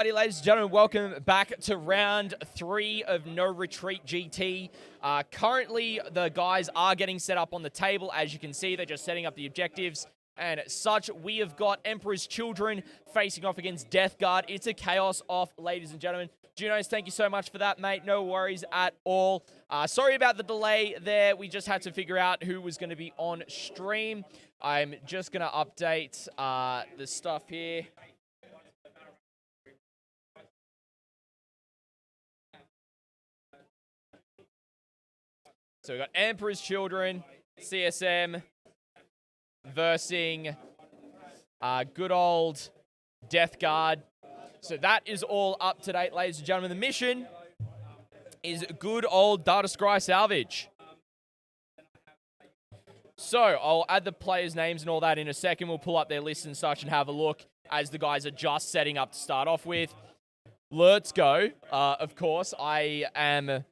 Alrighty, ladies and gentlemen, welcome back to round 3 of No Retreat GT. Currently, the guys are getting set up on the table. As you can see, they're just setting up the objectives and such. We have got Emperor's Children facing off against Death Guard. It's a chaos off, ladies and gentlemen. Junos, thank you so much for that, mate. No worries at all. Sorry about the delay there. We just had to figure out who was going to be on stream. I'm just going to update the stuff here. So we've got Emperor's Children, CSM, versing good old Death Guard. So that is all up to date, ladies and gentlemen. The mission is good old data Scry-Salvage. So I'll add the players' names and all that in a second. We'll pull up their lists and such and have a look as the guys are just setting up to start off with. Let's go. Of course, I am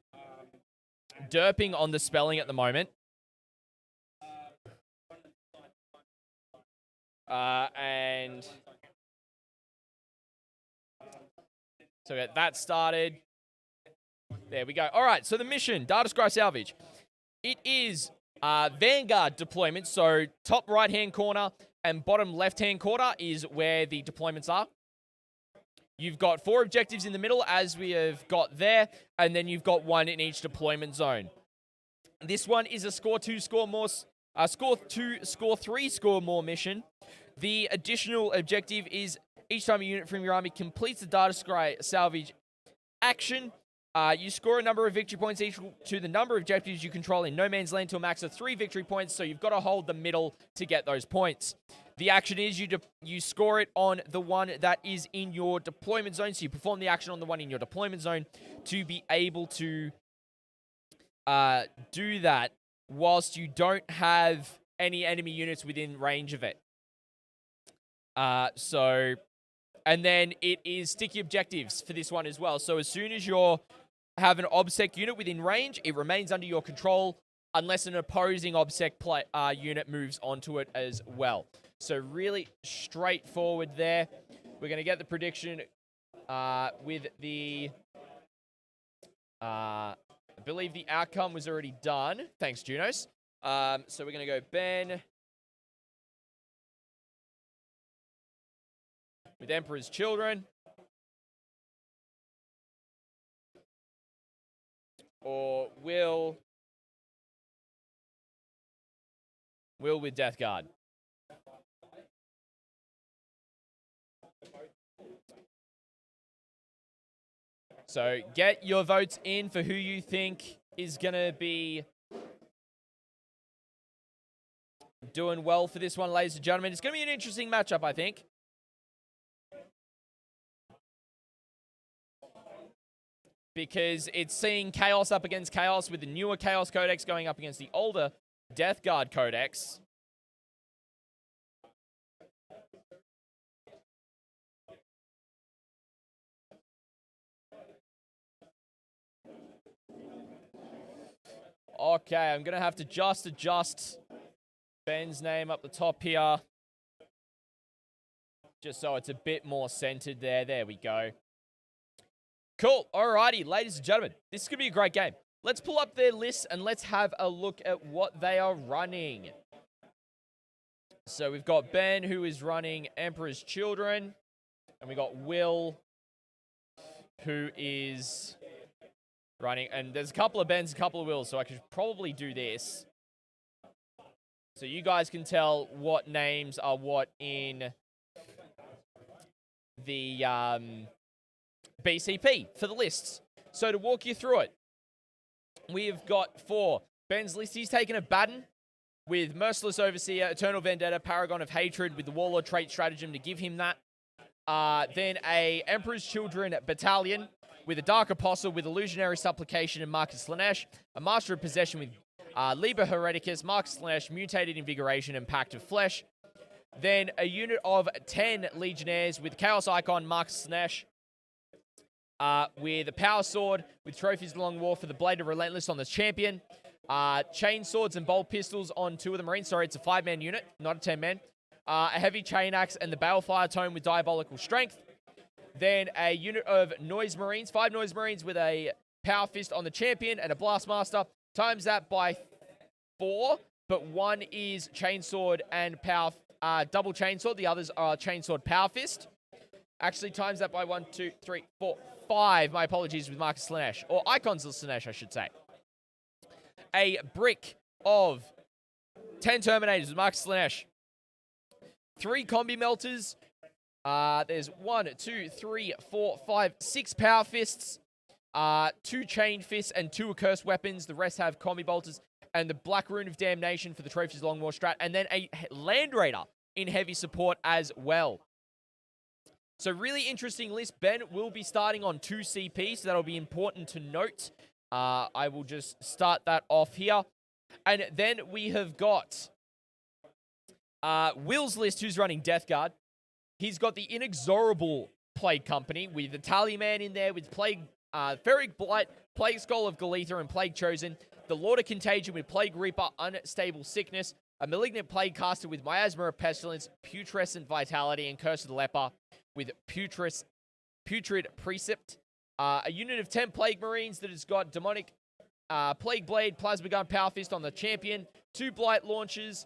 derping on the spelling at the moment. And so we got that started. There we go. All right, so the mission, Data Scry-Salvage. It is Vanguard deployment, so top right-hand corner and bottom left-hand corner is where the deployments are. You've got 4 objectives in the middle, as we have got there, and then you've got 1 in each deployment zone. This one is a score 2, score more, score 2, score 3, score more mission. The additional objective is each time a unit from your army completes the Data Scry-Salvage action, you score a number of victory points equal to the number of objectives you control in No Man's Land to a max of 3 victory points, so you've got to hold the middle to get those points. The action is you score it on the one that is in your deployment zone, so you perform the action on the one in your deployment zone to be able to do that whilst you don't have any enemy units within range of it. And then it is sticky objectives for this one as well. So as soon as you have an OBSEC unit within range, it remains under your control unless an opposing OBSEC unit moves onto it as well. So really straightforward there. We're going to get the prediction with the... I believe the outcome was already done. Thanks, Junos. So we're going to go Ben with Emperor's Children. Or Will with Death Guard. So get your votes in for who you think is going to be doing well for this one, ladies and gentlemen. It's going to be an interesting matchup, I think. Because it's seeing Chaos up against Chaos with the newer Chaos Codex going up against the older Death Guard Codex. Okay, I'm going to have to just adjust Ben's name up the top here. Just so it's a bit more centered there. There we go. Cool. Alrighty, ladies and gentlemen. This is going to be a great game. Let's pull up their list and let's have a look at what they are running. So we've got Ben, who is running Emperor's Children. And we got Will, who is running... And there's a couple of Bens, a couple of Wills, so I could probably do this. So you guys can tell what names are what in the BCP for the lists. So to walk you through it, we've got for Ben's list, he's taken Abaddon with Merciless Overseer, Eternal Vendetta, Paragon of Hatred with the Warlord trait stratagem to give him that. Then a Emperor's Children Battalion with a Dark Apostle with Illusionary Supplication and Marcus Slanesh, a Master of Possession with Liber Hereticus, Marcus Slanesh, Mutated Invigoration, and Pact of Flesh. Then a unit of 10 Legionnaires with Chaos Icon, Marcus Slanesh, with a Power Sword, with Trophies of the Long War for the Blade of Relentless on the Champion. Chain Swords and Bolt Pistols on 2 of the Marines. Sorry, it's a 5-man unit, not a 10-man. A Heavy Chain Axe and the Balefire Tome with Diabolical Strength. Then a unit of Noise Marines, 5 Noise Marines with a Power Fist on the champion and a Blastmaster. Times that by 4, but one is Chainsword and double Chainsword. The others are Chainsword Power Fist. Actually, times that by 1, 2, 3, 4, 5. My apologies, with Marcus Slanesh, or Icons of Slanesh, I should say. A brick of 10 Terminators with Marcus Slanesh. 3 Combi Melters. There's 1, 2, 3, 4, 5, 6 Power Fists. 2 Chain Fists and 2 Accursed Weapons. The rest have Combi Bolters. And the Black Rune of Damnation for the Trophies Long War strat. And then a Land Raider in heavy support as well. So really interesting list. Ben will be starting on 2 CP, so that'll be important to note. I will just start that off here. And then we have got Will's list, who's running Death Guard. He's got the Inexorable Plague Company with the Tallyman in there with Plague, Ferric Blight, Plague Skull of Galitha, and Plague Chosen. The Lord of Contagion with Plague Reaper, Unstable Sickness. A Malignant Plague Caster with Miasma of Pestilence, Putrescent Vitality, and Curse of the Leper with Putrid Precept. A unit of 10 Plague Marines that has got Demonic Plague Blade, Plasma Gun, Power Fist on the champion, 2 Blight Launchers,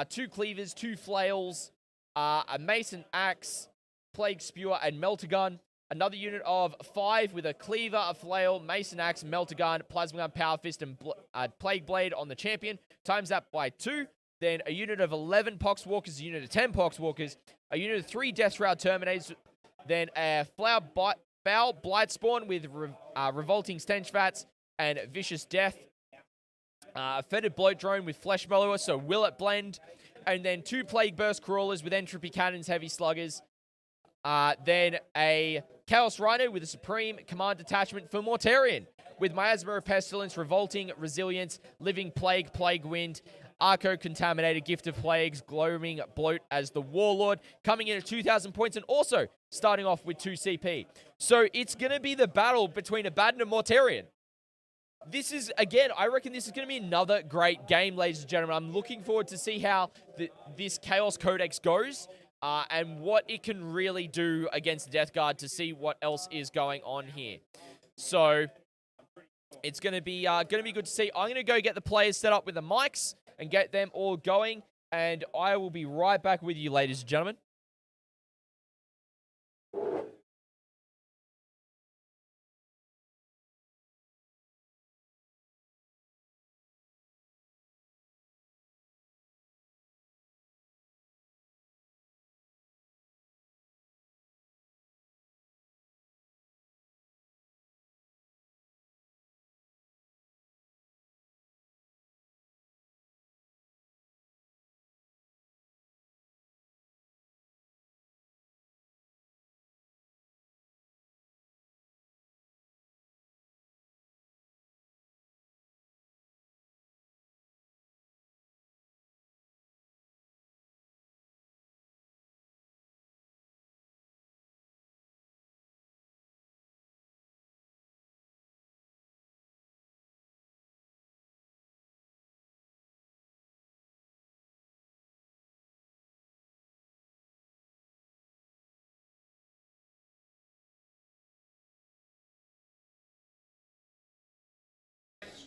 2 Cleavers, 2 Flails, a Mason Axe, Plague Spewer, and Melter Gun. Another unit of 5 with a Cleaver, a Flail, Mason Axe, Melter Gun, Plasma Gun, Power Fist, and Plague Blade on the champion. Times that by 2. Then a unit of 11 Poxwalkers, a unit of 10 Poxwalkers, a unit of 3 Death Shroud Terminators, then a Foul Blightspawn with Revolting Stench Vats and Vicious Death. A Fetid Bloat Drone with Flesh Mellower, so Will It Blend. And then 2 Plague Burst Crawlers with Entropy Cannons, Heavy Sluggers. Then a Chaos Rhino with a Supreme Command Detachment for Mortarion with Miasma of Pestilence, Revolting Resilience, Living Plague, Plague Wind, Arco Contaminated, Gift of Plagues, Gloaming Bloat as the Warlord, coming in at 2,000 points and also starting off with 2 CP. So it's going to be the battle between Abaddon and Mortarion. This is, again, I reckon this is going to be another great game, ladies and gentlemen. I'm looking forward to see how this Chaos Codex goes and what it can really do against Death Guard, to see what else is going on here. So it's going to be good to see. I'm going to go get the players set up with the mics and get them all going, and I will be right back with you, ladies and gentlemen.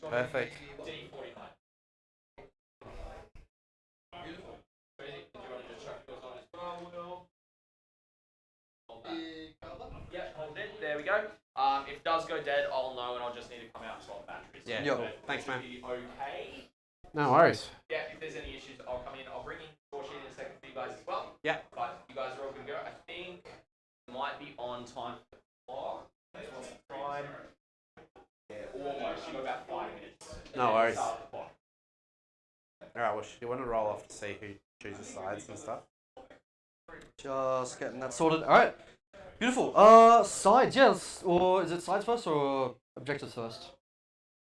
Perfect. Yeah, hold it. There we go. If it does go dead, I'll know, and I'll just need to come out and swap batteries. Yeah. Yo. Thanks, man. Okay. No worries. Yeah, if there's any issues, I'll come in. I'll bring in score sheet in a second for you guys as well. Yeah. But you guys are all good to go. I think it might be on time for the clock. Time. Yeah, almost. You got about 5 minutes. No worries. Alright, well, you want to roll off to see who chooses sides and stuff? Just getting that sorted. Alright. Beautiful. Sides, yes. Or is it sides first or objectives first?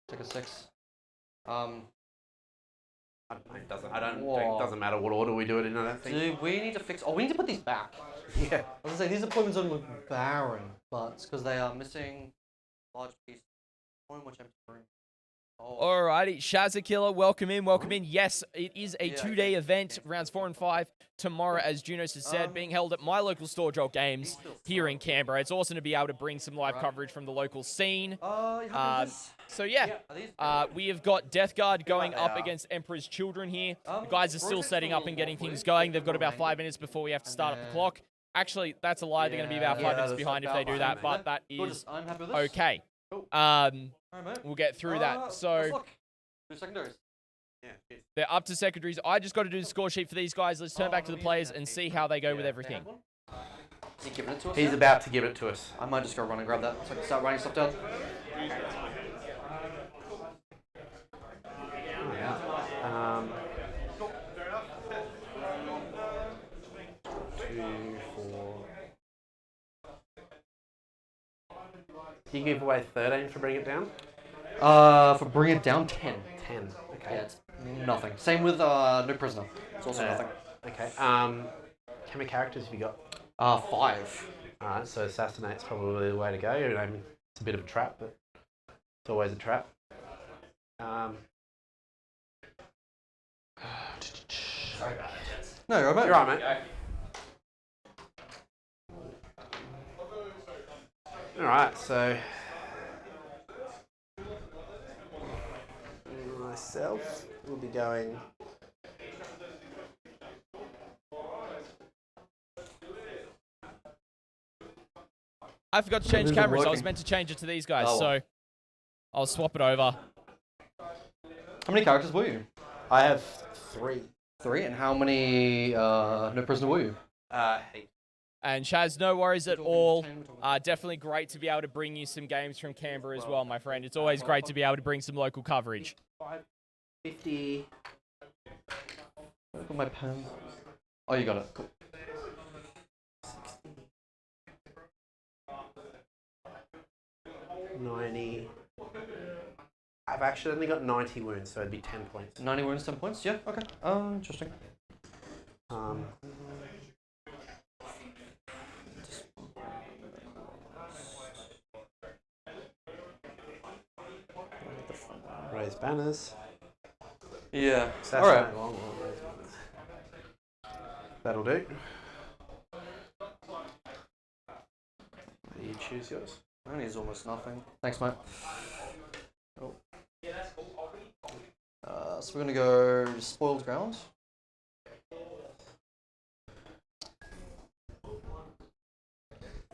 Take a 6. It doesn't matter what order we do it in, I don't think. Do we need to fix... Oh, we need to put these back. Yeah. I was going to say, these appointments only look barren, but it's because they are missing large piece. One more empty room. Alrighty, Shazakiller, welcome in, welcome in. Yes, it is a two-day event, rounds 4 and 5 tomorrow, as Junos has said, being held at my local Store Jolt Games here in Canberra. It's awesome to be able to bring some live coverage from the local scene. So yeah, we have got Death Guard going up against Emperor's Children here. The guys are still setting up and getting things going. They've got about 5 minutes before we have to start up the clock. Actually, that's a lie. They're going to be about 5 minutes behind if they do that, but that is okay. We'll get through that. So they're up to secondaries. I just got to do the score sheet for these guys. Let's turn back to the players and see how they go with everything. Is he giving it to us? He's about to give it to us. I might just go run and grab that so I can start writing stuff down. Oh, yeah. 2, 4. You give away 13 for Bring It Down? For Bring It Down, 10. 10. Okay. Yeah, it's nothing. Same with No Prisoner. It's also nothing. Okay. How many characters have you got? 5. Alright, so Assassinate's probably the way to go. I mean, it's a bit of a trap, but it's always a trap. No, you're right, mate. You're right, mate. Alright, so myself will be going. I forgot to change cameras. I was meant to change it to these guys, so I'll swap it over. How many characters were you? I have 3. 3? And how many No Prisoner were you? 8. And Shaz, no worries at all. Definitely great to be able to bring you some games from Canberra as well, my friend. It's always great to be able to bring some local coverage. 50. Where's my pen? Oh, you got it. Cool. 90. I've actually only got 90 wounds, so it'd be 10 points. 90 wounds, 10 points? Yeah, okay. Interesting. Raise banners. Yeah. Alright. Long, raise banners. That'll do. You choose yours. Mine is almost nothing. Thanks, mate. Oh. So we're going to go Spoiled Ground.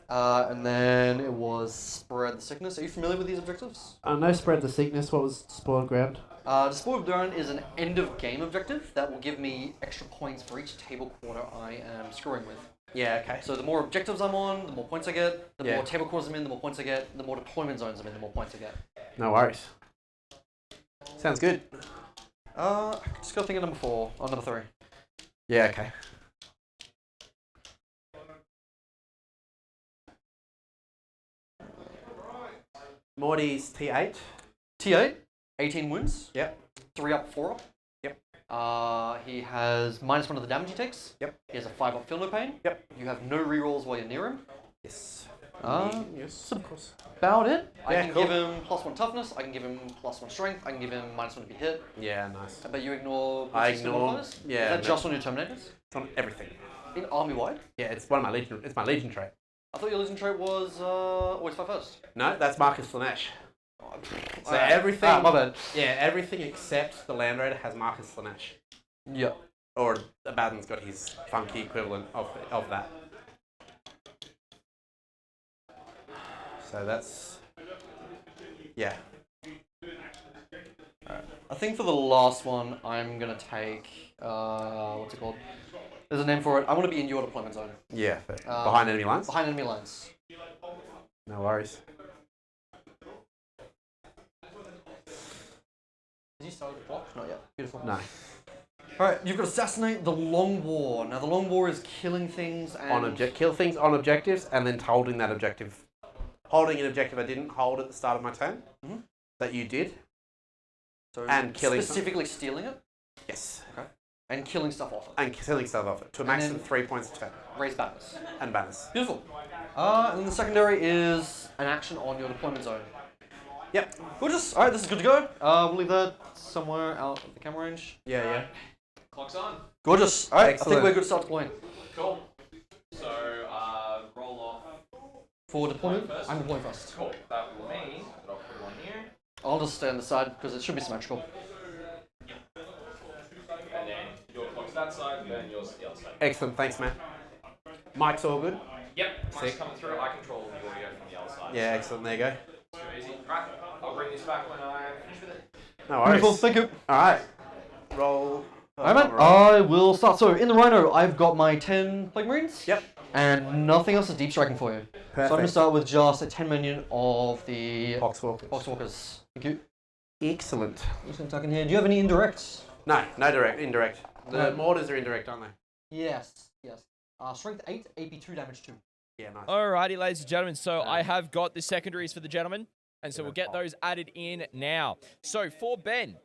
And then it was Spread the Sickness. Are you familiar with these objectives? No Spread the Sickness. What was Spoiled Ground? Spoiled Ground is an end-of-game objective that will give me extra points for each table quarter I am screwing with. Yeah, okay. So the more objectives I'm on, the more points I get. The more table quarters I'm in, the more points I get. The more deployment zones I'm in, the more points I get. No worries. Sounds good. Just got thinking number 4. Oh, number 3. Yeah, okay. Morty's T8. T8, 18 wounds. Yep. 3 up, 4 up. Yep. He has -1 of the damage he takes. Yep. He has a 5 up, feel no pain. Yep. You have no rerolls while you're near him. Yes. Yes, of course. About it. I Yeah, can cool. give him +1 toughness. I can give him +1 strength. I can give him -1 to be hit. Yeah, nice. But you ignore. I resistant ignore. modifiers? Yeah. Is that just on your Terminators? It's on everything. In army wide? Yeah, it's one of my legion. It's my legion trait. I thought your Legion trait was always 5 No, that's Marcus Slanesh. So Alright. everything. My bad. Yeah, everything except the Land Raider has Marcus Slanesh. Yeah. Or Abaddon's got his funky equivalent of that. So that's. Yeah. I think for the last one, I'm gonna take what's it called? There's a name for it. I want to be in your deployment zone. Yeah, behind enemy lines? Behind enemy lines. No worries. Has he started the block? Not yet. Beautiful. No. Alright, you've got to assassinate the Long War. Now the Long War is killing things and... Kill things on objectives and then holding that objective. Holding an objective I didn't hold at the start of my turn. Mm-hmm. That you did. So and killing specifically stealing it? Yes. Okay. And killing stuff off it. And killing stuff off it. To a maximum 3 points a turn. Raise banners. And banners. Beautiful. And then the secondary is an action on your deployment zone. Yep. Gorgeous. Alright, this is good to go. We'll leave that somewhere out of the camera range. Yeah. Clock's on. Gorgeous. Alright, I Excellent. think we're good to start deploying. Cool. So, roll off. For deployment, I'm deploying first. Cool. That will mean that I'll put one here. I'll just stay on the side because it should be symmetrical. And then your clock's that side, and then yours the other side. Excellent. Thanks, man. Mike's all good? Yep. Mike's Sick. coming through. I control the audio from the other side. Yeah, excellent. There you go. Too easy. Right. I'll bring this back when I finish with it. No worries. Beautiful, thank you. Alright. Roll. Alright, man. I will start. So, in the Rhino, I've got my 10 Plague Marines. Yep. And nothing else is deep striking for you. Perfect. So, I'm going to start with just a 10 minion of the Poxwalkers. Poxwalkers. Thank you. Excellent. I'm just going to tuck in here. Do you have any indirects? No direct. Indirect. The Right. mortars are indirect, aren't they? Yes. Strength 8, AP 2, damage 2. Yeah, nice. Alrighty, ladies and gentlemen. So I have got the secondaries for the gentlemen, and so we'll get those added in now. So for Ben,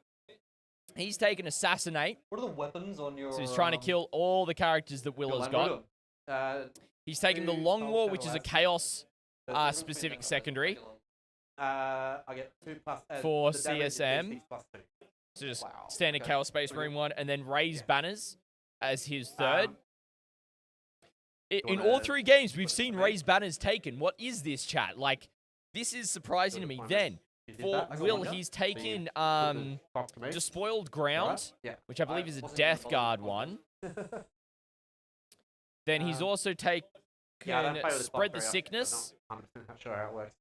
he's taken Assassinate. What are the weapons on your... So he's trying to kill all the characters that Will has got. He's taken the Long War, which is a Chaos specific secondary. I get 2 plus... For the damage is CSM. D6 plus 2. So just Wow, standard okay. Chaos Space Marine 1, and then Raise Banners as his third. In all 3 games, we've seen Raise Banners taken. What is this, chat? Like, this is surprising to me. Then, for Will, he's taken Despoiled Ground, which I believe is a Death Guard one. Then he's also taken Spread the Sickness, I'm not sure how it works.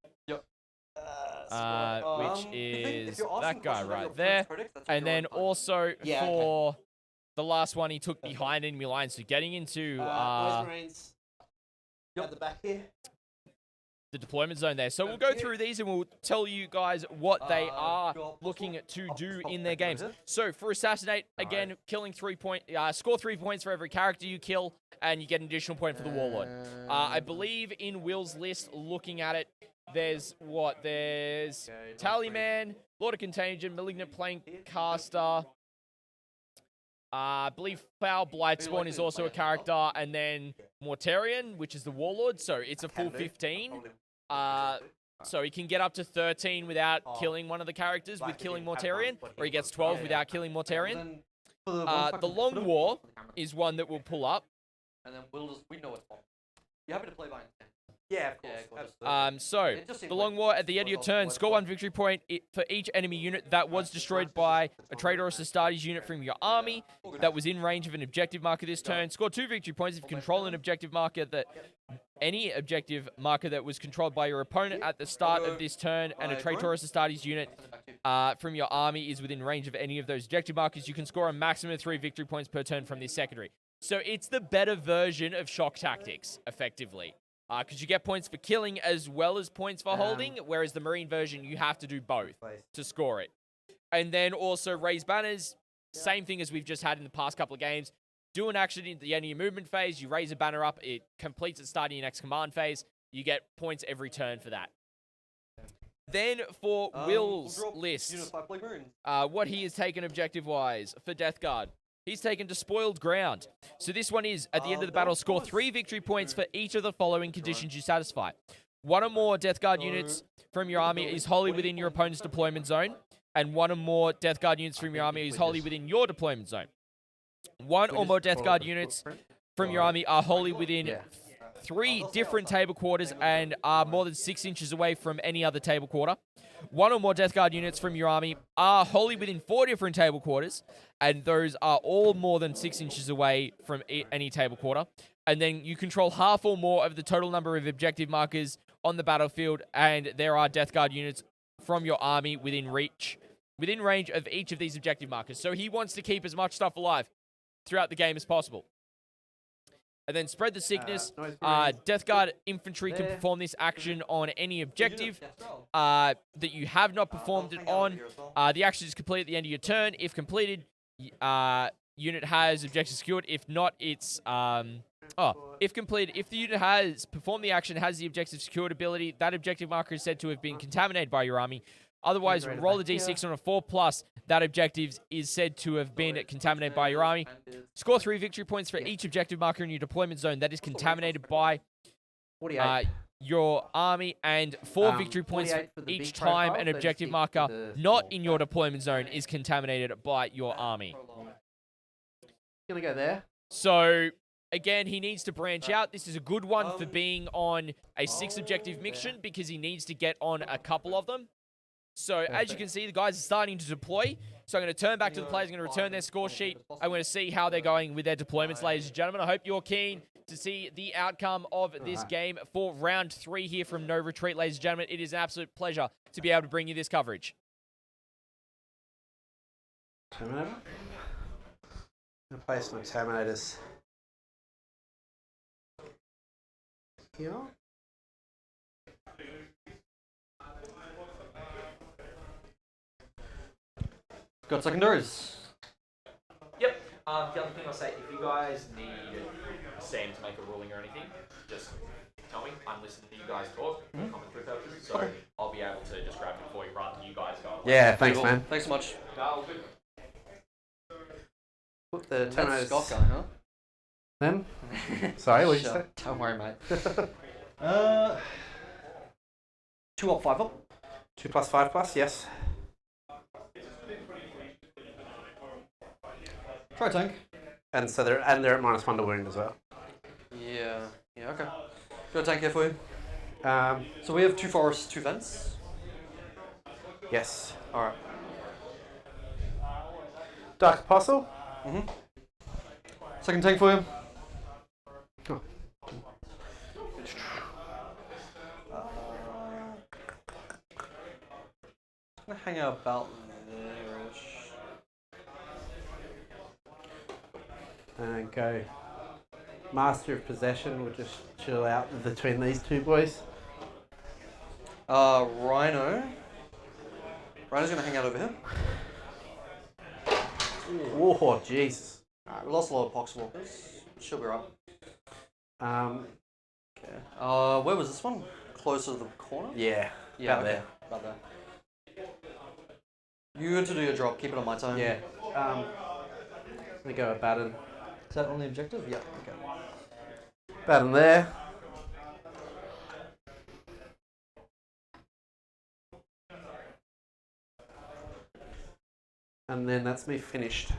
which is that guy right there. And then also for the last one, he took Behind Enemy Lines. So getting into Marines at the back here. the deployment zone there. So we'll go through these and we'll tell you guys what they are looking to do in their games. So for Assassinate, again, killing 3 points, score 3 points for every character you kill, and you get an additional point for the Warlord. I believe in Will's list, looking at it, there's Tallyman, Lord of Contagion, Malignant Plank Caster. I believe Foul Blightspawn is also a character, and then Mortarion, which is the Warlord, so it's a full 15. So he can get up to 13 without killing one of the characters with killing Mortarion, or he gets 12 without killing Mortarion. The Long War is one that will pull up. And then we know it's on. You happy to play by intent? Yeah, of course. So, the Long War, at the end of your turn, score 1 victory point for each enemy unit that was destroyed by a Traitor or Astartes unit from your army that was in range of an objective marker this turn. Score 2 victory points if you control an objective marker any objective marker that was controlled by your opponent at the start of this turn, and a Traitor or Astartes unit from your army is within range of any of those objective markers. You can score a maximum of 3 victory points per turn from this secondary. So it's the better version of Shock Tactics, effectively. Because you get points for killing as well as points for holding, whereas the Marine version, you have to do both to score it. And then also Raise Banners, same thing as we've just had in the past couple of games. Do an action in the end of your movement phase, you raise a banner up, it completes at starting your next command phase, you get points every turn for that. Then for Will's list, what he has taken objective-wise for Death Guard. He's taken Despoiled Ground. So this one is, at the end of the battle, score 3 victory points for each of the following conditions you satisfy. 1 or more Death Guard units from your army is wholly within your opponent's deployment zone, and 1 or more Death Guard units from your army is wholly within your deployment zone. 1 or more Death Guard units from your army are wholly within 3 different table quarters and are more than 6 inches away from any other table quarter. 1 or more Death Guard units from your army are wholly within 4 different table quarters, and those are all more than 6 inches away from any table quarter. And then you control half or more of the total number of objective markers on the battlefield, and there are Death Guard units from your army within range of each of these objective markers. So he wants to keep as much stuff alive throughout the game as possible. And then Spread the Sickness. Death Guard infantry can perform this action on any objective that you have not performed it on. The action is complete at the end of your turn. If completed, unit has objective secured. If not, it's... if completed, if the unit has performed the action, has the objective secured ability, that objective marker is said to have been contaminated by your army. Otherwise, roll a d6 on a 4+. That objective is said to have been contaminated by your army. Score 3 victory points for each objective marker in your deployment zone that is contaminated by your army and 4 victory points 48 for the each big time profile, an objective 36 marker for the not small in your deployment zone is contaminated by your army. Gonna go there. So, again, he needs to branch out. This is a good one for being on a 6 objective mission because he needs to get on a couple of them. So, as you can see, the guys are starting to deploy. So, I'm going to turn back to the players. I'm going to return their score sheet. I'm going to see how they're going with their deployments, ladies and gentlemen. I hope you're keen to see the outcome of this game for round 3 here from No Retreat, ladies and gentlemen. It is an absolute pleasure to be able to bring you this coverage. Terminator. I'm gonna place my Terminators here. Got secondaries. Yep. The other thing I'll say, if you guys need Sam to make a ruling or anything, just tell me. I'm listening to you guys talk, commentary purposes, so I'll be able to just grab it before you run. You guys go. Yeah, thanks, Cool. man. Thanks so much. No, good. Put the That's Terminators. Scott guy, huh? Them? Sorry, what did you say? Don't worry, mate. 2 up, 5 up. 2 plus 5 plus, yes. Try tank. And so they're at -1 to wound as well. Yeah. Yeah. Okay. Got a tank here for you. Um, So we have 2 forests, 2 fence. yes. All right. Dark Apostle. Second tank for you. Oh. I'm gonna hang out about there-ish. And go. Master of Possession. We'll just chill out between these two boys. Rhino. Rhino's gonna hang out over here. Oh, Jesus. Alright, we lost a lot of poxwalkers. She'll be right. Okay. Where was this one? Closer to the corner? Yeah. Yeah, about okay. there. About there. You good to do your drop, keep it on my time. Yeah. Let me go Abaddon. Is that on the objective? Yeah, okay. Abaddon there. And then that's me finished.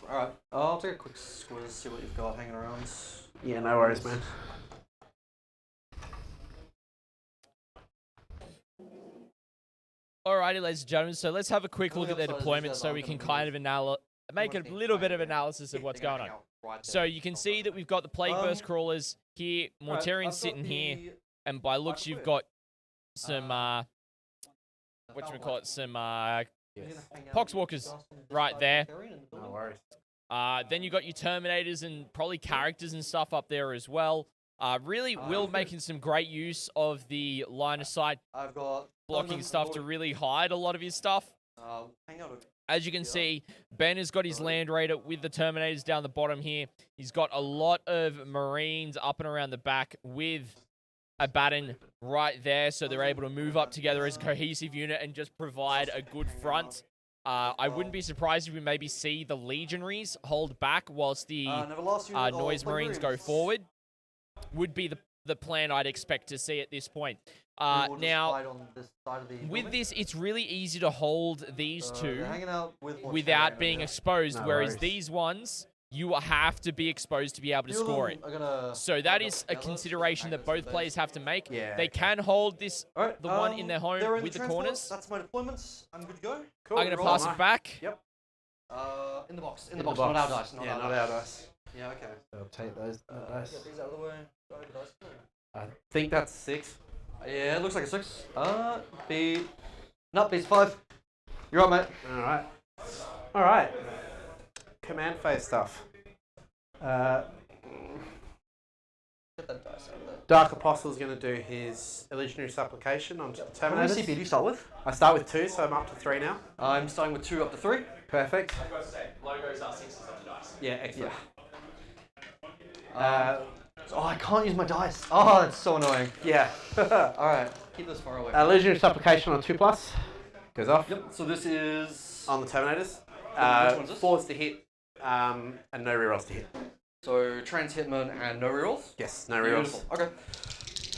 Alright, I'll take a quick squiz, see what you've got hanging around. Yeah, no worries, man. Alrighty, ladies and gentlemen, so let's have a quick look at their Upside is deployment these so guys we aren't can gonna kind of make a little bit of analysis of what's going on. So you can see that we've got the Plague Burst Crawlers here, Mortarians sitting here, and by looks you've got some, whatchamacallit, some Poxwalkers right there. No worries. Then you got your Terminators and probably characters and stuff up there as well. Really, Will making some great use of the line of sight I've got blocking stuff to really hide a lot of his stuff. hang out. As you can see, Ben has got his Land Raider with the Terminators down the bottom here. He's got a lot of Marines up and around the back with Abaddon right there, so they're able to move up together as a cohesive unit and just provide a good front. I wouldn't be surprised if we maybe see the Legionaries hold back whilst the Noise Marines go forward. Would be the plan I'd expect to see at this point. Now, with this, it's really easy to hold these two without being exposed, No whereas worries. these ones, you have to be exposed to be able to score it. So that is a consideration that both players have to make. Yeah. They can hold this, Alright, the one in their home they're in with the transport. corners. That's my deployments. I'm good to go. Cool. I'm going to pass it back. Yep. In the box. In the box. Not our dice. Yeah, not our dice. Yeah, okay. I'll take those dice. Get these out of the way. I think that's 6. Yeah, it looks like a 6. B. No, B's 5. You're up, mate. Alright. Alright. Command phase stuff. Get that dice out of there. Dark Apostle's going to do his Illusionary Supplication onto the How many Terminators. CP do you start with? I start with 2, so I'm up to 3 now. I'm starting with 2 up to 3. Perfect. I've got to say, logos are 6s on the dice. Yeah, excellent. Oh, I can't use my dice. Oh, that's so annoying. Yeah. Alright, keep this far away. Illusionary Supplication on 2+. Goes off. Yep, so this is... On the Terminators. Which one's this? 4s to hit, and no rerolls to hit. So, trans hitman and no rerolls? Yes, no rerolls. Beautiful. Okay.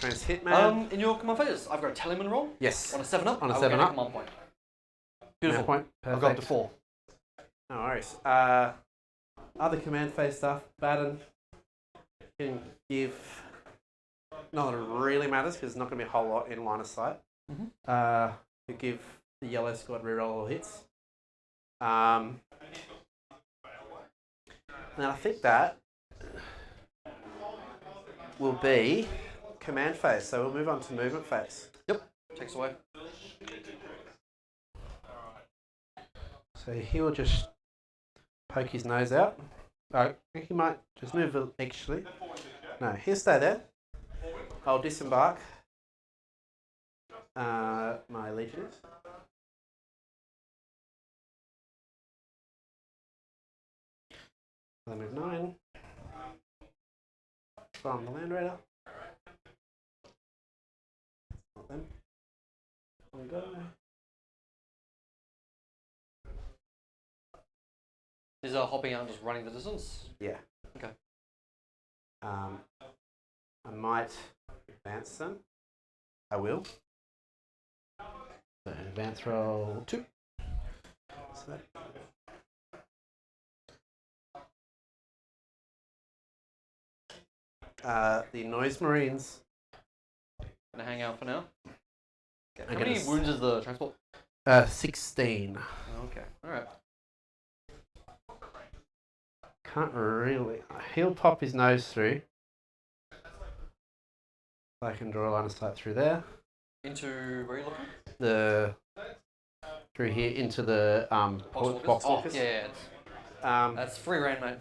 Trans Hitman. In your command phase, I've got a Tallyman roll. Yes. On a 7-up. On a I will get 7-up. Command point. Beautiful. Point. I've got up to Perfect. 4. No worries. Other command phase stuff. Abaddon can give. Not that it really matters because there's not going to be a whole lot in line of sight. To give the yellow squad reroll all hits. And I think that will be command phase. So we'll move on to movement phase. Yep. Takes away. So he will just poke his nose out. He might just move actually. No, he'll stay there. I'll disembark my legionnaires. I'll move 9. From the Land Raider. Not them. There we go. Is hopping out and just running the distance? Yeah. Okay. I might advance them. I will. So advance roll 2. So the Noise Marines. Gonna hang out for now. Okay. I'm How many wounds is the transport? 16. Okay. Alright. Can't really. He'll pop his nose through. I can draw a line of sight through there. Into where are you looking? Through here into the box walkers. Yeah. That's free reign, mate.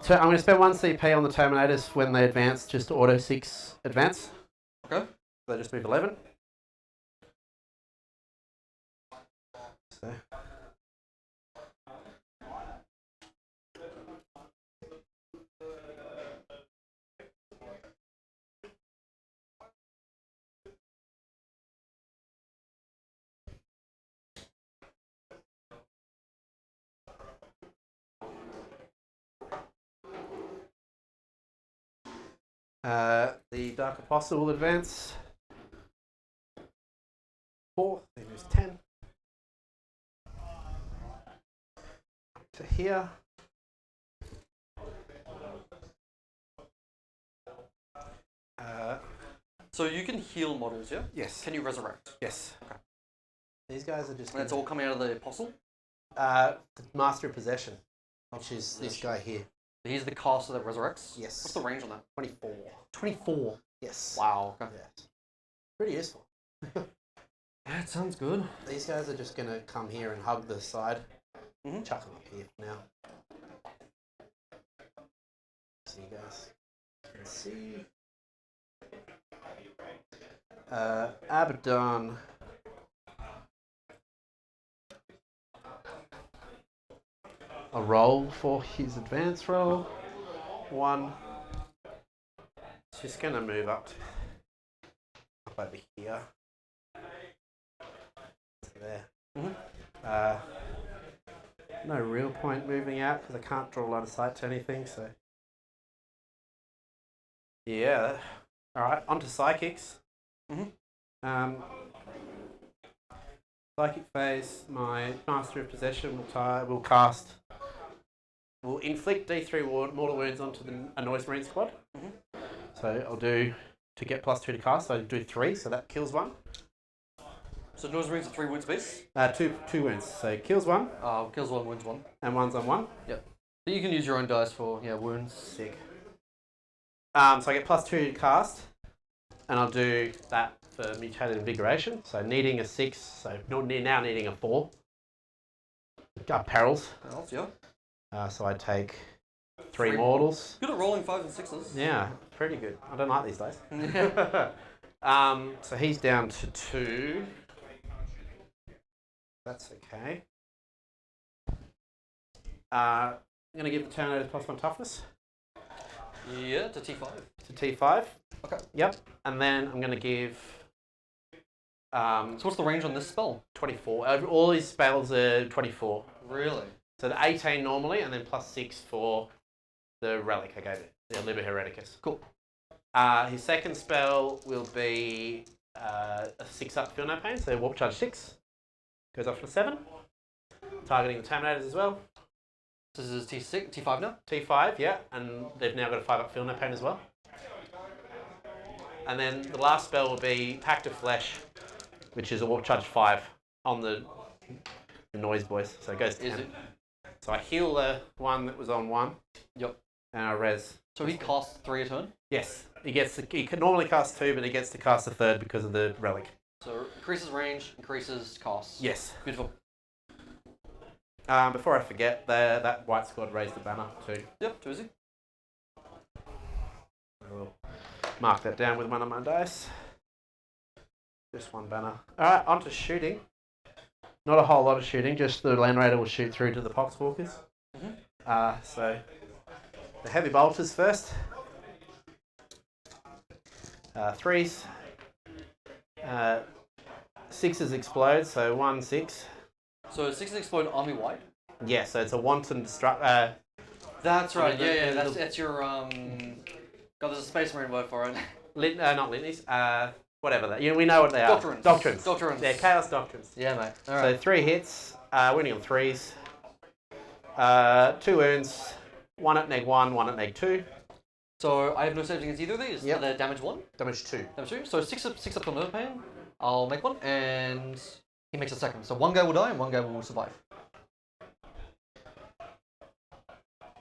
So I'm going to spend 1 CP on the Terminators when they advance, just to auto 6 advance. Okay. They just move 11. So. The Dark Apostle will advance 4, then there's 10. To here. So you can heal models, yeah? Yes. Can you resurrect? Yes. Okay. These guys are just. And that's all coming out of the Apostle? The Master of Possession, which is this guy here. He's the caster that resurrects? Yes. What's the range on that? 24. 24. Yes. Wow. Okay. Yes. Pretty useful. Yeah, it sounds good. These guys are just going to come here and hug the side. Chuck them up here now. So you guys can see. Abaddon. A roll for his advance roll. 1. It's just going to move up over here. To there. No real point moving out because I can't draw a line of sight to anything. So yeah. All right. On to psychics. Psychic phase. My Master of Possession will inflict D3 mortal wounds onto a Noise Marine squad. So I'll do, to get +2 to cast, I do 3, so that kills 1. So Noise Marines are 3 wounds apiece? 2 wounds. So kills 1. Kills 1, wounds 1. And 1's on 1. Yep. So you can use your own dice for wounds. Sick. So I get +2 to cast, and I'll do that for Mutated Invigoration. So needing a 6, so now needing a 4. Perils. Perils, yeah. So I take 3 mortals. Good at rolling 5s and 6s. Yeah, pretty good. I don't like these days. So he's down to 2. That's okay. I'm going to give the Terminators +1 toughness. Yeah, to T5. To T5. Okay. Yep. And then I'm going to give... so what's the range on this spell? 24. All his spells are 24. Really? So the 18 normally, and then +6 for the relic I gave it, the Liber Hereticus. Cool. His second spell will be a 6-up Feel No Pain, so Warp Charge 6. Goes off to 7. Targeting the Terminators as well. This is T6, T5 now? T5, yeah, and they've now got a 5-up Feel No Pain as well. And then the last spell will be Pact of Flesh, which is a Warp Charge 5 on the Noise Boys. So it goes to 10. So I heal the one that was on 1. Yep. And I res. So he casts 3 a turn? Yes. He can normally cast 2, but he gets to cast a 3rd because of the relic. So increases range, increases costs. Yes. Beautiful. Before I forget, that white squad raised the banner too. Yep, too easy. I will mark that down with one of my dice. Just one banner. Alright, on to shooting. Not a whole lot of shooting, just the Land Raider will shoot through to the Poxwalkers. So, the Heavy Bolters first. 3s. 6s explode, so 1, 6. So 6s explode army wide? Yeah, so it's a wanton destruct. That's right, yeah, that's your, God, there's a Space Marine word for it. Not litanies, whatever that. We know what they are. Doctrines. They're Chaos Doctrines. Yeah, mate. All So right. 3 hits, winning on 3s. 2 wounds, 1 at neg 1, 1 at neg 2. So I have no saves against either of these. Yep. Are they damage 1? Damage 2. Damage 2. So 6 up on Nerve Pain. I'll make 1, and he makes a second. So 1 guy will die, and 1 guy will survive.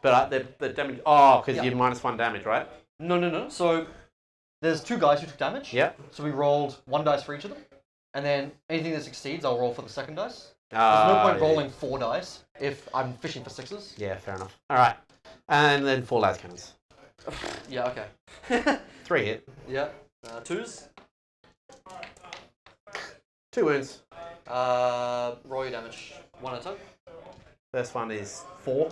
But the damage... Oh, because Yeah. you're -1 damage, right? No. So there's 2 guys who took damage. Yep. So we rolled 1 dice for each of them. And then anything that succeeds, I'll roll for the second dice. There's no point rolling 4 dice if I'm fishing for 6s. Yeah, fair enough. Alright. And then 4 las cannons. Yeah, okay. 3 hit. Yeah. 2s. 2 wounds. Roll your damage. 1 at a time. First one is 4.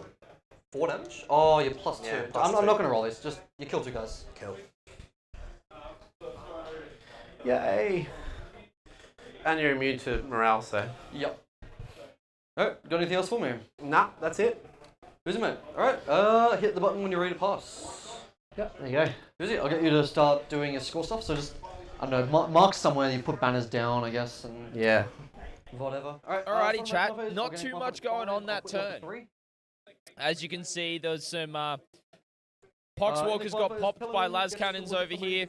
4 damage? Oh, you're plus 2. Yeah, I'm not +2. going to roll this. Just, you kill 2 guys. Kill. Yay. And you're immune to morale, so... Yep. Alright, got anything else for me? Nah, that's it. Who's it, mate? Alright, hit the button when you're ready to pass. Yep, there you go. Who's it? I'll get you to start doing your score stuff, so just, I don't know, mark somewhere, you put banners down, I guess, and Yeah. whatever. Alright, Alrighty, chat. Not too much going on that turn. As you can see, there's some Poxwalkers got popped by las cannons over here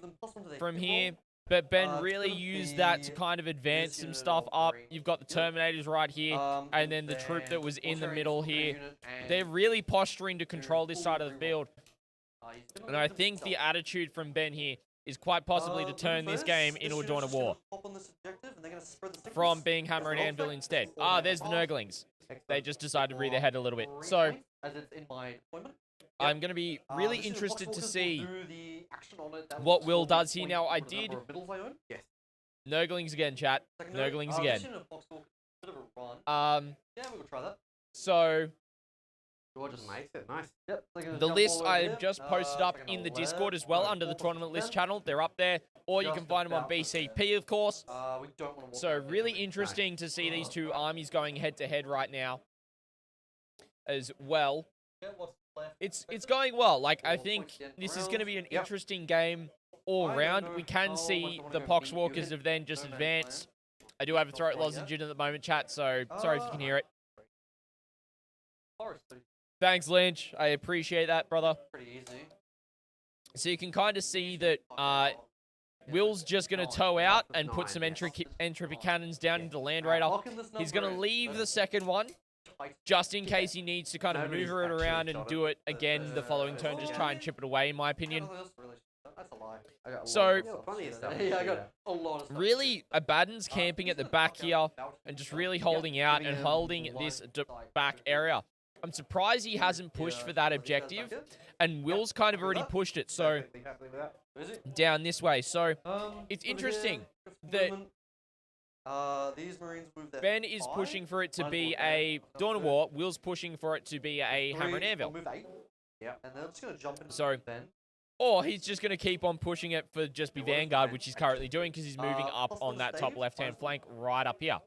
from here. But Ben really used that to kind of advance some stuff up. You've got the Terminators right here, and then the troop that was in the middle here. They're really posturing to control this side of the field. And I think the attitude from Ben here is quite possibly to turn this game into a Dawn of War. From being Hammer and Anvil instead. Ah, there's the Nurglings. They just decided to rear their head a little bit. So, I'm going to be really interested to see what Will does here. Now, I did... Yes. Nurglings again, chat. Nurglings again. Yeah, we'll try that. Nice. So, the list I have just posted up in the Discord as well, under the tournament list channel. They're up there. Or you can find them on BCP, of course. So, really interesting to see these two armies going head-to-head right now as well. It's going well. Like, I think this is going to be an interesting game all round. We can see the Poxwalkers have then just advanced. I do have a throat lozenge in at the moment, chat, so sorry if you can hear it. Thanks, Lynch. I appreciate that, brother. Pretty easy. So you can kind of see that Will's just going to tow out and put some entropy cannons down into Land Raider. He's going to leave the second one, just in case he needs to kind of maneuver it around and do it again the following turn, just try and chip it away, in my opinion. That's a lie. So, Yeah, I got a lot of stuff. really, Abaddon's camping at the back here and just really holding out and holding this back area. I'm surprised he hasn't pushed for that objective, and Will's kind of already pushed it, so down this way. So, it's interesting that these Marines move their Ben is pushing for it to be a Dawn of War, Will's pushing for it to be a Hammer and Anvil. Yeah. And they're just going to jump into So, Ben. or he's just going to keep on pushing it for just be Vanguard, which he's currently doing because he's moving up on that top left-hand flank right up here.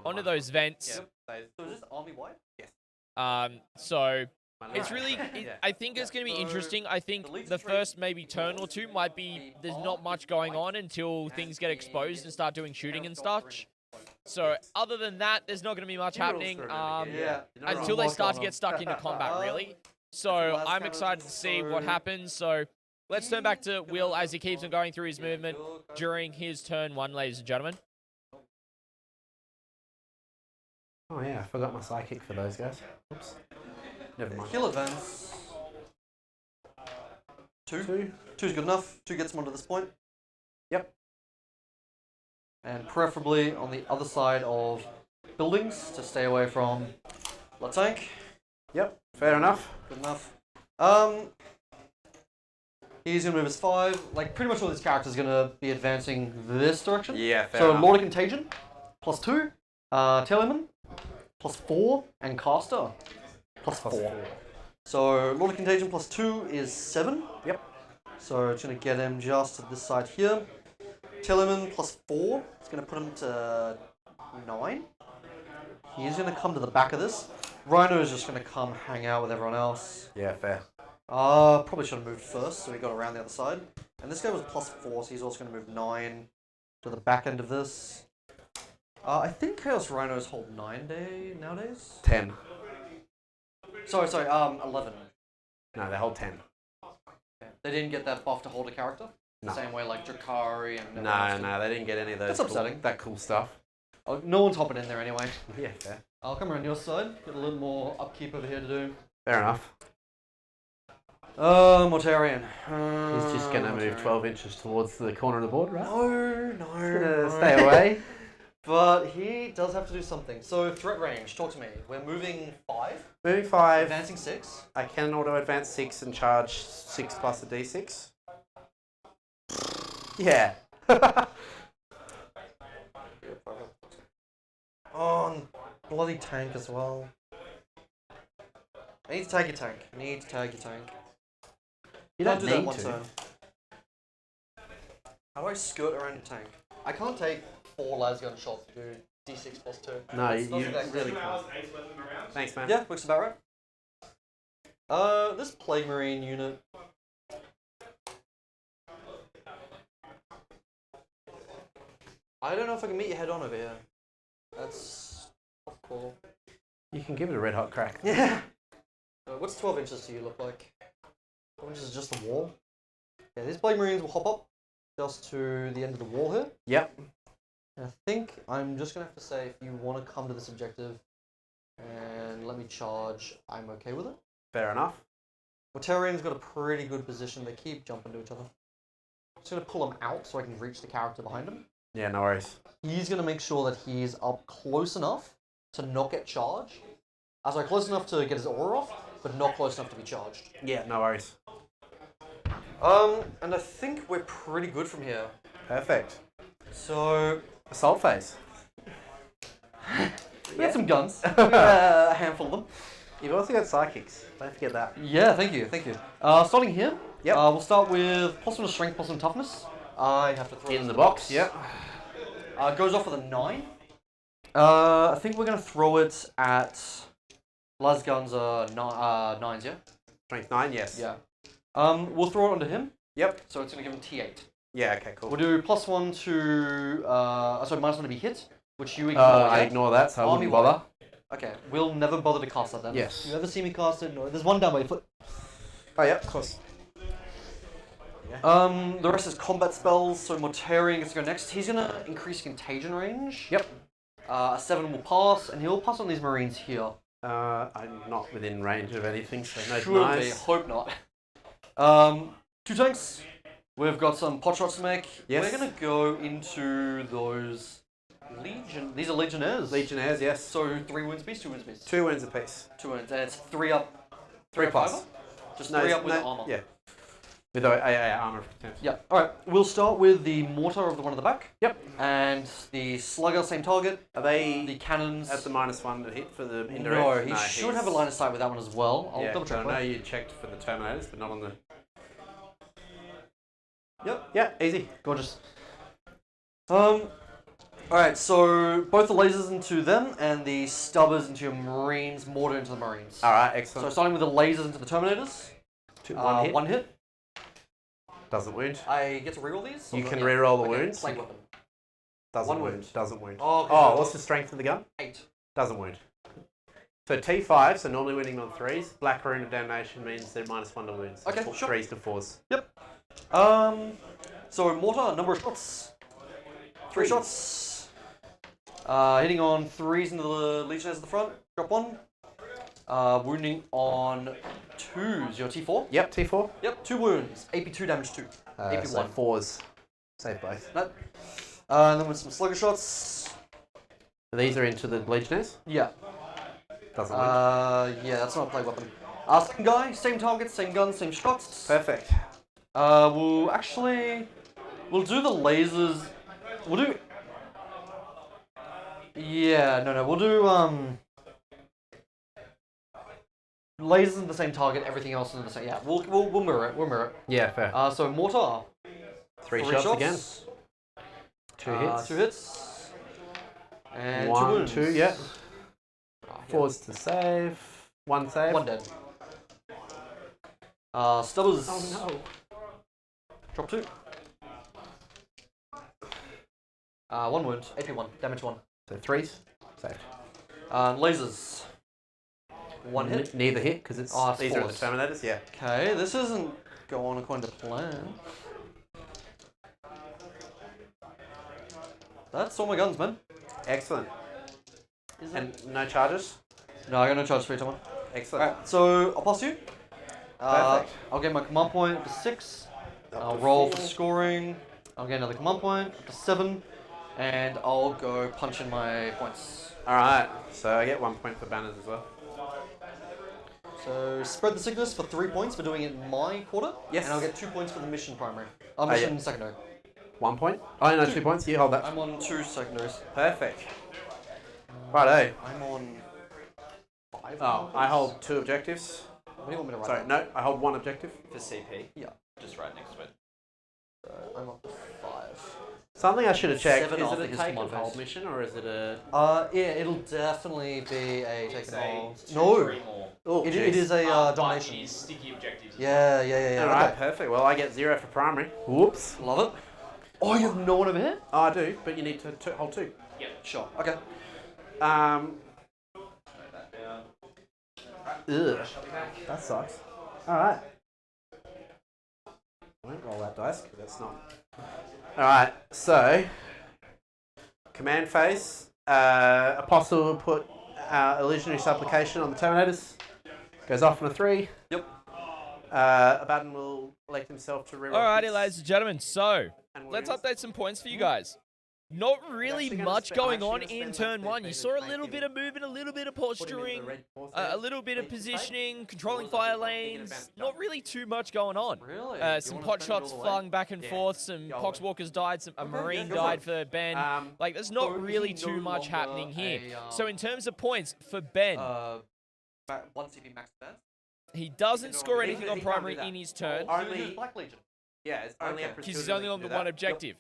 Onto those vents. So is this army wide? Yes. So It's really, Yeah. I think it's going to be So, interesting. I think the leads the three- first maybe turn or two might be, there's not much going on until things get exposed and start doing shooting and such. So other than that, there's not going to be much happening Yeah. You're not until wrong. they start to get stuck into combat, really. So I'm excited to see what happens. So let's turn back to Will as he keeps on going through his movement during his turn 1, ladies and gentlemen. Oh yeah, I forgot my psychic for those guys. Oops. Never mind. Heal advance. 2. 2. 2's good enough. 2 gets him onto this point. Yep. And preferably on the other side of buildings to stay away from the tank. Yep. Fair enough. Good enough. He's gonna move his 5. Like pretty much all these characters are gonna be advancing this direction. Yeah, fair So enough. Lord of Contagion, +2. Telemann, +4, and Caster, +4. So Lord of Contagion +2 is 7. Yep. So it's gonna get him just to this side here. Telemann +4. It's gonna put him to 9. He's gonna come to the back of this. Rhino is just gonna come hang out with everyone else. Yeah, fair. Probably should have moved first, so he got around the other side. And this guy was +4, so he's also going to move 9 to the back end of this. I think Chaos Rhinos hold 9 nowadays. 10. Sorry, 11. No, they hold 10. They didn't get that buff to hold a character? No. The same way like Drakari and... No, they didn't get any of those. That's upsetting. That cool stuff. Oh, no one's hopping in there anyway. Yeah, fair. I'll come around your side. Got a little more upkeep over here to do. Fair enough. Mortarion. He's just gonna move 12 inches towards the corner of the board, right? No. Stay away. But he does have to do something. So threat range, talk to me. We're moving 5, Moving 5. advancing 6. I can auto advance 6 and charge 6 plus a d6. Yeah. Oh, bloody tank as well. I need to tag your tank. You Can't don't do that need one to. turn. How do I skirt around your tank? I can't take 4 lasgun shots to do d6 plus 2. No, It's not you that really great. can't. Thanks, man. Yeah, looks about right. This Plague Marine unit. I don't know if I can meet you head on over here. That's cool. You can give it a red hot crack. Yeah. What's 12 inches to you look like? 12 inches is just the wall. Yeah, these Plague Marines will hop up just to the end of the wall here. Yep. And I think I'm just going to have to say if you want to come to this objective and let me charge, I'm okay with it. Fair enough. Mortarion's got a pretty good position. They keep jumping to each other. I'm just going to pull him out so I can reach the character behind him. Yeah, no worries. He's going to make sure that he's up close enough to not get charged. Sorry, close enough to get his aura off, but not close enough to be charged. Yeah, no worries. And I think we're pretty good from here. Perfect. So, Assault phase. we had some guns. We had a handful of them. You've also got psychics. Don't forget that. Yeah, thank you. Starting here, Yep. we'll start with +1 strength, +1 toughness. I have to throw this In the box. Yep. It goes off with a 9. I think we're going to throw it at... Las guns are 9s, yeah? Strength 9, yes. Yeah. We'll throw it onto him. Yep. So it's going to give him T8. Yeah, okay, cool. We'll do +1 to... sorry, -1 to be hit, which you ignore. I yeah? ignore that, so I Army wouldn't bother. Okay, we'll never bother to cast that then. Yes. If you ever see me cast it, no. There's one down by your foot. Oh, yep, of course. The rest is combat spells, so Mortarion gets to go next. He's going to increase contagion range. Yep. A 7 will pass, and he'll pass on these Marines here. I'm not within range of anything, so no Should be, nice. hope not. 2 tanks. We've got some pot shots to make. Yes. We're going to go into those These are Legionnaires. Legionnaires, yes. So 3 wounds piece, 2 wounds piece. 2 wounds apiece. 2 wounds, and it's 3 up. 3 plus. Fiber? Just 3 up with armor. Yeah. With armor. Yeah. Alright, we'll start with the mortar of the one at the back. Yep. And the slugger, same target. Are they The cannons. at the -1 to hit for the indirect? No, he should have a line of sight with that one as well. I'll double check. I know you checked for the Terminators, but not on the... Yep. Yeah, easy. Gorgeous. Alright, so both the lasers into them and the stubbers into your Marines, mortar into the Marines. Alright, So excellent. starting with the lasers into the Terminators. One hit. One hit. Doesn't wound. I get to reroll these? You can reroll the wounds. Plague weapon. Doesn't One wound. wound. Doesn't wound. Oh, What's the strength of the gun? 8. Doesn't wound. So T5, so normally winning on 3s. Black Rune of Damnation means they're -1 to wounds. Okay, sure. 3s to 4s. Yep. So mortar, number of shots. 3 shots. Hitting on 3s into the Legionnaires at the front. Drop 1. Wounding on 2s. Your T4? Yep, T4. Yep, 2 wounds. AP2 damage 2. AP1. So 4s. Save both. Nope. And then with some slugger shots. These are into the Legionnaires. Yeah. Doesn't wound. Yeah, that's not a plague weapon. Same guy, same target, same gun, same shots. Perfect. We'll do the lasers. We'll do. Yeah, no, we'll do lasers in the same target, everything else in the same. Yeah, we'll mirror it. We'll mirror it. Yeah, fair. So mortar. 3 shots again. 2 hits. 2 hits. And 1, 2 wounds. 2, yep. 4s to save. 1 save. 1 dead. Stubbers. Oh no. Drop 2. 1 wound. AP1. Damage 1. So 3s. Saved. Lasers. 1 hit. Neither hit because it's these are the 4s. Terminators. Yeah. Okay, this isn't going according to plan. That's all my guns, man. Excellent. Is And no charges. No, I got no charge for someone. Excellent. Alright, so I'll pass you. Perfect. I'll get my command point up to 6. Up I'll to roll 4. for scoring. I'll get another command point up to 7. And I'll go punch in my points. Alright, so I get 1 point for banners as well. So spread the sickness for 3 points for doing it in my quarter. Yes. And I'll get 2 points for the mission primary. Mission secondary. 1 point? Oh, no, 2 points. You hold that. I'm on 2 secondaries. Perfect. Righto. I'm on 5. Oh, I hold 2 objectives. What do you want me to write? Sorry, down? no, I hold 1 objective. For CP. Yeah. Just right next to it. So I'm up to 5. Something I should have checked. 7 Is after it a his take command and hold phase. mission or is it a... Yeah, it'll definitely be a take and hold. Two, No, 3 more. Oh, it jeez. is a But domination. it is sticky objectives. Yeah. Alright, Okay. perfect. Well, I get 0 for primary. Whoops. Love it. Oh, you have no one over here? Oh, I do, but you need to hold 2. Yep. Sure. Okay. Ugh. That sucks. Alright. I won't roll that dice, because that's not... Alright, so... Command phase. Apostle will put illusionary supplication on the Terminators. Goes off on a 3. Yep. Abaddon will elect himself to reroll. Alrighty, hits ladies and gentlemen. So, and let's wounds. update some points for you guys. Not really actually gonna much spend- I'm going actually on gonna in spend turn like 1. You 15 saw a minutes little bit of movement, a little bit of Put him in posturing, the red force a there. little bit of Wait, just positioning, controlling What was fire that? Thinking lanes. about Not stuff. really too much going on. Really? Some pot shots flung back and Yeah. forth, some Yeah, Poxwalkers died, a Okay, Marine yeah, go for died it. for Ben. Like, there's so not is really he too no much longer happening here. a, So in terms of points, for Ben, 1 CP max advance? he doesn't no, score he anything can't- on he can't do primary that. in his turn, Only- Black Legion. Yeah, it's only Okay. up because he's only on the one objective.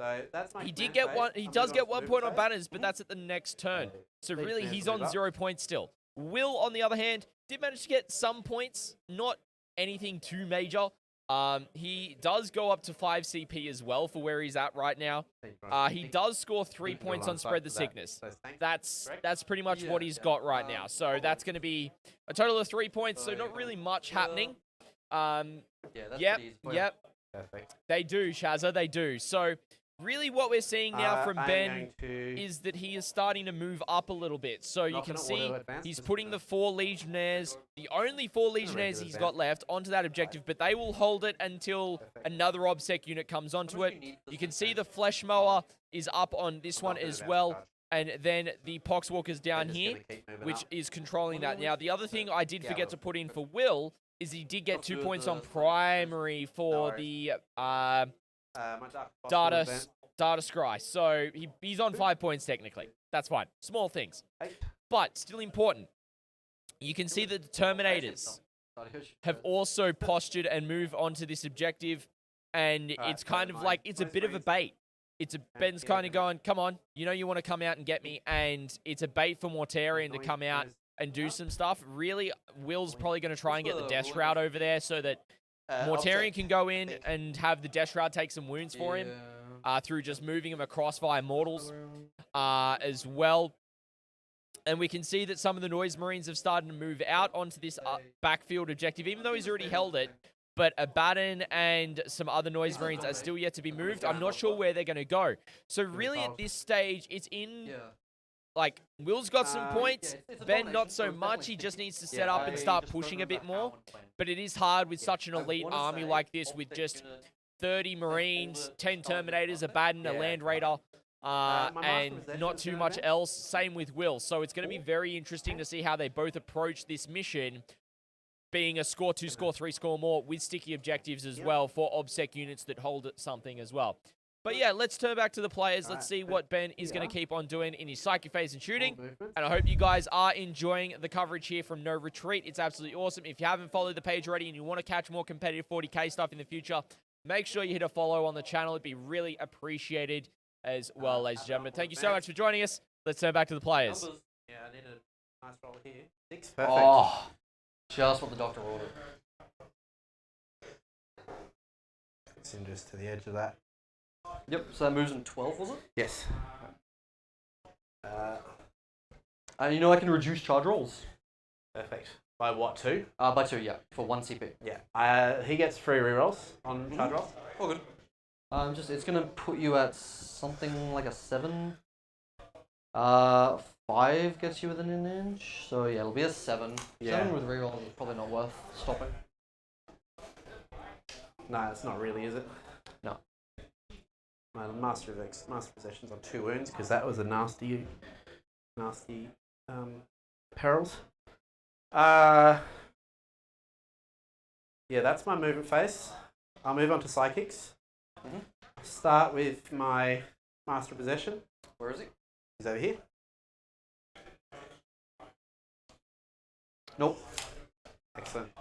So that's my He did command get phase. one. He I'm does gonna get go 1 move point on phase. banners, but that's at the next turn. So Legion really, has he's to on move up. 0 points still. Will, on the other hand, did manage to get some points, not anything too major. He does go up to 5 CP as well for where he's at right now. He does score 3 points on Spread the Sickness. That's pretty much what he's got right now. So that's going to be a total of 3 points. So not really much happening. Yeah, that's Yep, pretty easy. yep. Perfect. They do, Shazza, they do. So really what we're seeing now from I'm Ben going to- is that he is starting to move up a little bit. So you Not can gonna see auto-advance he's this putting time. the 4 Legionnaires, the only 4 Legionnaires regular he's advance. got left, onto that objective, but they will hold it until Perfect. another OBSEC unit comes onto much it. do you need for You can this see the advance? Flesh Mower is up on this I'm one not gonna as advance well, charge. and then the Poxwalker's down They're just here, gonna keep moving which up. is controlling What that. do we- Now, the other thing I did Yeah, forget to put in for Will is he did get Let's 2 do points the- on primary for No the my Dark Apostle data advance. data scry. So he's on 5 points technically. That's fine. Small things. Eight. But still important. You can see that the Terminators have also postured and move onto this objective, and Alright, it's kind so of my like, it's a most bit of a Marines- bait. Ben's kind of going, come on, you know you want to come out and get me, and it's a bait for Mortarion to come out and do some stuff. Really, Will's probably going to try and get the Death Shroud over there so that Mortarion can go in and have the Death Shroud take some wounds for him through just moving him across via Mortals as well. And we can see that some of the Noise Marines have started to move out onto this backfield objective, even though he's already held it. But Abaddon and some other Noise Marines are still yet to be moved. I'm not sure where they're going to go. So really at this stage, it's in... Like, Will's got some points. Ben, not so much. He just needs to set up and start pushing a bit more. But it is hard with such an elite army like this with just 30 Marines, 10 Terminators, Abaddon, a Land Raider, and not too much else. Same with Will. So it's going to be very interesting to see how they both approach this mission, being a score 2, score 3, score more, with sticky objectives as well for OBSEC units that hold something as well. But yeah, let's turn back to the players. Let's see what Ben is going to keep on doing in his psychic phase and shooting. And I hope you guys are enjoying the coverage here from No Retreat. It's absolutely awesome. If you haven't followed the page already and you want to catch more competitive 40k stuff in the future, make sure you hit a follow on the channel. It'd be really appreciated as well, ladies and gentlemen. Thank you so much for joining us. Let's turn back to the players. Yeah, I need a nice roll here. 6, perfect. Oh, just what the doctor ordered. It's in just to the edge of that. Yep, so that moves in 12, was it? Yes. And you know I can reduce charge rolls. Perfect. By what, 2? By 2, yeah, for 1 CP. Yeah. He gets 3 rerolls on charge rolls. Oh, good. It's gonna put you at something like a 7. 5 gets you within an inch, so yeah, it'll be a 7. Yeah. 7 with rerolls is probably not worth stopping. No, it's not really, is it? No. My master possessions on 2 wounds because that was a nasty perils. Yeah, that's my movement phase. I'll move on to psychics. Start with my master possession. Where is he? He's over here. Nope. Excellent.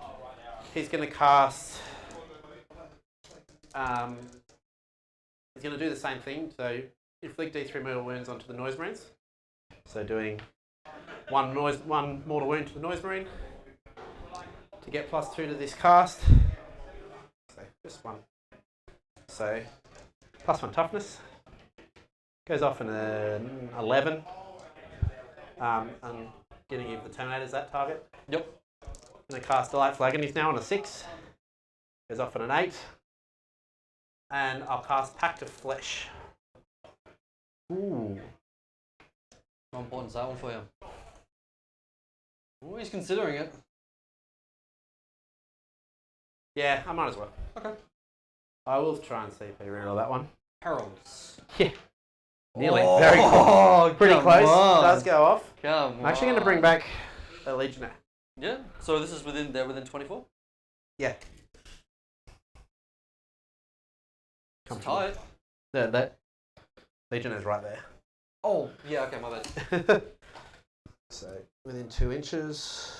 He's going to cast. He's going to do the same thing. So inflict D3 mortal wounds onto the Noise Marines. So doing one mortal wound to the Noise Marine to get +2 to this cast. So just 1. So +1 toughness. Goes off in an 11. And getting you the Terminators that target. Yep. Going to cast Delight Flagon. He's now on a 6. Goes off in an 8. And I'll cast Pact of Flesh. Ooh. How important is that one for you? Oh, he's considering it. Yeah, I might as well. Okay. I will try and CP reroll that one. Heralds. Yeah. Nearly. Oh, very close. Pretty close. On. Does go off. Come I'm actually going to bring back a Legionnaire. Yeah. So this is within 24? Yeah. Tight. Yeah, that Legionnaire's right there. Oh, yeah, okay, my bad. So within 2 inches.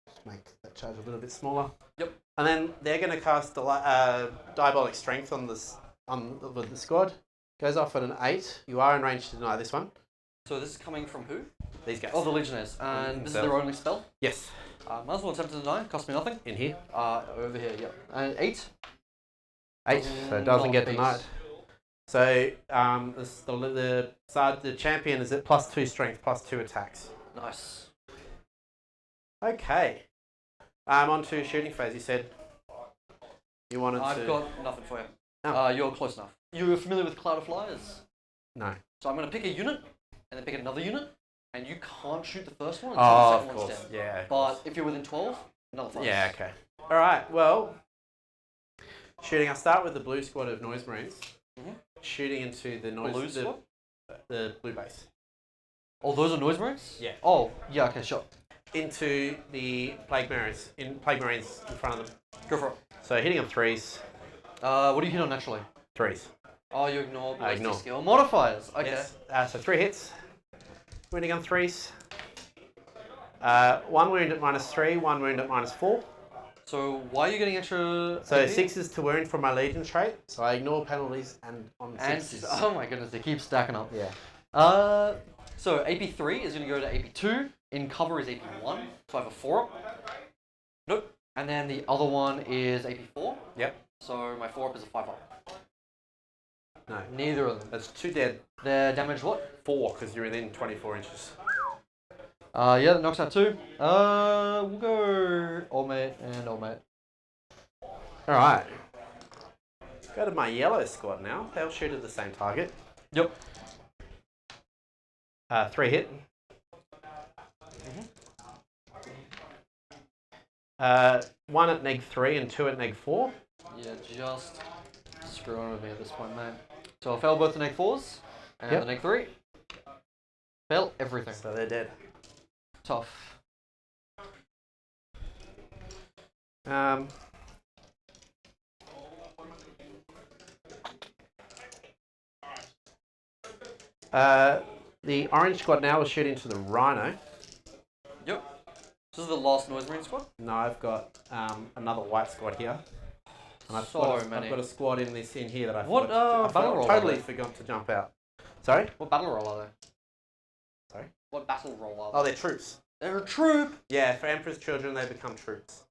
Just make that charge a little bit smaller. Yep. And then they're going to cast Diabolic Strength on with the squad. Goes off at an 8. You are in range to deny this one. So this is coming from who? These guys. Oh, the Legionnaires. And this is their only spell? Yes. Might as well attempt to deny. Cost me nothing. In here. Over here, yep. And 8? 8, so it doesn't get denied. So the champion is at +2 strength, +2 attacks. Nice. Okay. On to shooting phase. You said you wanted to. I've got nothing for you. Oh. You're close enough. You're familiar with Cloud of Flyers? No. So I'm going to pick a unit, and then pick another unit, and you can't shoot the first one until the second one's down. Yeah. But if you're within 12, another 5. Yeah. Okay. All right. Well, shooting. I'll start with the blue squad of Noise Marines. Shooting into the blue squad? The blue base. Oh, those are Noise Marines? Yeah. Oh, yeah. Okay, sure. Into the Plague Marines in front of them. Go for it. So hitting on 3s. What do you hit on naturally? 3s. Oh, you ignore ballistic ignore. skill modifiers. Okay. Yes. So 3 hits. Wounding on 3s. 1 wound at -3, 1 wound at -4. So why are you getting extra? So AP? 6s to wound for my Legion trait. So I ignore penalties and on And 6s. oh my goodness, they keep stacking up. Yeah. So AP3 is going to go to AP2. In cover is AP1. So I have a 4 up. Nope. And then the other one is AP4. Yep. So my 4 up is a 5 up. No. Neither of them. That's 2 dead. They're damage what? 4 because you're within 24 inches. Yeah, that knocks out 2. We'll go Old Mate and Old Mate. Alright. Go to my yellow squad now. They'll shoot at the same target. Yep. 3 hit. Mm-hmm. 1 at neg 3 and 2 at neg 4. Yeah, just screwing with me at this point, mate. So I'll fail both the neg 4s and Yep. the neg 3. Fail everything. So they're dead. Tough. The orange squad now will shoot into the rhino. Yep. This is the last Noise Marine squad. No, I've got another white squad here. And I've So got many. I've got a squad in here that I What, battle roll totally are they? forgot to jump out. Sorry? What battle roll are they? Sorry? What battle roll are Oh, they? they're troops. They're a troop! Yeah, for Emperor's Children, they become troops.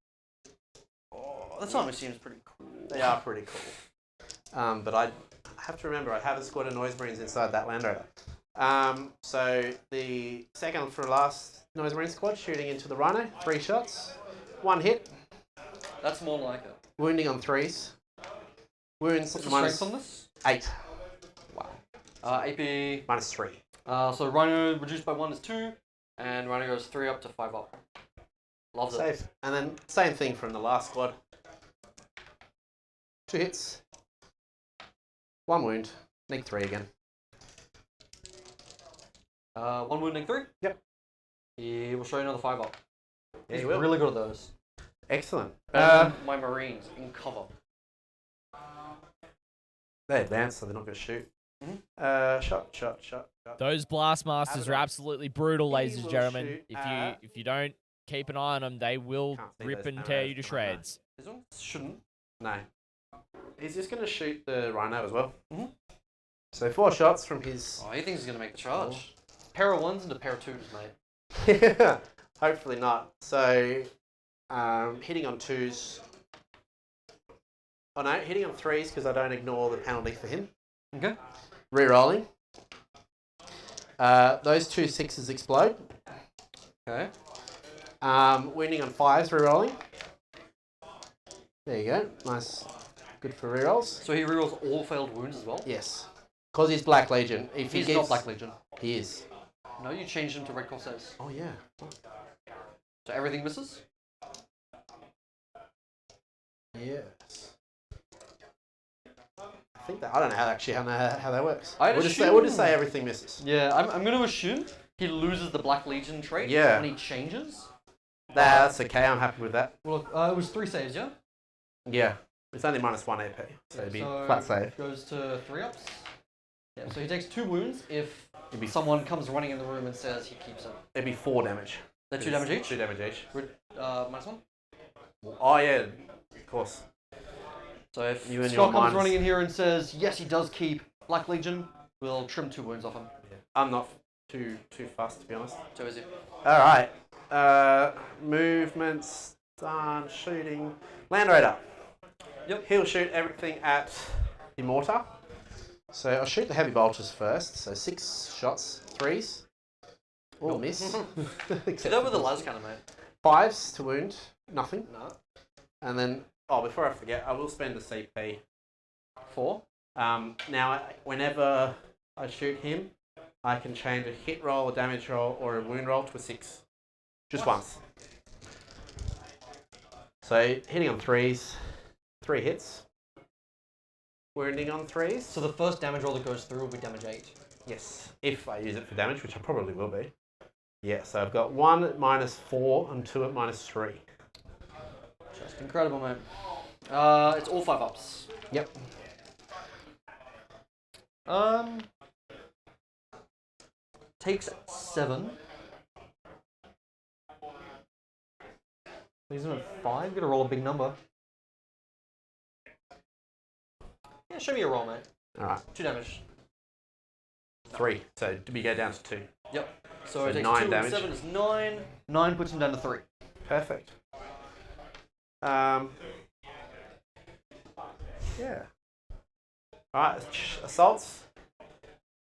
Oh, that almost seems pretty cool. They are pretty cool. But I have to remember, I have a squad of Noise Marines inside that Land Rover. So the second for last Noise Marine squad shooting into the rhino, 3 shots, 1 hit, That's more like it. wounding on 3s. Wounds What's the minus strength on this? 8, Wow. AP. minus 3. So Rhino reduced by 1 is 2, and Rhino goes 3 up to 5 up. Loves it. Safe. And then same thing from the last squad. 2 hits, 1 wound, neg 3 again. 1 wound, neg 3? Yep. He will show you another 5 up. Yeah, He's he will. really good at those. Excellent. My Marines in cover. They advance, so they're not going to shoot. Mhm. Shot. Those Blastmasters are Abaddon. absolutely brutal, He ladies and will gentlemen. shoot If at- you don't keep an eye on them, they will Can't see rip those and tear arrows you to from right now. shreds. This one shouldn't. No. He's just going to shoot the rhino as well. Mhm. So 4 shots from his... Oh, he thinks he's going to make the charge. Pair of 1s into pair of 2s, mate. Yeah, hopefully not. So, hitting on 2s. Oh no, hitting on 3s because I don't ignore the penalty for him. Okay. Rerolling. Those 2 6s explode. Okay. Wounding on 5s, rerolling. There you go. Nice. Good for rerolls. So he rerolls all failed wounds as well? Yes. Because he's Black Legion. If He's he not gets... Black Legion. He is. No, you changed him to Red Corsairs. Oh yeah. So everything misses? Yes. I think that I don't know how that works. I'd We'll just assume- say everything misses. Yeah, I'm going to assume he loses the Black Legion trait Yeah. when he changes. That's okay. I'm happy with that. Well, it was 3 saves, yeah? Yeah. It's only minus 1 AP, so it'd be So flat save. Goes to 3 ups. Yeah, so he takes 2 wounds if It'd be someone comes running in the room and says he keeps it. It'd be 4 damage. They're 2 damage each? 2 damage each. Minus 1. Oh yeah, of course. So if You and Scott your comes minus- running in here and says, yes, he does keep Black Legion, we'll trim 2 wounds off him. I'm not too fast to be honest. So is he? All right. Movements done. Shooting. Land Raider. Yep. He'll shoot everything at the mortar. So I'll shoot the heavy bolters first. So 6 shots, 3s. All miss. Do Except that for with the this. las cannon, mate. 5s to wound, nothing. No. And then, before I forget, I will spend a CP. 4. Now, whenever I shoot him, I can change a hit roll, a damage roll, or a wound roll to a 6. Just once. So, hitting on 3s, 3 hits. Wounding on 3s. So the first damage roll that goes through will be damage 8. Yes, if I use it for damage, which I probably will be. Yeah, so I've got 1 at minus 4 and 2 at minus 3. Just incredible, mate. It's all 5 ups. Yep. Takes 7. He's in at 5. I'm gonna roll a big number. Yeah, show me your roll, mate. All right. 2 damage. 3. So we go down to 2. Yep. So it takes 9 2 damage. and 7 is 9. 9 puts him down to 3. Perfect. Yeah. All right. Assaults.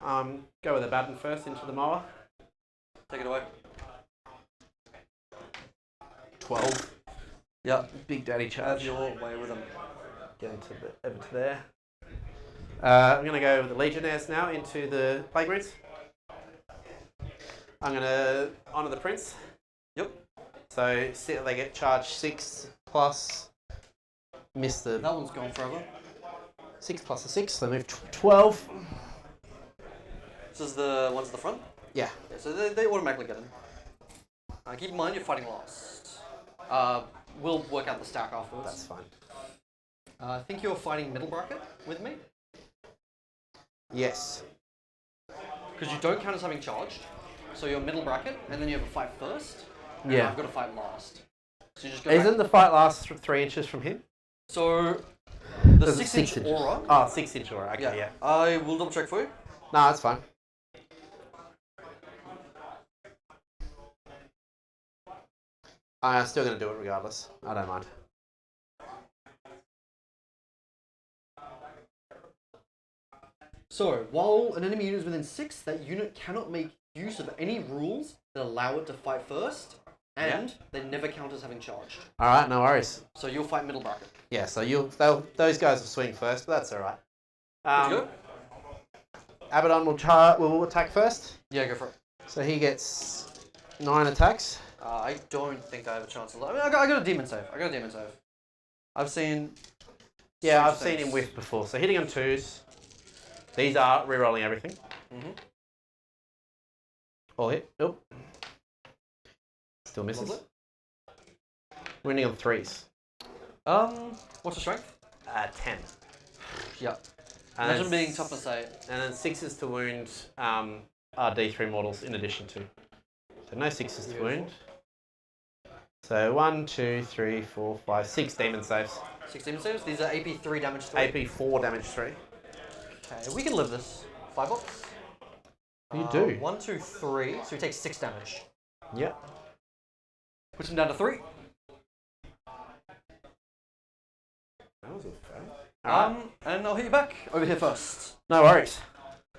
Go with Abaddon first into the mower. Take it away. 12. Yep. Big daddy charge. Have your way with him. Get over to there. I'm going to go with the Legionnaires now into the Plague Marines. I'm going to honour the Prince. Yep. So they get charged 6 plus. Miss the. That one's gone forever. 6 plus a 6. So move 12. This is the ones at the front? Yeah. So they automatically get in. Keep in mind you're fighting last. We'll work out the stack afterwards. That's fine. I think you're fighting middle bracket with me. Yes. Because you don't count as having charged. So you're middle bracket, and then you have a fight first. And Yeah. I've got to fight last. So you just go Isn't the fight last 3 inches from him? So the There's a 6-inch 6 inch. aura. Oh, 6 inch aura. Okay, yeah. I will double check for you. No, that's fine. I'm still going to do it regardless. I don't mind. So, while an enemy unit is within 6, that unit cannot make use of any rules that allow it to fight first, and they never count as having charged. All right, no worries. So you'll fight middle bracket. Yeah, so those guys will swing first, but that's all right. Good to go? Abaddon will attack first. Yeah, go for it. So he gets 9 attacks. I don't think I have a chance of... I mean, I got a demon save. I've seen... Yeah, I've seen him whiff before. So hitting on 2s. These are rerolling everything. Mm-hmm. All hit. Nope. Still misses. Lovely. Winning on 3s. What's the strength? 10. Yeah. And Imagine then being toughness 8. And then 6s to wound are D3 models in addition to. So no 6s to wound. So 1, 2, 3, 4, 5, 6 demon saves. 6 demon saves. These are AP 3 damage 3. AP 4 damage 3. Okay, we can live this. 5 bucks. You do. 1, 2, 3. So he takes 6 damage. Yep. Puts him down to 3. That was a fail. And I'll hit you back over here first. No worries.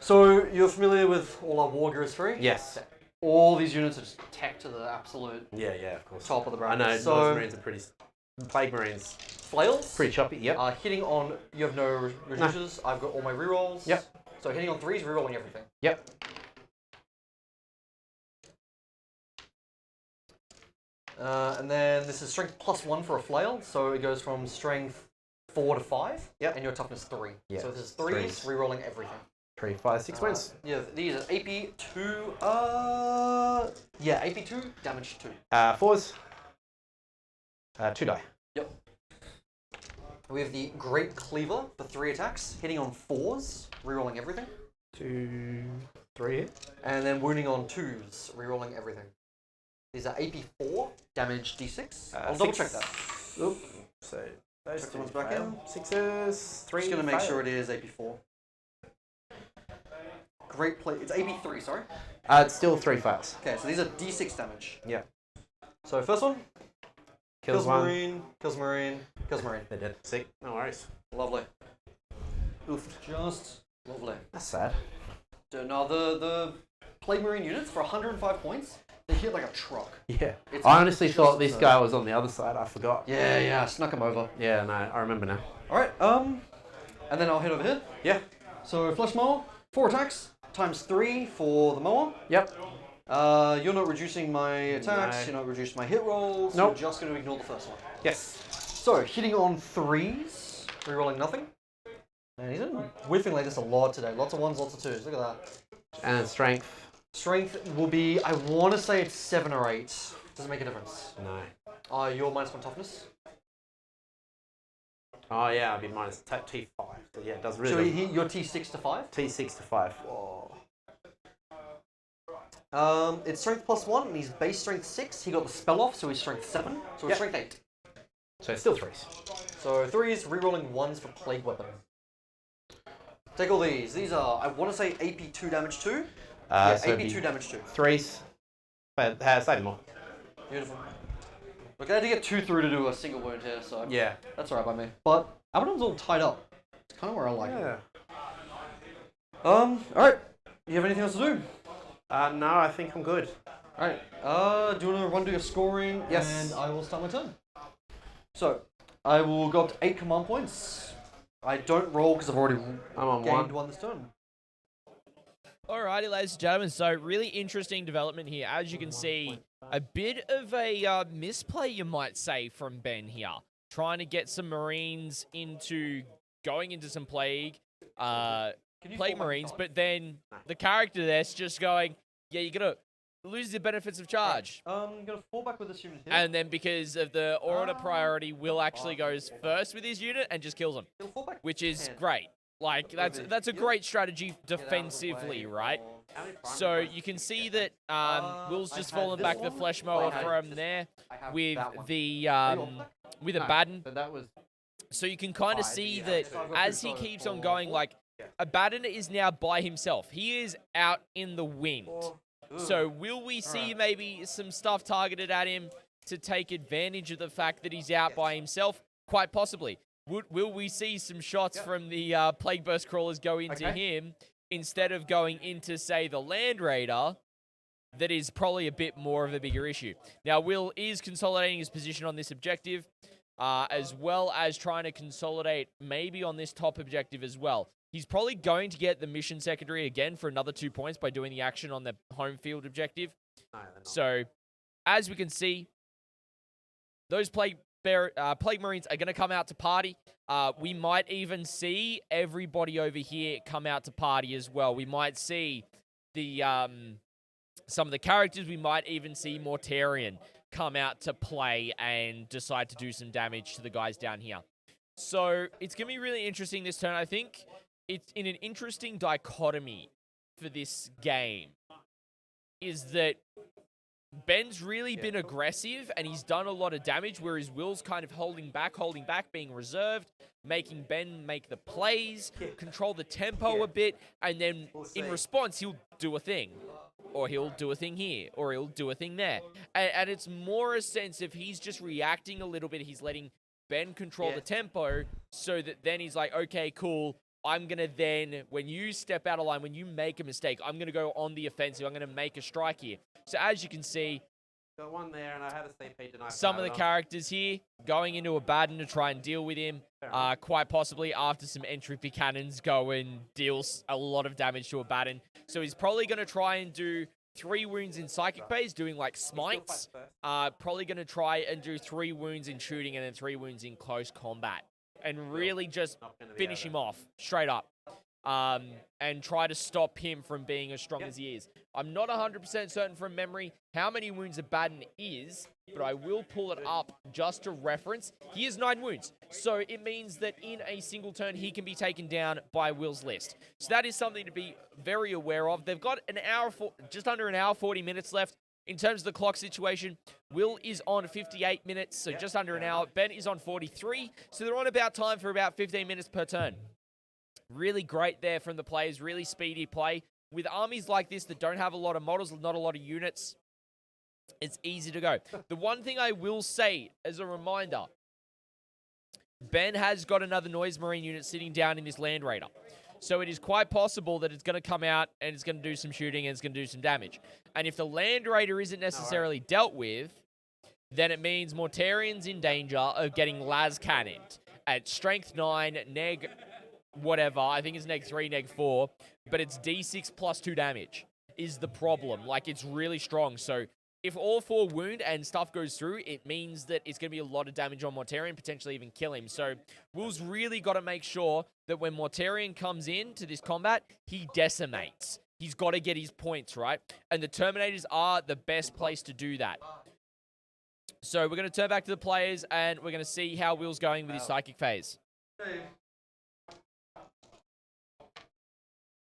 So you're familiar with all our War Gear is free? Yes. All these units are just tech to the absolute Yeah, of course. top of the bracket. I know, So Northern Marines are pretty... Plague Marines, flails. pretty choppy, yep. Hitting on, you have no reducers. I've got all my rerolls. Yep. So hitting on 3s, rerolling everything. Yep. And then this is strength +1 for a flail, so it goes from strength 4 to 5. Yep. And your toughness 3. Yep. So this is 3s, rerolling everything. 3, 5, 6 wins. Yeah, these are AP 2. Yeah, AP 2, damage 2. 4s. 2 die. Yep. We have the Great Cleaver for 3 attacks, hitting on 4s, rerolling everything. 2, 3 hit. And then wounding on 2s, rerolling everything. These are AP 4, damage D6. I'll double check that. Oop. So those Check the two ones back fail. 6s, 3 Just going to make fail. sure it is AP 4. Great play. It's AP 3, sorry. It's still 3 fails. Okay, so these are D6 damage. Yeah. So first one. Kills one. Marine, kills Marine, kills Marine. They're dead. Sick. No worries. Lovely. Oof. Just lovely. That's sad. Now the Plague Marine units, for 105 points, they hit like a truck. Yeah. It's I honestly just thought this absurd. guy was on the other side. I forgot. Yeah, I snuck him over. Yeah, no, I remember now. Alright, and then I'll head over here. Yeah. So Flesh Mower, 4 attacks, times 3 for the mower. Yep. You're not reducing my attacks, No. You're not reducing my hit rolls, Nope. You're just going to ignore the first one. Yes. So, hitting on 3s, rerolling nothing. Man, he's been whiffing like this a lot today. Lots of 1s, lots of 2s. Look at that. And strength. Strength will be, I want to say it's 7 or 8. Doesn't make a difference. No. You're -1 toughness. Oh yeah, I'll be minus T5. So yeah, it does So really. you're T6 to 5. T6 to 5. Whoa. It's strength +1, and he's base strength 6. He got the spell off, so he's strength 7. So it's Yep. strength 8. So it's still 3s. So 3s, rerolling 1s for plague weapon. Take all these. These are, I want to say AP 2 damage 2. Yeah, So AP 2 damage 2. 3s. But slightly more. Beautiful. Look, I had to get 2 through to do a single wound here, so Yeah. that's alright by me. But Abaddon's all tied up. It's kind of where I like Yeah. it. Alright. You have anything else to do? No, I think I'm good. Alright. Do you want to run do your scoring? Yes. And I will start my turn. So, I will go up to 8 command points. I don't roll because I've already I'm on gained 1. one this turn. Alrighty, ladies and gentlemen, so really interesting development here. As you can see, a bit of a misplay, you might say, from Ben here. Trying to get some Marines into going into some Plague Marines, but then the character there's just going, yeah, you're going to lose the benefits of charge. I'm going to fall back with this unit here. And then because of the order priority, Will actually goes first with his unit and just kills him, He'll fall back which is 10. great. Like, that's a great strategy defensively, right? So you can see that Will's just fallen back the flesh mower from there with the with Abaddon. So that was... So you can kind of see that as he keeps on going, like, Abaddon is now by himself. He is out in the wind. So will we see maybe some stuff targeted at him to take advantage of the fact that he's out by himself? Quite possibly. Will we see some shots from the Plague Burst Crawlers go into him instead of going into, say, the Land Raider? That is probably a bit more of a bigger issue. Now, Will is consolidating his position on this objective, as well as trying to consolidate maybe on this top objective as well. He's probably going to get the mission secondary again for another 2 points by doing the action on the home field objective. So, as we can see, those Plague Marines are going to come out to party. We might even see everybody over here come out to party as well. We might see the some of the characters. We might even see Mortarion come out to play and decide to do some damage to the guys down here. So it's going to be really interesting this turn. I think it's in an interesting dichotomy for this game is that Ben's really been aggressive and he's done a lot of damage, whereas Will's kind of holding back, being reserved, making Ben make the plays, control the tempo a bit, and then in response, he'll do a thing. Or he'll do a thing here, or he'll do a thing there. And it's more a sense of he's just reacting a little bit. He's letting Ben control the tempo so that then he's like, okay, cool. I'm going to then, when you step out of line, when you make a mistake, I'm going to go on the offensive. I'm going to make a strike here. So as you can see, got one there, and I had a CP denied. some of the characters here going into Abaddon to try and deal with him, quite possibly after some entropy cannons go and deals a lot of damage to Abaddon. So he's probably going to try and do 3 wounds in psychic phase, doing like smites. Probably going to try and do 3 wounds in shooting and then 3 wounds in close combat. And really just finish him off, straight up. And try to stop him from being as strong as he is. I'm not 100% certain from memory how many wounds Abaddon is, but I will pull it up just to reference. He has 9 wounds, so it means that in a single turn, he can be taken down by Will's list. So that is something to be very aware of. They've got just under an hour, 40 minutes left. In terms of the clock situation, Will is on 58 minutes, so just under an hour. Ben is on 43, so they're on about time for about 15 minutes per turn. Really great there from the players, really speedy play. With armies like this that don't have a lot of models, not a lot of units, it's easy to go. The one thing I will say as a reminder, Ben has got another Noise Marine unit sitting down in this Land Raider. So it is quite possible that it's going to come out and it's going to do some shooting and it's going to do some damage. And if the Land Raider isn't necessarily dealt with, then it means Mortarion's in danger of getting las cannoned at strength 9, neg whatever. I think it's neg 3, neg 4, but it's d6 plus 2 damage is the problem. Like, it's really strong. So if all 4 wound and stuff goes through, it means that it's going to be a lot of damage on Mortarion, potentially even kill him. So Will's really got to make sure that when Mortarion comes into this combat, he decimates. He's got to get his points, right? And the Terminators are the best place to do that. So we're going to turn back to the players, and we're going to see how Will's going with his Psychic phase.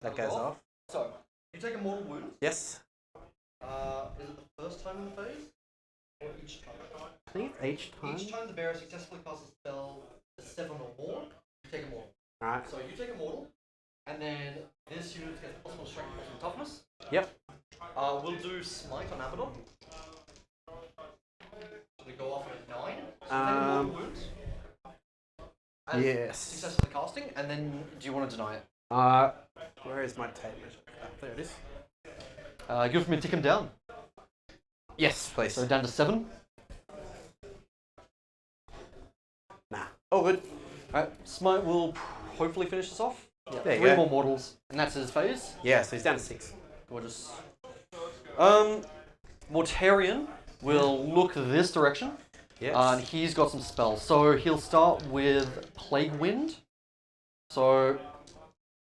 That goes off. So, you take a mortal wound. Yes. Is it the first time in the phase? Or each time? I think it's each time. Each time the bearer successfully casts a spell 7 or more, you take a mortal. Alright. So you take a mortal, and then this unit gets possible strength, possible toughness. Yep. We'll do smite on Abaddon. So we go off at 9. So you take a mortal wound. As Yes. Successfully casting, and then do you want to deny it? Where is my tape measure? There it is. Give me a tick him down. Yes, please. So down to 7. Nah. All good. Alright, smite will hopefully finish this off. Yeah, There you 3 go. more mortals, and that's his phase. Yeah, so he's down to 6. Gorgeous. Mortarion will look this direction. Yes. And he's got some spells. So he'll start with Plague Wind. So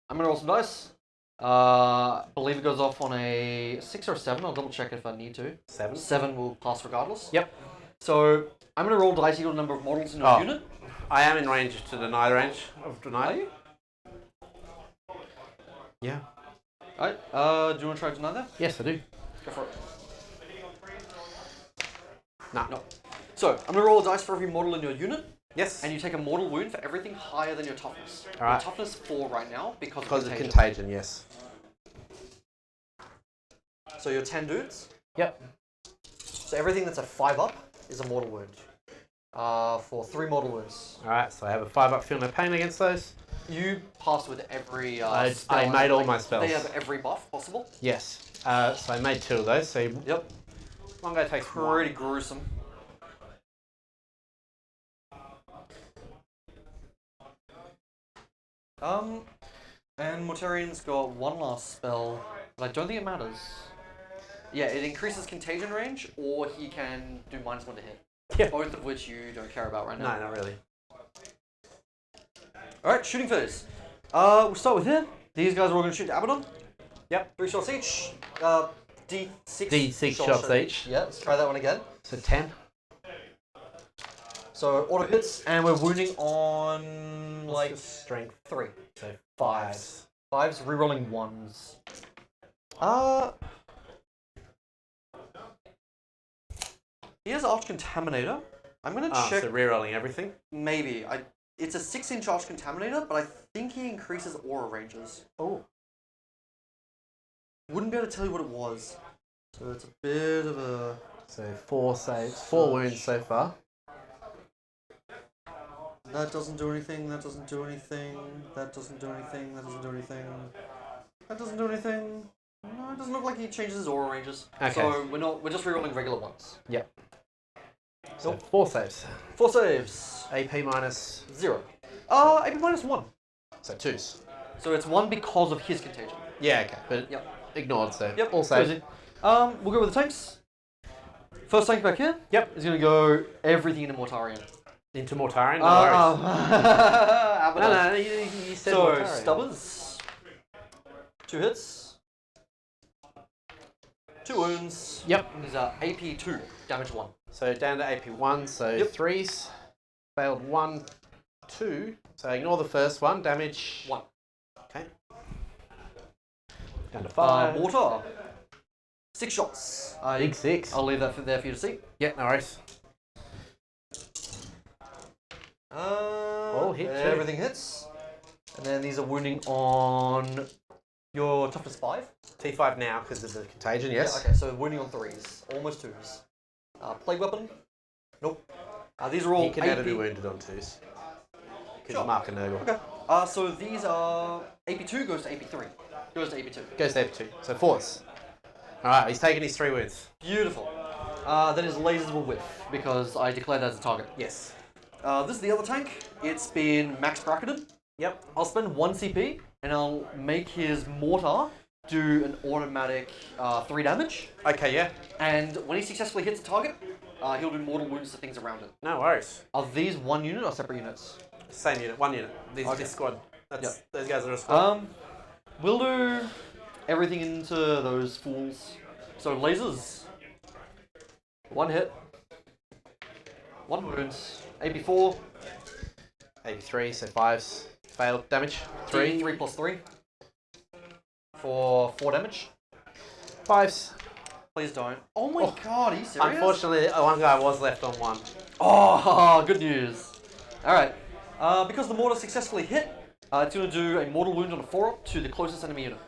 I'm gonna roll some dice. Believe it goes off on a 6 or a 7. I'll double check if I need to. 7. 7 will pass regardless. Yep. So I'm gonna roll dice equal to the number of models in your unit. I am in range to deny the range of deny. Are you? Yeah. Alright. Do you want to try to deny that? Yes, I do. Go for it. Nah. No. So I'm gonna roll a dice for every model in your unit. Yes. And you take a mortal wound for everything higher than your toughness. Alright. Your toughness 4 right now because Because of of contagion. contagion, yes. So you're 10 dudes. Yep. So everything that's a 5 up is a mortal wound. For 3 mortal wounds. Alright, so I have a 5 up, feel no pain against those. You passed with every I spell. made all my spells. They have every buff possible. Yes. So I made 2 of those, so Yep. one guy takes Pretty 1. gruesome. And Mortarion's got one last spell, but I don't think it matters. Yeah, it increases contagion range, or he can do -1 to hit. Yeah. Both of which you don't care about right now. No, not really. Alright, shooting phase. We'll start with here. These guys are all going to shoot Abaddon. Yep. 3 shots each. D6. D6 shots each. Yeah, let's try that one again. So 10. So auto hits, and we're wounding on What's like your strength? 3. So 5s. 5s, rerolling 1s. He has Arch Contaminator. I'm gonna check. So rerolling everything. Maybe. It's a 6-inch Arch Contaminator, but I think he increases aura ranges. Oh. Wouldn't be able to tell you what it was. So it's a bit of a. So 4 saves, 4 wounds so far. That doesn't do anything. That doesn't do anything. That doesn't do anything. That doesn't do anything. That doesn't do anything. No, it doesn't look like he changes his aura ranges. Okay. So we're just rerolling regular ones. Yep. So 4 saves. 4 saves. AP minus. 0. AP minus 1. So 2s. So it's 1 because of his contagion. Yeah, okay. But Yep. ignored, so Yep. all saves. Easy. We'll go with the tanks. First tank back here. Yep. Is going to go everything into Mortarion. Into Mortarion, no worries. Abaddon. No, you said So, Mortarion. Stubbers. 2 hits. 2 wounds. Yep. And there's AP 2, damage 1. So down to AP 1, so Yep. 3s. Failed 1, 2. So ignore the first one, damage 1. Okay. Down to 5. Mortar. 6 shots. Big 6. I'll leave that there for you to see. Yeah, no worries. Hit too. Everything hits. And then these are wounding on your toughness 5. T5 now because of the contagion, yes. Yeah, okay, so wounding on 3s. Almost 2s. Plague weapon. Nope. These are all He can never AP. be wounded on 2s. Because Sure. Mark and Nurgle. Okay. So these are AP2 goes to AP3. Goes to AP2. Goes to AP2. So 4s. Alright, he's taking his 3 wounds. Beautiful. Then his lasers will whiff because I declared that as a target. Yes. This is the other tank. It's been max bracketed. Yep. I'll spend 1 CP and I'll make his mortar do an automatic 3 damage. Okay, yeah. And when he successfully hits a target, he'll do mortal wounds to things around it. No worries. Are these 1 unit or separate units? Same unit, 1 unit. Okay. This squad. That's Yep. Those guys are a squad. We'll do everything into those fools. So lasers. 1 hit. 1 wound. AP4. AP3, so 5s. Failed damage. 3. 3 plus 3. For 4 damage. 5s. Please don't. Oh my god, are you serious? Unfortunately, one guy was left on 1. Oh, good news. Alright. Because the mortar successfully hit, it's going to do a mortal wound on a 4-up to the closest enemy unit.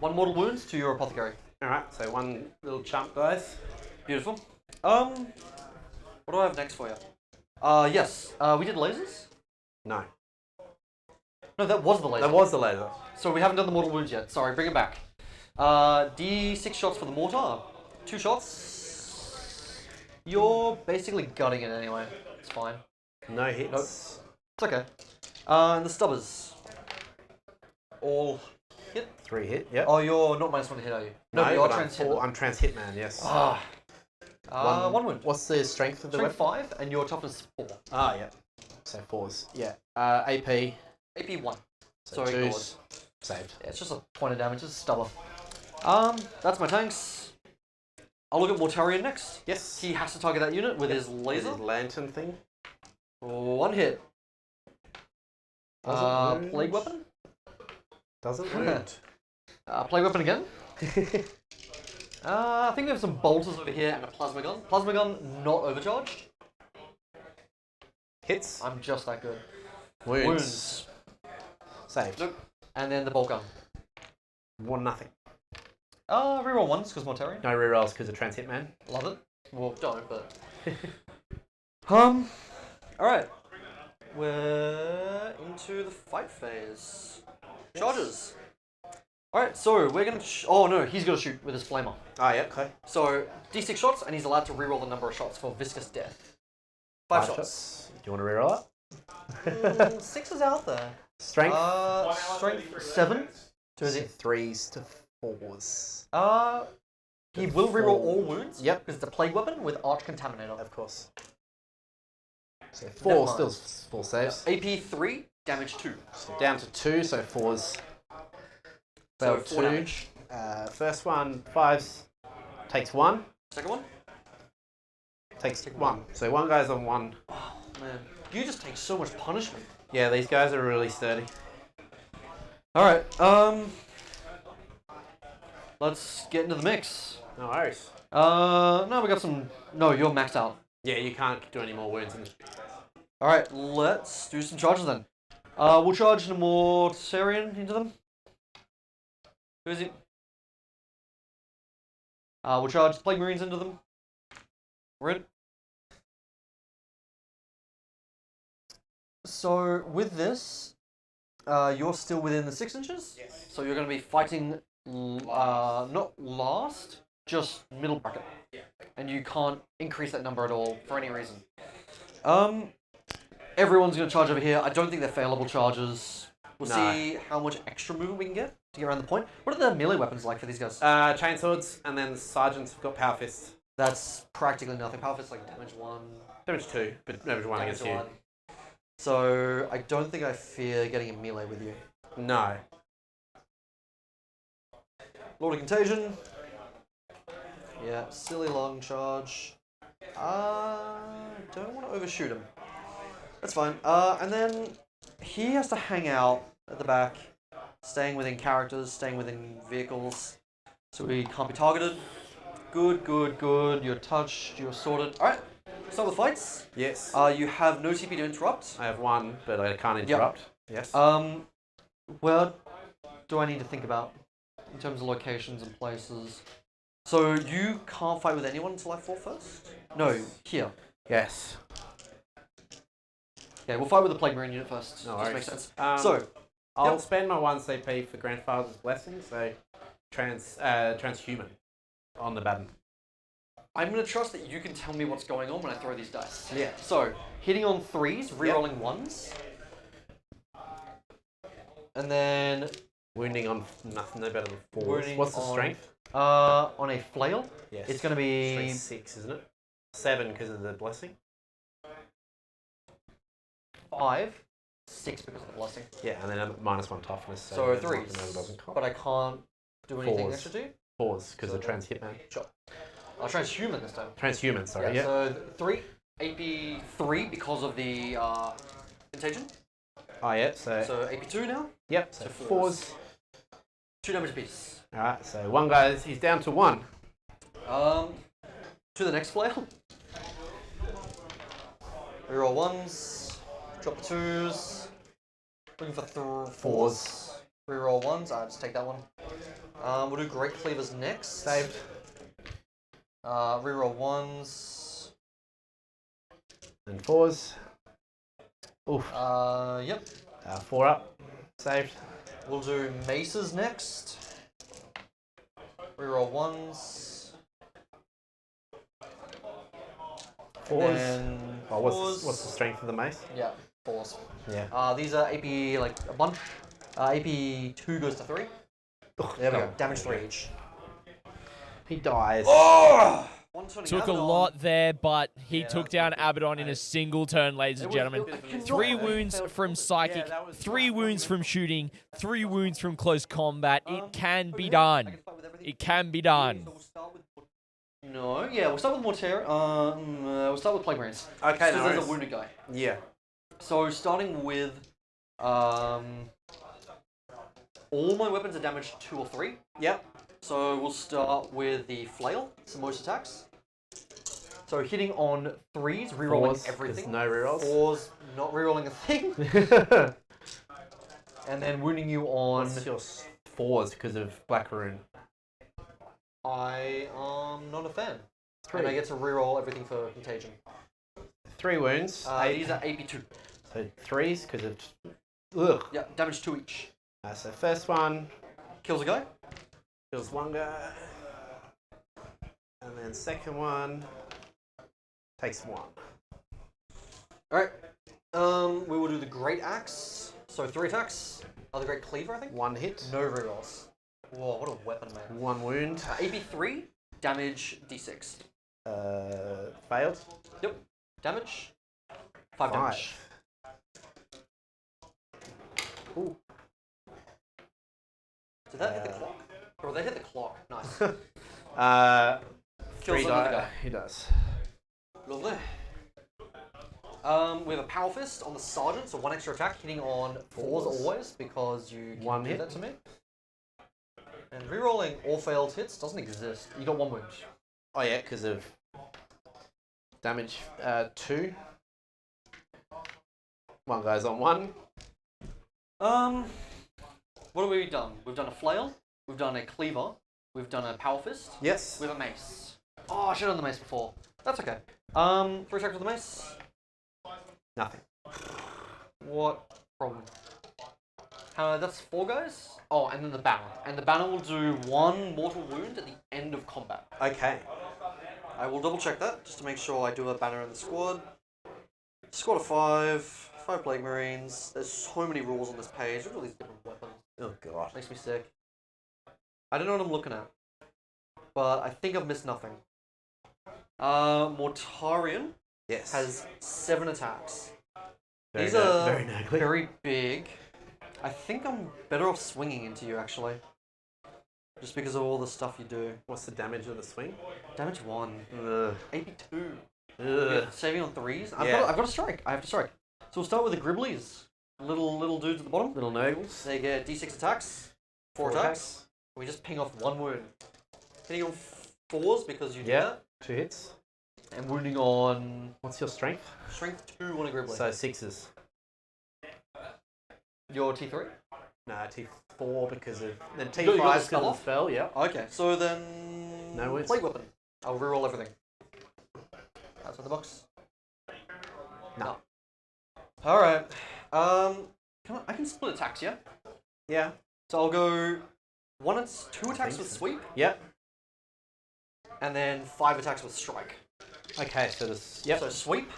1 mortal wound to your apothecary. Alright, so 1 little chunk, guys. Beautiful. What do I have next for you? Yes. We did lasers? No. No, that was the laser. That was the laser. So we haven't done the mortal wounds yet. Sorry, bring it back. D6 shots for the mortar. 2 shots. You're basically gutting it anyway. It's fine. No hits. Nope. It's okay. And the stubbers. All hit. 3 hit, yep. Oh, you're not -1 to hit, are you? No, but you're but trans hit. I'm trans hitman, yes. Ah. 1 wound. What's the strength of the Strength weapon? 5 and your toughness 4. Ah, yeah. So 4s. Yeah. AP. AP 1. So So 2s. Saved. Yeah, it's just a point of damage, just a stubber. That's my tanks. I'll look at Mortarion next. Yes. He has to target that unit with his laser. His lantern thing. 1 hit. Doesn't wound. Plague weapon? Doesn't wound. Plague weapon again. I think we have some bolters over here and a plasma gun. Plasma gun not overcharged. Hits. I'm just that good. Wounds. Saved. Nope. And then the bolt gun. 1-0. Reroll 1s because Mortarion. No rerolls because of trans hitman. Love it. Well, don't, but. Alright. We're into the fight phase. Charges. Alright, so we're gonna. Oh no, he's gonna shoot with his flamer. Ah, yeah, okay. So, D6 shots, and he's allowed to reroll the number of shots for viscous death. 5 shots. Do you want to reroll it? 6 is out there. Strength? Strength 7. So is it? 3s to 4s. He will reroll all wounds. Yep. Because it's a plague weapon with Arch Contaminator. Of course. So Never 4 mind. still 4 saves. AP 3, damage 2. So down to 2, so 4s. So Failed 4 2. damage. First one, 5s. Takes 1. Second one? Takes 1. So 1 guy's on 1. Oh, man. You just take so much punishment. Yeah, these guys are really sturdy. Alright, let's get into the mix. No worries. No, we got some... No, you're maxed out. Yeah, you can't do any more wounds. Alright, let's do some charges then. We'll charge the Mortarion into them. Who is it? We'll charge the Plague Marines into them. We're in. So, with this, you're still within the 6 inches? Yes. So you're going to be fighting, not last, just middle bracket. Yeah. And you can't increase that number at all for any reason. Everyone's going to charge over here. I don't think they're failable charges. We'll see how much extra movement we can get to get around the point. What are the melee weapons like for these guys? Chainswords, and then the sergeants have got power fists. That's practically nothing. Power fist like damage 1. Damage 2, but damage 1 against you. 1. So I don't think I fear getting a melee with you. No. Lord of Contagion. Yeah, silly long charge. Don't want to overshoot him. That's fine. And then he has to hang out at the back, staying within characters, staying within vehicles, so he can't be targeted. Good, good, good. You're touched. You're sorted. All right. Start with fights. Yes. You have no TP to interrupt. I have 1, but I can't interrupt. Yes. What do I need to think about in terms of locations and places? So you can't fight with anyone until I fall first? No, here. Yes. Okay, we'll fight with the Plague Marine unit first. No Just worries. makes sense. So, I'll yep. spend my 1 CP for Grandfather's Blessing, so transhuman on the Abaddon. I'm going to trust that you can tell me what's going on when I throw these dice. Yeah. So, hitting on 3s, rerolling 1s. And then... Wounding on nothing, no better than 4. Wounding What's the on- strength? On a flail, Yes. it's going to be... Strength 6, isn't it? 7 because of the blessing. 5, 6 because of the blessing. Yeah, and then a -1 toughness. So that's 3s. nothing, doesn't count. But I can't do anything 4s. extra to you. 4s because So of trans hitman. Sure. I'll transhuman this time. Transhuman, sorry. Yeah. So 3, AP 3 because of the contagion. Oh yeah. So. So AP 2 now. Yep. So 4s. 2 damage apiece. All right. So 1 guy, he's down to 1. To the next flail. Reroll ones, drop the twos, looking for fours. Reroll ones, just take that one. We'll do Great Cleavers next. Saved. Reroll ones. And fours. Oof. Yep. 4 up. Saved. We'll do maces next. Reroll ones. Fours. And Oh, fours. what's the strength of the mace? Yeah, fours. Yeah. These are AP like a bunch. AP 2 goes to 3. There we go. Damage 3 each. He dies. Oh! Took a lot there, but he took down Abaddon in a single turn, ladies and gentlemen. 3 wounds from Psychic, 3 wounds from shooting, 3 wounds from close combat. It can be done. It can be done. No, yeah, we'll start with Mortar. We'll start with Plague Marines. Okay, no There's worries. a wounded guy. Yeah. So starting with, all my weapons are damaged 2 or 3. Yep. So we'll start with the flail. It's most attacks. So hitting on 3s, rerolling Fours, everything. no rerolls. 4s, not rerolling a thing. And then wounding you on. What's your fours because of Black Rune? I am not a fan. 3. And I get to reroll everything for contagion. 3 wounds. These are AP2. So 3s because of. Ugh. Yeah, damage 2 each. So first one Kills a guy. kills one guy, and then second one takes 1. Alright. We will do the Great Axe. So 3 attacks. The Great Cleaver, I think. 1 hit. No rerolls. Whoa, what a weapon, man. 1 wound. AP3, damage D6. Failed. Yep. Damage. 5 damage. Ooh. Did that hit the clock? Bro, they hit the clock. Nice. Three Kills another guy. He does. Lovely. We have a Power Fist on the Sergeant, so 1 extra attack, hitting on 4s always, because you can 1 do hit. that to me. And rerolling all failed hits doesn't exist. You got 1 wound. Oh yeah, because of damage 2. 1 goes on 1. What have we done? We've done a Flail, we've done a Cleaver, we've done a Power Fist, Yes. we have a Mace. Oh, I should have done the Mace before. That's okay. 3 attacks with the Mace. Nothing. What problem? That's 4 guys. Oh, and then the banner. And the banner will do 1 mortal wound at the end of combat. Okay. I will double check that, just to make sure I do have a banner in the squad. Squad of 5, 5 Plague Marines. There's so many rules on this page. Look at all these different weapons. Oh god. Makes me sick. I don't know what I'm looking at, but I think I've missed nothing. Mortarion Yes. has 7 attacks. Very These are very ugly. very big. I think I'm better off swinging into you, actually. Just because of all the stuff you do. What's the damage of the swing? Damage 1. Ugh. AP2. Ugh. Saving on 3s. Yeah. I've got to strike. I have to strike. So we'll start with the Gribblies. Little dudes at the bottom. Little nobles. They get D6 attacks. 4 attacks. We just ping off 1 wound. Hitting on 4s because you do Yeah. that. 2 hits. And wounding on What's your strength? strength 2 on a Gribbly. So 6s. Your T3? No, T4 because of the got the T5 because spell of the off? spell. Yeah. Okay, so then... No wounds. Plague Weapon. I'll reroll everything. Outside the box. No. Alright. I can split attacks, yeah? Yeah. So I'll go 2 attacks with sweep, Yep. and then 5 attacks with strike. Okay, so this. Yep. So sweep,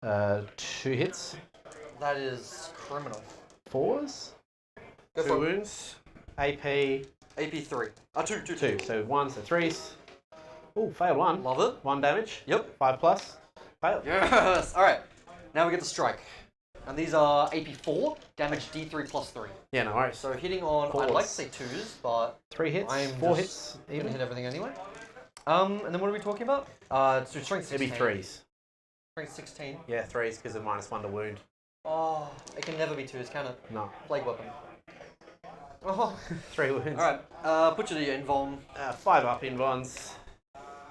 2 hits. that is criminal. 4s. Go 2 for it. wounds. AP AP3. 2. 2. So 1, so 3s. Ooh, failed 1. Love it. 1 damage. Yep. 5 plus. Failed. Yes! Alright. Now we get the strike. And these are AP4, damage D3 plus 3. Yeah, no worries. So hitting on, I'd like to say 2s, but 3 hits. I'm 4 just hits. gonna Even. hit everything anyway. And then what are we talking about? So strength 16. Maybe 3s. Strength 16. Yeah, 3s because of -1 to wound. Oh, it can never be 2s, can it? No. Plague weapon. Oh. 3 wounds. Alright, put you to your invuln. 5 up in bonds.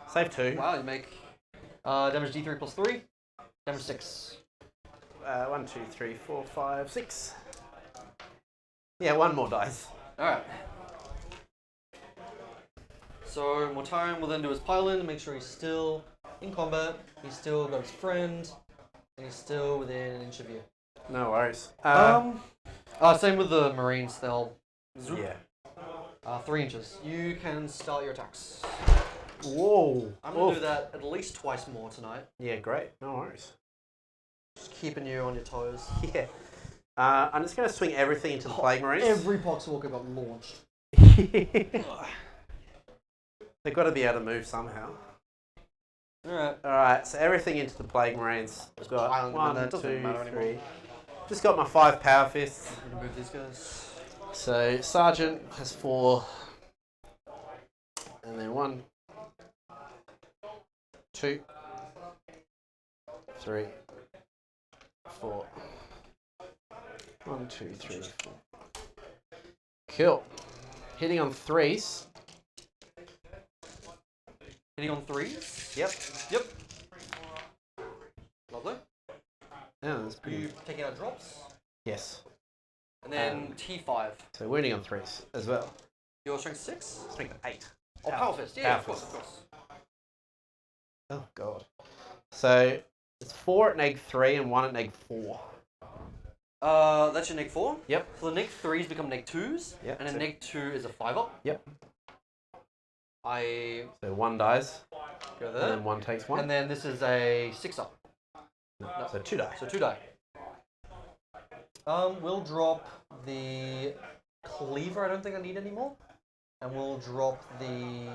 Save 2. Wow, you make damage D3 plus 3. Damage 6. 1, 2, 3, 4, 5, 6. Yeah, 1 more dice. Alright. So Mortarion will then do his pile-in to make sure he's still in combat, he's still got his friend, and he's still within an inch of you. No worries. Same with the Marines, they'll zoop. Yeah. 3 inches. You can start your attacks. Whoa. I'm going to do that at least twice more tonight. Yeah, great. No worries. Just keeping you on your toes. Yeah. I'm just going to swing everything into the Plague Marines. Every Poxwalker got launched. They've got to be able to move somehow. Alright. So everything into the Plague Marines. I've got Island 1, that doesn't 2, matter 3. anymore. Just got my 5 Power Fists. I'm going to move these guys. So Sergeant has 4. And then 1, 2, 3, 4. 1, 2, 3, 4. Cool. Hitting on 3s. Hitting on 3s? Yep. Lovely. Yeah, that's Are pretty. you taking out drops? Yes. And then T5. So wounding on 3s as well. Your strength 6? Strength 8. Oh, Power Fist. Yeah, Power of course. Oh god. So it's 4 at neg 3 and 1 at neg 4. That's your neg 4? Yep. So the neg 3s become neg 2s, Yep. and a neg 2 is a 5-up. Yep. So 1 dies, Go and there. then 1 takes 1. And then this is a 6-up. No, so 2 die. So 2 die. We'll drop the Cleaver, I don't think I need anymore. And we'll drop the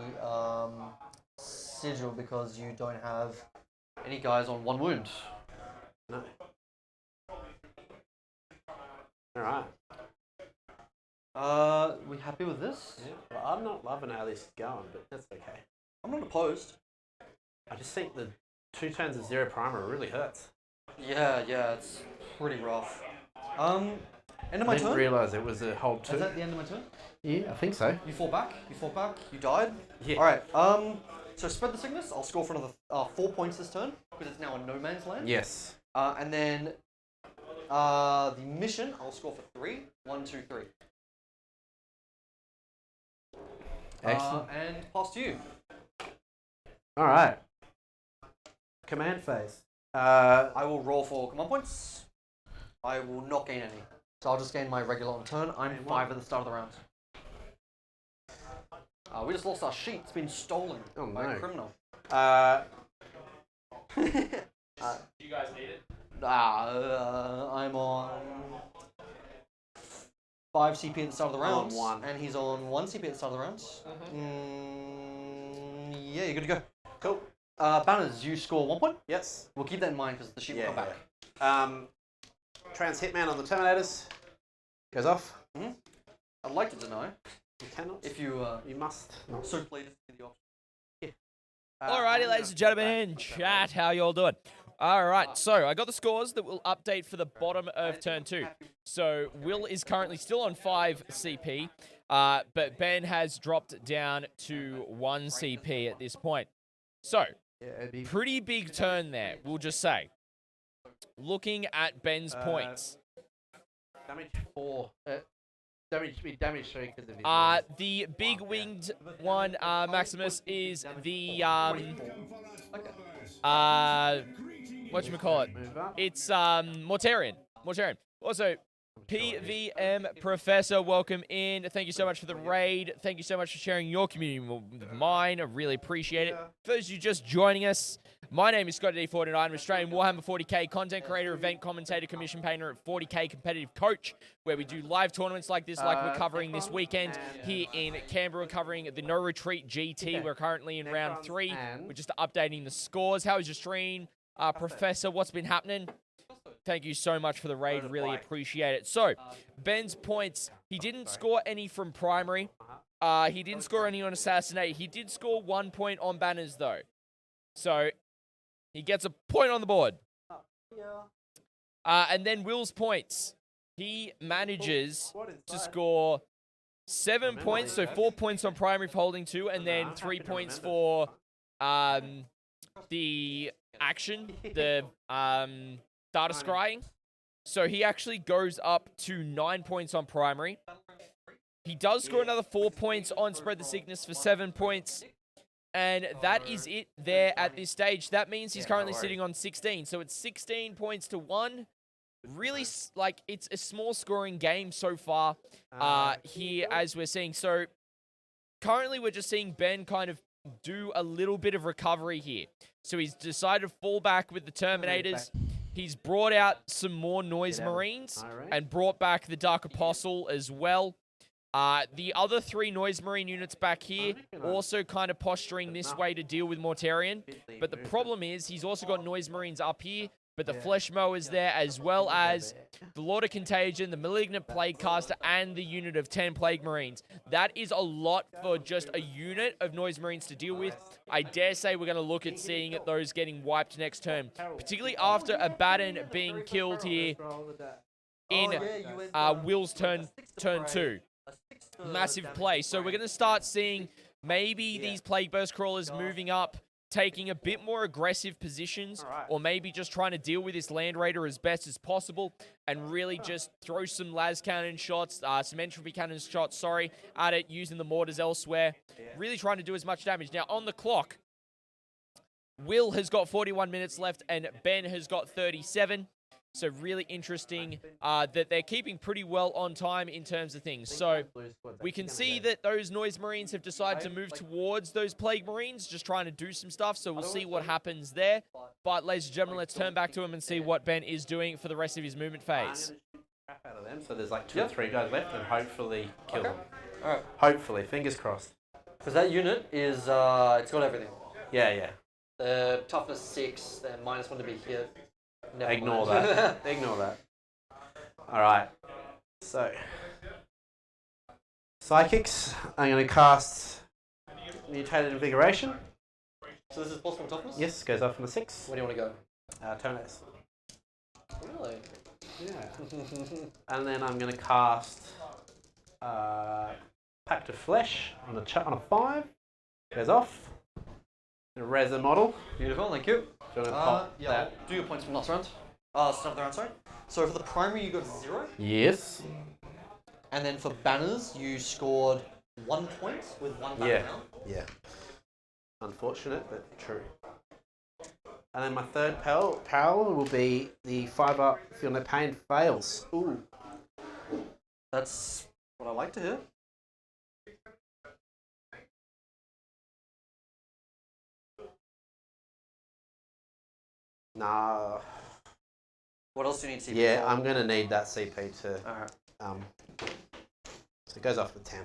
Sigil because you don't have any guys on 1 wound. No. Alright. We happy with this? Yeah. Well, I'm not loving how this is going, but that's okay. I'm not opposed. I just think the 2 turns of 0 primer really hurts. Yeah, it's pretty rough. End of I my didn't turn? realise it was a hold 2. Is that the end of my turn? Yeah, I think so. You fought back, you died. Yeah. Alright, so spread the sickness, I'll score for another 4 points this turn, because it's now a no man's land. Yes. And then the mission, I'll score for 3. 1, 2, 3. Excellent. And pass to you. Alright. Command phase. I will roll for command points. I will not gain any. So I'll just gain my regular on turn. I'm 5 at the start of the round. We just lost our sheet. It's been stolen by a criminal. Do you guys need it? I'm on 5 CP at the start of the round. On 1. And he's on 1 CP at the start of the round. Yeah, you're good to go. Cool. Banners, you score 1 point. Yes. We'll keep that in mind because the sheet will come back. Trans Hitman on the Terminators. Goes off. I'd like to deny. You cannot. If you You must. Not. so please see the option. Alrighty, ladies and gentlemen in chat, how y'all doing? Alright, so I got the scores that will update for the bottom of turn 2. So Will is currently still on 5 CP, but Ben has dropped down to 1 CP at this point. So, pretty big turn there, we'll just say. Looking at Ben's points. Damage 4. Damage 3 because of his The big winged one, Maximus, is the whatchamacallit? It's Mortarion. Also, PVM Professor, welcome in. Thank you so much for the raid. Thank you so much for sharing your community with mine. I really appreciate it. For those of you just joining us, my name is Scotty D49. I'm Australian Warhammer 40k content creator, event commentator, commission painter at 40k competitive coach, where we do live tournaments like this, like we're covering this weekend here in Canberra, covering the No Retreat GT. We're currently in round 3. We're just updating the scores. How is your stream, Professor? What's been happening? Thank you so much for the raid. Really appreciate it. So, Ben's points. He didn't score any from primary. He didn't score any on assassinate. He did score 1 point on banners, though. So, he gets a point on the board. And then Will's points. He manages to score 7 points, so 4 points on primary for holding 2, and then 3 points for the action, the data scrying. So he actually goes up to 9 points on primary. He does score another 4 points on Spread the Sickness for 7 points. And that is it there at this stage. That means he's currently sitting on 16. So it's 16 points to 1. Really, like, it's a small scoring game so far here, as we're seeing. So currently we're just seeing Ben kind of do a little bit of recovery here. So he's decided to fall back with the Terminators. He's brought out some more Noise Marines and brought back the Dark Apostle as well. The other 3 Noise Marine units back here also kind of posturing this way to deal with Mortarion. But the problem is he's also got Noise Marines up here, but the Flesh Mowers there, as well as the Lord of Contagion, the Malignant Plague Caster, and the unit of 10 Plague Marines. That is a lot for just a unit of Noise Marines to deal with. I dare say we're going to look at seeing those getting wiped next turn, particularly after Abaddon being killed here in Will's turn 2. Massive play. So we're going to start seeing maybe these Plague Burst Crawlers moving up, taking a bit more aggressive positions, or maybe just trying to deal with this Land Raider as best as possible, and really just throw some las cannon shots, some entropy cannon shots, at it, using the mortars elsewhere. Really trying to do as much damage. Now, on the clock, Will has got 41 minutes left, and Ben has got 37. So really interesting that they're keeping pretty well on time in terms of things. So we can see that those Noise Marines have decided to move towards those Plague Marines, just trying to do some stuff. So we'll see what happens there. But ladies and gentlemen, let's turn back to him and see what Ben is doing for the rest of his movement phase. Out of them, so there's like 2 or 3 guys left, and hopefully kill them. Alright. Hopefully, fingers crossed. Because that unit is, it's got everything. Yeah. The toughness 6, the -1 to be hit. Never Ignore mind. that. Ignore that. Alright. So. Psychics. I'm going to cast Mutated Invigoration. So this is plus 1 toughness? Yes, goes off on the 6. Where do you want to go? Terminators. Really? Yeah. And then I'm going to cast Pact of Flesh on a 5. Goes off. Res a model. Beautiful, thank you. Do you want to pop yeah, that? do your points from last round. Start of the round, sorry. So for the primary, you got 0. Yes. And then for banners, you scored 1 point with 1 banner now. Yeah. Unfortunate, but true. And then my third power will be the 5-up Feel No Pain fails. Ooh. That's what I like to hear. Nah. What else do you need CP Yeah, for? I'm going to need that CP to... Alright. So it goes off with 10.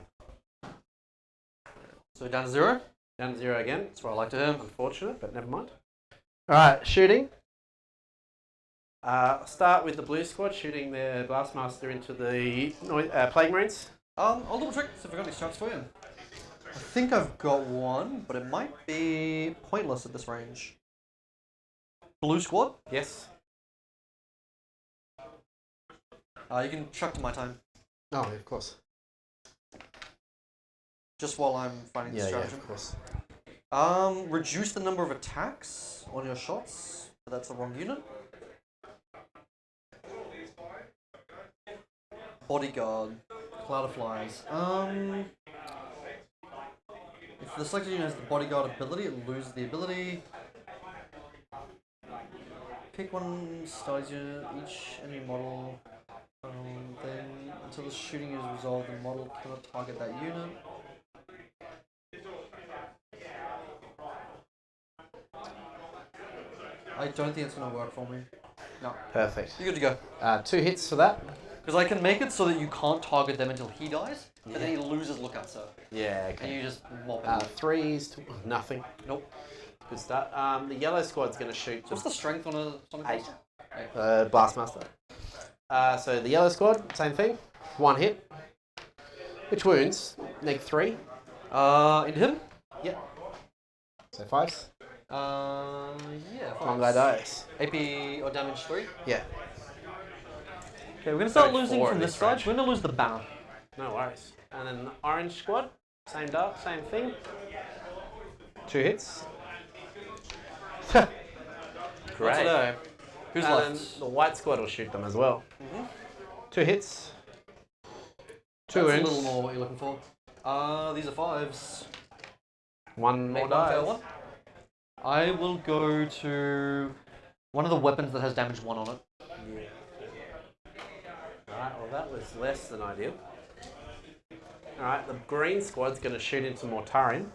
So down to 0? Down to 0 again. That's what I like to hear. Unfortunate, but never mind. Alright, shooting. Start with the blue squad, shooting the Blastmaster into the Plague Marines. I'll double check if I've got any strikes for you. I think I've got one, but it might be pointless at this range. Blue squad? Yes. You can chuck to my time. Oh, of course. Just while I'm finding the Yeah, strategy. of course. Reduce the number of attacks on your shots, but that's the wrong unit. Bodyguard, Cloud of Flies. If the selected unit has the bodyguard ability, it loses the ability. Pick one studies unit, each enemy model. Then, until the shooting is resolved, the model cannot target that unit. I don't think it's going to work for me. No. Perfect. You're good to go. 2 hits for that. Because I can make it so that you can't target them until he dies, but then he loses lookout, so. Yeah, And okay. you just mop him. 3s to nothing. Nope. Good start. The yellow squad's going to shoot. What's the strength on a Sonic 8. Blaster? Blastmaster. So the yellow squad, same thing. 1 hit. Which wounds? -3. Into him? Yep. So 5s. Yeah. One guy dies. AP or damage 3. Yeah. Okay, we're gonna start Sorry, losing 4 from at this this side. range. We're gonna lose the banner. No worries. And then the orange squad, same dart, same thing. 2 hits. Not Great. today. Who's And left? then the white squad will shoot them as well. 2 hits. 2 That's wounds. a little more what you're looking for. These are 5s. 1 more Make one fail dice. one. I will go to one of the weapons that has damage 1 on it. Alright, well that was less than ideal. Alright, the green squad's going to shoot into Mortarion.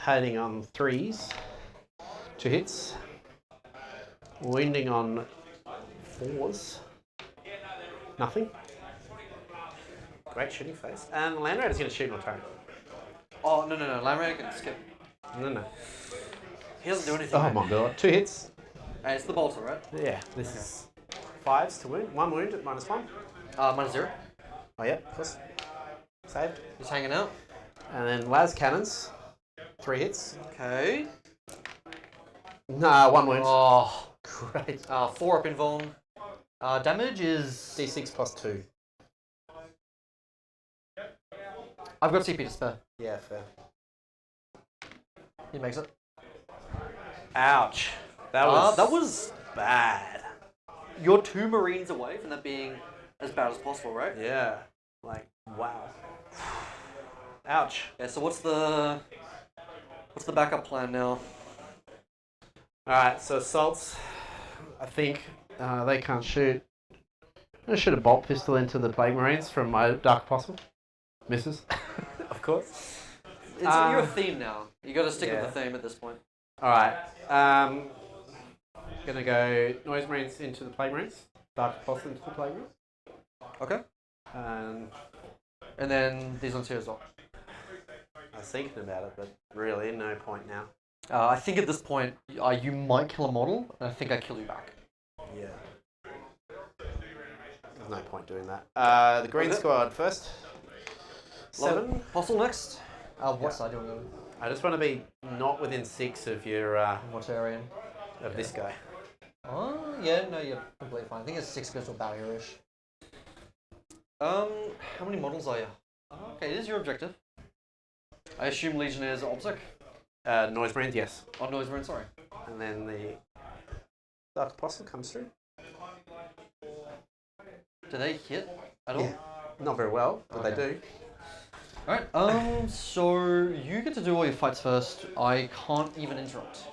Hitting on 3s. 2 hits. Wounding on 4s. Nothing. Great shooting face. And Land Raider's going to shoot Mortarion. Oh, no. Land Raider can skip. No. He doesn't do anything. Oh my god. 2 hits. Hey, it's the bolter, right? Yeah, this is 5s to wound. 1 wound at -1. -0. Oh yeah, of course. Saved. He's hanging out. And then las cannons. 3 hits. Okay. Nah, 1 wound. Oh, Great. 4 up in Von. Damage is... D6 +2. I've got CP to spare. Yeah, fair. He makes it. Ouch. That was bad. You're 2 Marines away from that being as bad as possible, right? Yeah. Like, wow. Ouch. Yeah, so what's the backup plan now? Alright, so assaults. I think they can't shoot. I'm going to shoot a bolt pistol into the Plague Marines from my Dark Apostle. Misses. Of course. You're a theme now. You got to stick yeah. with the theme at this point. Alright. Gonna go Noise Marines into the Plague Marines. Dark Apostle into the Plague Marines. Okay. And then these ones here as well. I was thinking about it, but really, no point now. I think at this point, you might kill a model, and I think I kill you back. Yeah. There's no point doing that. The green squad first. 7. Apostle next. What side do you want to go? I just want to be not within 6 of your Mortarion. of this guy. Oh, yeah, no, you're completely fine. I think it's 6 goes to barrier-ish. How many models are you? Okay, it is your objective. I assume Legionnaires are optic. Noise Marines, yes. Oh, Noise Marine, sorry. And then the Dark Apostle comes through. Do they hit at all? Yeah. Not very well, but they Okay. do. Alright, so you get to do all your fights first. I can't even interrupt.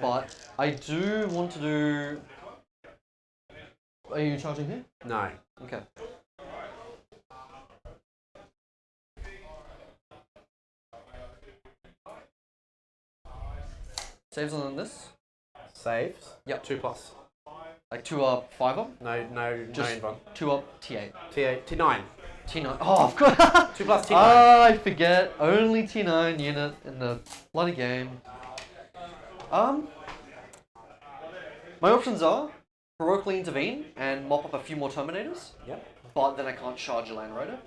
But I do want to do... Are you charging here? No. Okay. Saves on this? Saves. Yep. 2+. Like 2 up, 5 up? No Just invuln. 2 up, T8. T9. T9. Oh, of course! 2 plus T9. I forget. Only T9 unit in the bloody game. My options are heroically intervene and mop up a few more Terminators. Yep. But then I can't charge a Land Raider.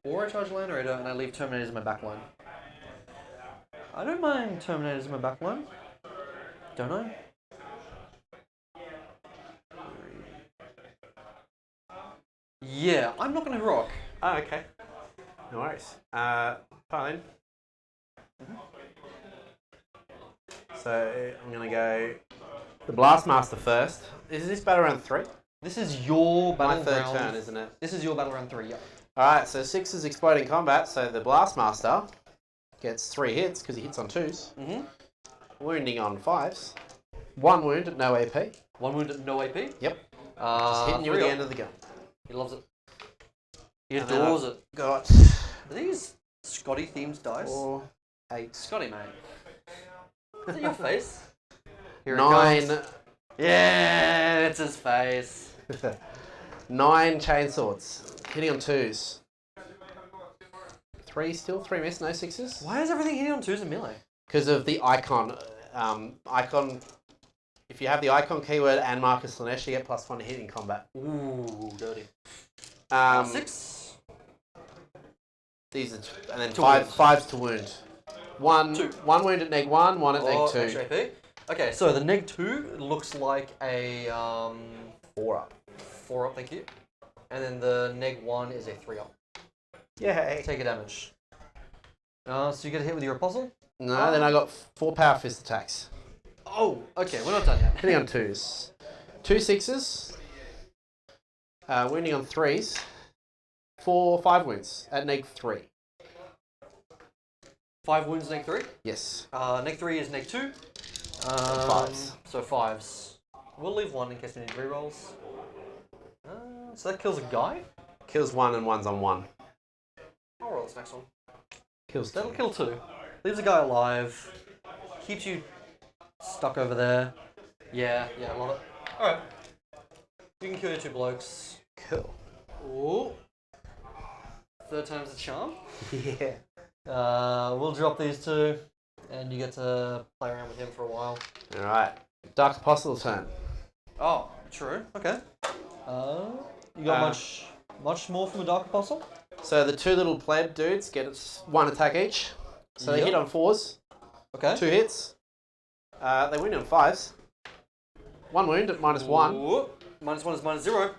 Or I charge a Land Raider and I leave Terminators in my back line. I don't mind Terminators in my back line. Don't I? Yeah, I'm not going to heroic. Oh, okay. No worries. Fine. So I'm gonna go the Blastmaster first. Is this battle round 3? This is your My battle third round. turn, isn't it? This is your battle round 3, yeah. Alright, so 6 is exploding combat, so the Blastmaster gets 3 hits because he hits on 2s. Wounding on 5s. 1 wound at no AP. 1 wound at no AP. Yep. Just hitting you at the end of the gun. He loves it. He And then adores I've it. Got Are these Scotty themed dice? 4, 8, Scotty, mate. Is it your face? Here it 9. comes. Yeah, it's his face. 9 chainswords. Hitting on 2s. 3 still? 3 miss, no 6s? Why is everything hitting on 2s in melee? Because of the icon. Icon. If you have the icon keyword and Marcus Slanesh, you get +1 to hit in combat. Ooh, dirty. 6. These are and then To 5s to wound. 1 2. 1 wound at neg 1, 1 at neg 2. Extra AP. Okay, so the neg 2 looks like a 4 up. 4 up, thank you. And then the -1 is a 3-up. Yeah. Take a damage. So you get a hit with your Apostle? No, then I got 4 power fist attacks. Oh, okay, we're not done yet. Hitting on 2s. 2 6s. Wounding on 3s. 5 wounds at -3. 5 wounds, -3. Yes. -3 is -2. 5s. So 5s. We'll leave 1 in case we need rerolls. So that kills a guy? Kills 1 and 1's on 1. I'll roll this next one. Kills 2. That'll kill 2. Leaves a guy alive. Keeps you stuck over there. Yeah, I love it. Alright. You can kill your 2 blokes. Cool. Ooh. 3rd time's the charm. Yeah. We'll drop these 2, and you get to play around with him for a while. Alright. Dark Apostle turn. Oh, true. Okay. You got much more from the Dark Apostle? So the 2 little pleb dudes get 1 attack each. So they Yep. hit on 4s. Okay. 2 hits. They wound on 5s. 1 wound at -1. Ooh. -1 is -0.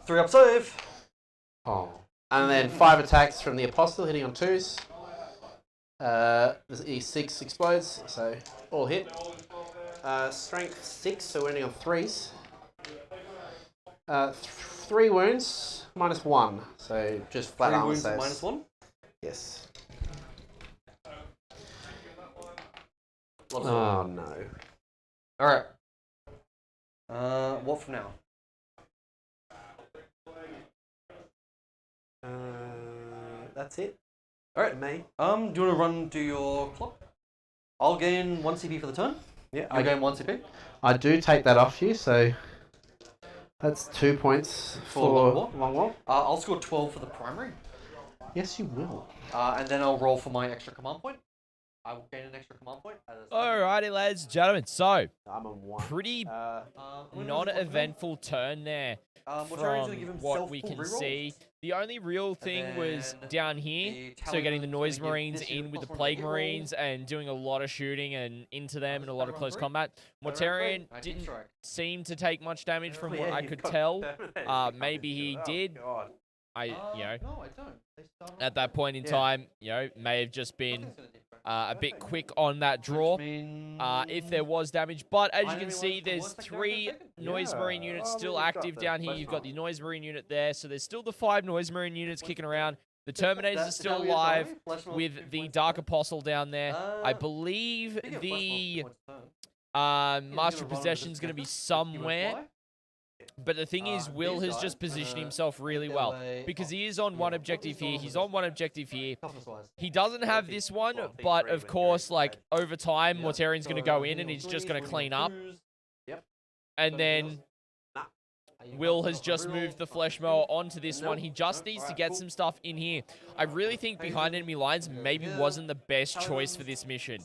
3-up save. Oh. And then 5 attacks from the Apostle hitting on 2s. The E6 explodes, so all hit. Strength 6, so wounding on 3s. 3 wounds, -1. So just flat 3 armor wounds saves. at -1. Yes. Loves it. Oh no. Alright. What from now? That's it. Alright. Me. Do you want to do your clock? I'll gain 1 CP for the turn. Yeah. I gain 1 CP. I do take that off you, so that's 2 points for long war. I'll score 12 for the primary. Yes, you will. And then I'll roll for my extra command point. I will gain an extra command point. Alrighty, ladies and gentlemen. So, I'm on 1. pretty When non-eventful turn there Mortarian's gonna give from himself what we full can reroll. see. The only real thing was then down here. the So getting the Talon's Noise gonna give Marines this in unit with the +1 Plague hit roll. Marines and doing a lot of shooting and into them and a lot of Battalion close 3. combat. Mortarian didn't seem to take much damage from what I could tell. Maybe he did. God. No, I don't. They start at that point in Yeah. time, may have just been a bit quick on that draw. If there was damage. But as you can see, there's 3 Noise Marine units still active down here. You've got the Noise Marine unit there. So there's still the 5 Noise Marine units kicking around. The Terminators are still alive with the Dark Apostle down there. I believe the Master of Possession is going to be somewhere. But the thing is, Will has just positioned himself really well. Because he is on 1 objective here. He's on 1 objective here. He doesn't have this one, but of course, like, over time, Mortarian's going to go in and he's just going to clean up. And then Will has just moved the Flesh Mower onto this one. He just needs to get some stuff in here. I really think behind enemy lines maybe wasn't the best choice for this mission.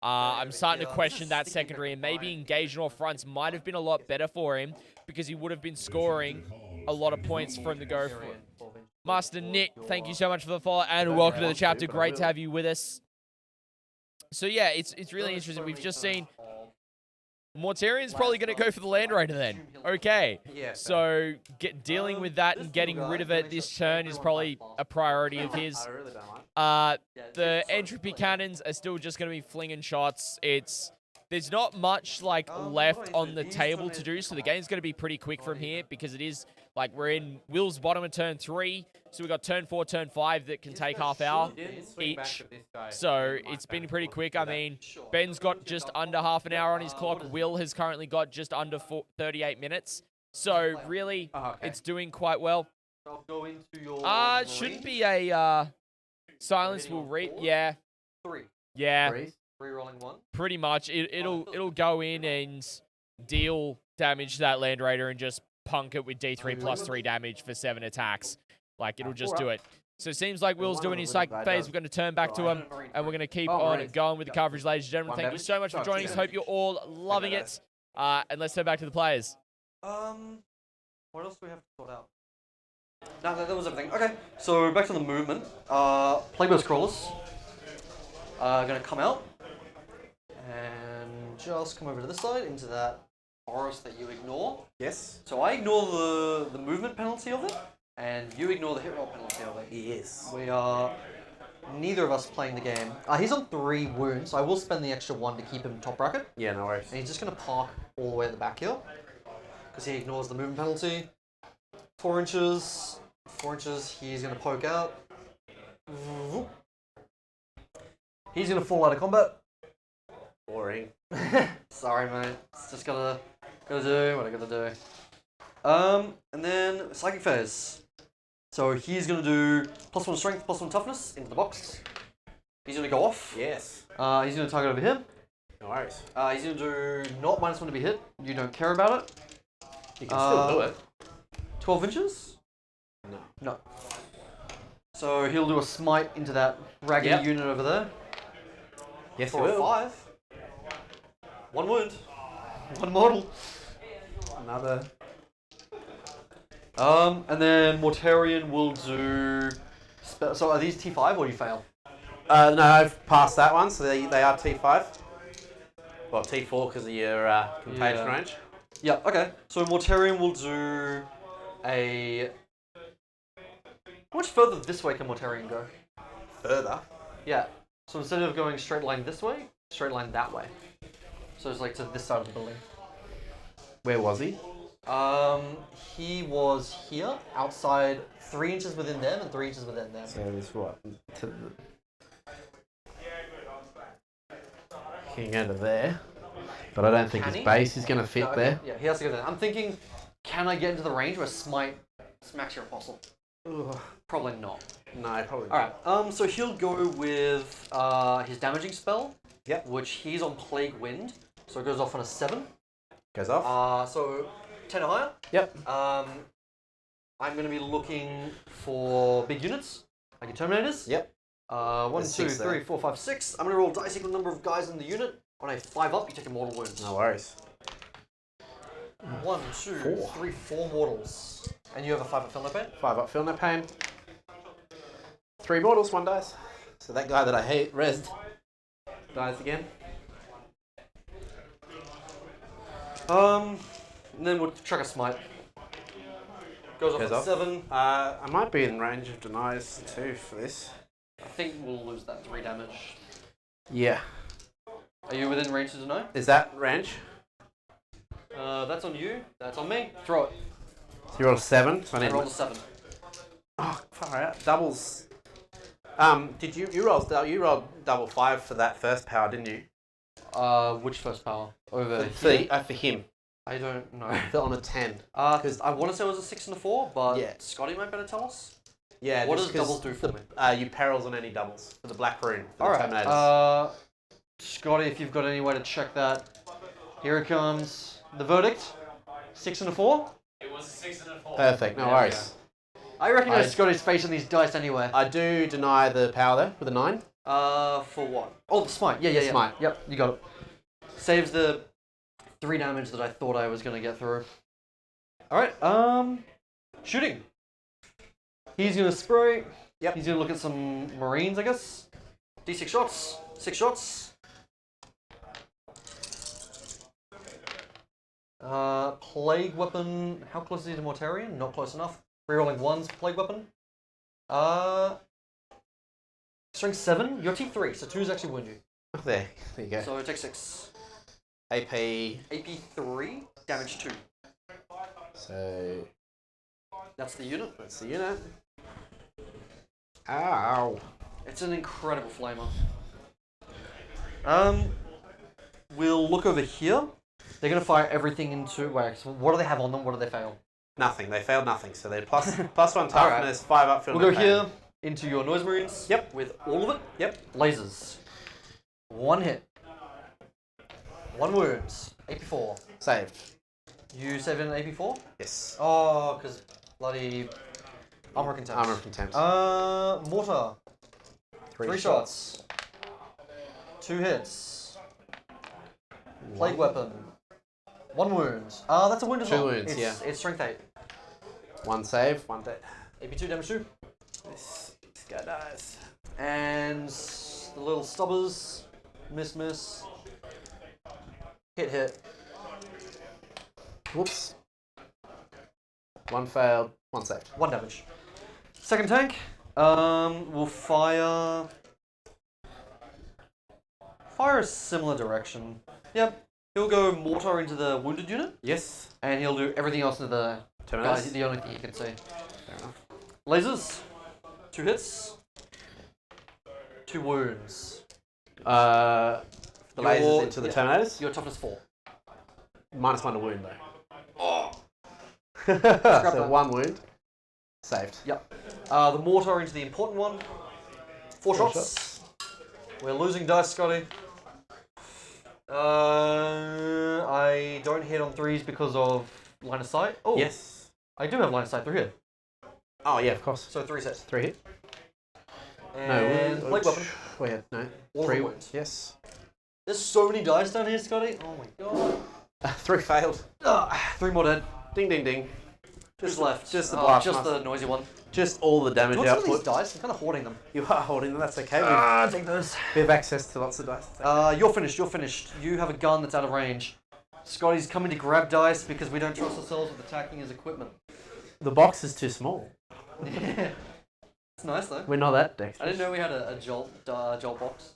I'm starting to question that secondary, and maybe engaging off fronts might have been a lot better for him because he would have been scoring a lot of points from the go for it. Master Nick, thank you so much for the follow, and welcome to the chapter. Great to have you with us. So yeah, it's really interesting. We've just seen Mortarian's probably going to go for the Land Raider then. Okay, so dealing with that and getting rid of it this turn is probably a priority of his. I really don't like. The entropy cannons are still just going to be flinging shots. There's not much like left on the table to do, so the game's going to be pretty quick from here because it is like we're in Will's bottom of turn 3, so we got turn 4, turn 5 that can take half hour each. So it's been pretty quick. I mean, Ben's got just under half an hour on his clock. Will has currently got just under 38 minutes. So really, it's doing quite well. It shouldn't be a silence will reap. Yeah. 3. Yeah. Rerolling 1. Pretty much. It'll go in and deal damage to that Land Raider and just punk it with D3 plus 3 damage for 7 attacks. Like, it'll just do it. So it seems like Will's doing his psychic phase. We're going to turn back to him, and we're going to keep on going with the coverage, ladies and gentlemen. Thank you so much for joining us. Hope you're all loving it. And let's turn back to the players. What else do we have to sort out? No, that was everything. Okay, so back to the movement. Plagueburst Crawlers are going to come out and just come over to this side into that forest that you ignore. Yes. So I ignore the movement penalty of it. And you ignore the hit roll penalty of it. Yes. We are neither of us playing the game. He's on 3 wounds, so I will spend the extra 1 to keep him top bracket. Yeah, no worries. And he's just going to park all the way at the back here. Because he ignores the movement penalty. 4 inches. 4 inches. He's going to poke out. He's going to fall out of combat. Boring. Sorry, mate. It's just gotta do what I gotta do. And then Psychic Phase. So he's gonna do +1 strength, +1 toughness into the box. He's gonna go off. Yes. He's gonna target over here. No worries. He's gonna do not -1 to be hit. You don't care about it. You can still do it. 12 inches? No. No. So he'll do a smite into that raggedy unit over there. Yes, For a 5. 1 wound. 1 mortal. Another. And then Mortarion will do... So are these T5 or do you fail? No, I've passed that one, so they are T5. Well, T4 because of your contagion range. Yeah, okay. So Mortarion will do a... How much further this way can Mortarion go? Further? Yeah. So instead of going straight line this way, straight line that way. So it's like to this side of the building. Where was he? He was here, outside, 3 inches within them and 3 inches within them. So it's what? To the... He can go to there. But I don't think Can his he? base is going to fit No, okay. there. Yeah, he has to go there. I'm thinking, can I get into the range where Smite smacks your apostle? Ugh. Probably not. No, probably not. Alright, so he'll go with his damaging spell. Yep. Which he's on Plague Wind. So it goes off on a 7. Goes off. So 10 or higher. Yep. I'm going to be looking for big units, like your Terminators. Yep. 1, There's 2, 6 3, there. 4, 5, 6. I'm going to roll dice equal number of guys in the unit. On a 5 up, you take a mortal wound. No worries. 1, 2, 4. 3, 4 mortals. And you have a 5 up feel no pain? 5 up, feel no pain. 3 mortals, 1 dice. So that guy that I hate, Rest, dies again. And then we'll chuck a smite. Goes off Goes at off. 7. I might be in range of denies too for this. I think we'll lose that 3 damage. Yeah. Are you within range to deny? Is that range? That's on you. That's on me. Throw it. So you rolled a 7. So I I need rolled a 7. Oh, far out. Doubles. Did you rolled double 5 for that first power, didn't you? Which first power? Over For here? for him. I don't know. Fell on a 10. Because I want to say it was a 6 and a 4, but Yeah. Scotty might better tell us. Yeah. What just does 'cause doubles do for me? You perils on any doubles for the Black Rune for the Terminators. Alright. Scotty, if you've got any way to check that. Here it comes. The verdict. 6 and a 4. It was a 6 and a 4. Perfect. No There we worries. I recognize Scotty's face on these dice anyway. I do deny the power there with a 9. For what? Oh, the smite. Yeah. Smite. Yep, you got it. Saves the 3 damage that I thought I was going to get through. Alright, shooting. He's going to spray. Yep. He's going to look at some Marines, I guess. D6 shots. 6 shots. Plague weapon. How close is he to Mortarion? Not close enough. Rerolling 1's plague weapon. Strength 7. You're T3, so 2's actually wound you. Oh, there you go. So it takes 6. AP. AP 3, damage 2. So That's the unit. that's the unit. Ow. It's an incredible flamer. We'll look over here. They're going to fire everything into... Wait, so what do they have on them? What do they fail? Nothing. They failed nothing. So they're plus plus 1 toughness, 5 up. Feel We'll no go pain. here into your Noise Marines. Yep. With all of it. Yep. Lasers. 1 hit. 1 wound. AP4. Saved. You saved an AP4? Yes. Oh, because bloody armor contempt. Armor of contempt. Mortar. 3 shots. 2 hits. Plague weapon. 1 wound. That's a wound as 2 well. wounds, yeah. It's strength 8. 1 save, 1 dead. AP2 damage 2. This guy dies. And the little stubbers. Miss. Hit. Whoops. 1 failed, 1 saved. 1 damage. Second tank, will fire a similar direction. Yep. He'll go mortar into the wounded unit, Yes. and he'll do everything else into the guys. Terminus. The only thing he can see. Fair enough. Lasers. 2 hits. 2 wounds. The lasers into the Terminators. Your toughness 4. -1 to wound though. Oh. So that. 1 wound. Saved. Yep. The mortar into the important one. 4 shots. We're losing dice, Scotty. I don't hit on 3s because of line of sight. Oh, Yes. I do have line of sight through here. Oh yeah, of course. So 3 sets. 3 hit. And plague weapon. We had no. All 3 wounds. Yes. There's so many dice down here, Scotty. Oh my god. 3 failed. 3 more dead. Ding ding ding. Who's left? Just the blast Just master. the noisy one. Just all the damage What's with these output. dice? I'm kind of hoarding them. You are holding them. That's okay. Take those. We have access to lots of dice. You're finished. You're finished. You have a gun that's out of range. Scotty's coming to grab dice because we don't trust ourselves with attacking his equipment. The box is too small. It's nice though. We're not that dexterous. I didn't know we had a jolt box.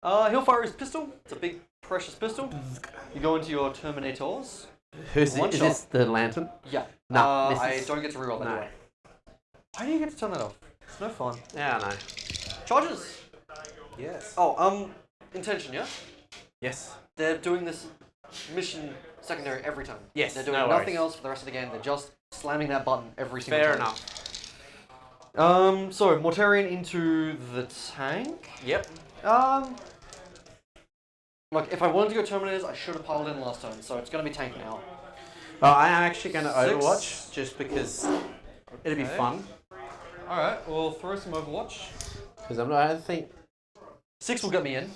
He'll fire his pistol. It's a big, precious pistol. You go into your Terminators. Who's One it? Is shot. this the lantern? Yeah. No, this I is- don't get to reroll that. No. do I? Why do you get to turn that off? It's no fun. Yeah, I know. Charges. Yes. Oh, intention, yeah? Yes. They're doing this mission secondary every time. Yes, They're doing no nothing worries. else for the rest of the game. They're just slamming that button every single Fair time. enough. So Mortarion into the tank. Yep. Look, if I wanted to go Terminators, I should have piled in last turn, so it's going to be tank now. Well, I am actually going to 6. Overwatch just because it'd be Okay. fun. Alright, we'll throw some Overwatch. Because I don't think 6 will get me in.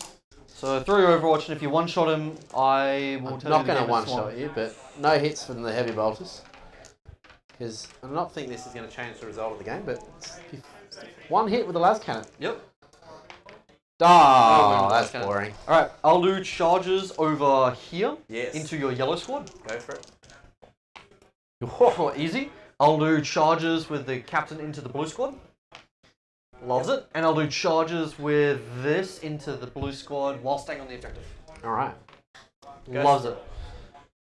So throw your Overwatch, and if you one-shot him, I will I'm tell not you the going to game is swung. one-shot you, but no hits from the heavy bolters. Because I'm not thinking this is going to change the result of the game, but one hit with the las cannon. Yep. Oh, No, that's cannon. boring. Alright, I'll do charges over here Yes. into your yellow squad. Go for it. Oh, easy. I'll do charges with the captain into the blue squad. Loves it. And I'll do charges with this into the blue squad while staying on the objective. All right. Loves it.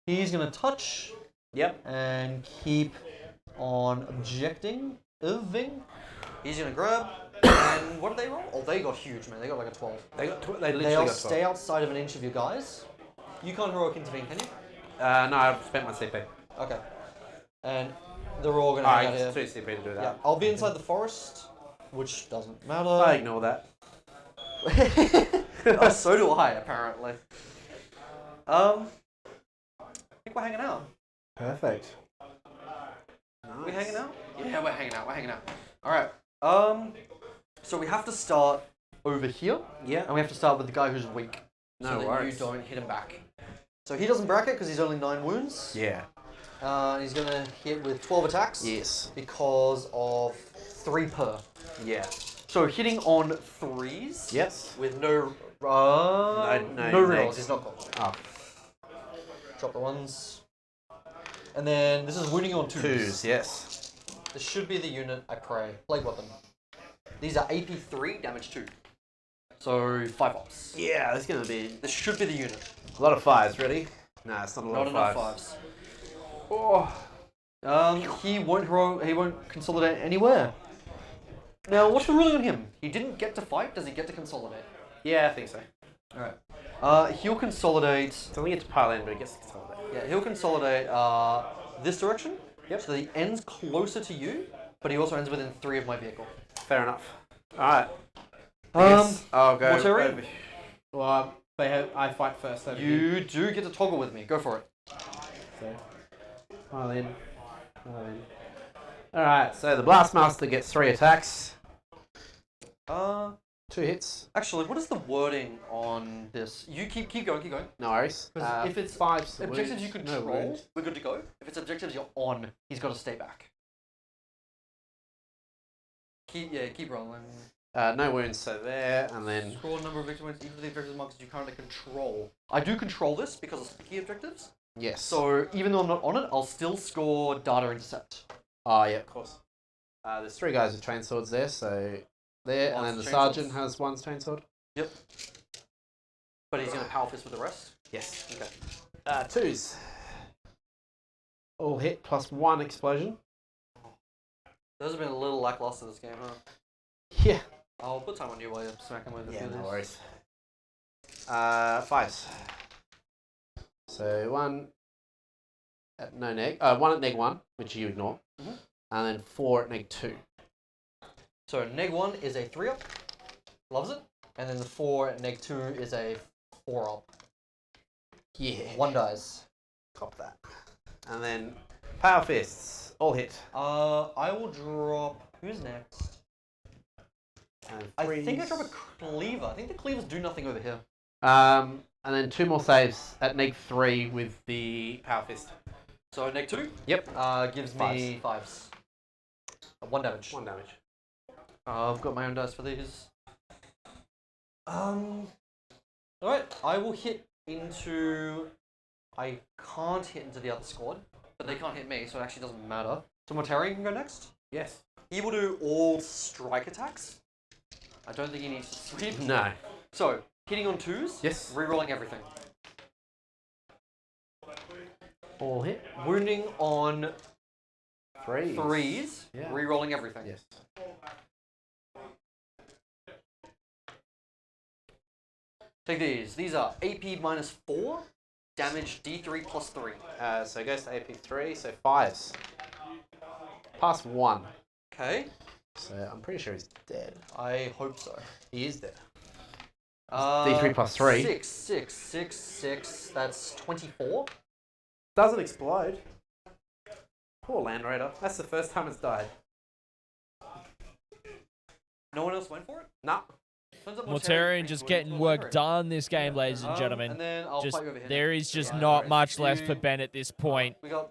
He's going to touch Yep. and keep on objecting. He's going to grab. And what did they roll? Oh, they got huge, man. They got like a 12. They literally They'll got 12. stay outside of an inch of your guys. You can't heroic intervene, can you? No, I've spent my CP. Okay. And they're all going to hang out here. It's too CP to do Yeah, that. I'll be inside the forest, which doesn't matter. I ignore that. Oh, so do I, apparently. I think we're hanging out. Perfect. We hanging out? Yeah, we're hanging out. We're hanging out. All right. So we have to start over here, Yeah. and we have to start with the guy who's weak, No so that worries. you don't hit him back. So he doesn't bracket because he's only 9 wounds. Yeah. He's gonna hit with 12 attacks. Yes. Because of 3 per. Yeah. So hitting on 3s. Yes. With no no rerolls. negs. He's not got. Oh. Drop the 1s. And then this is wounding on 2s. 2s, yes. This should be the unit I pray. Plague weapon. These are AP 3, damage 2. So 5 ops. Yeah, there's going to be This should be the unit. a lot of 5s. Ready? No, it's not a lot Not of enough 5s. 5s. Oh. He won't consolidate anywhere. Now, what's the ruling on him? He didn't get to fight. Does he get to consolidate? Yeah, I think so. All right. He'll consolidate. So we get to pile in, but it gets to consolidate. Yeah, he'll consolidate this direction. Yep. So that he ends closer to you, but he also ends within 3 of my vehicle. Fair enough. Alright. I'll go Mortarion? over. Well, I fight first over here. You do get to toggle with me. Go for it. So, pile in. Alright, so the Blastmaster gets 3 attacks. 2 hits. Actually, what is the wording on this? You keep going. No worries. If it's 5 objectives you wounds, no control, wounds. we're good to go. If it's objectives you're on, he's got to stay back. Keep rolling. No wounds, so there, and then... Score number of victory wins equal to the objectives marks you currently control. I do control this because of sticky objectives, Yes. So even though I'm not on it, I'll still score data intercept. Oh, yeah, of course. There's 3 guys with chainswords there, so there, and then the sergeant has 1 chainsword. Yep. But he's going to power fist with the rest? Yes. Okay. 2s. All hit plus 1 explosion. Those have been a little lackluster this game, huh? Yeah. I'll put time on you while you're smacking with the Yeah, no feelers. worries. 5s. So 1 at no neg. 1 at neg 1, which you ignore. Mhm. And then 4 at neg 2. So neg 1 is a 3-up. Loves it. And then the 4 at neg 2 is a 4-up. Yeah. 1 dies. Cop that. And then power fists. All hit. I will drop... Who's next? And I think I threes. drop a cleaver. I think the cleavers do nothing over here. And then 2 more saves at neg 3 with the power fist. So neg 2? Yep. Gives me 5s. 1 damage. 1 damage. I've got my own dice for these. Alright, I will hit into... I can't hit into the other squad, but they can't hit me, so it actually doesn't matter. So Mortarion can go next. Yes. He will do all strike attacks. I don't think he needs to sweep. No. So, hitting on 2s. Yes. Rerolling everything. All hit. Wounding on 3s. 3s. Yeah. Rerolling everything. Yes. Take these. These are AP minus 4. Damage D3 plus 3. So it goes to AP 3, so 5s. Pass 1. Okay. So I'm pretty sure he's dead. I hope so. He is dead. D3 D3 plus 3. 6, 6, 6, 6. That's 24. Doesn't explode. Poor Land Raider. That's the first time it's died. No one else went for it? No. Mortarion just getting work done this game, ladies and gentlemen. And then I'll Just fight you over here. there is just Yeah, not right. much left You- for Ben at this point. We got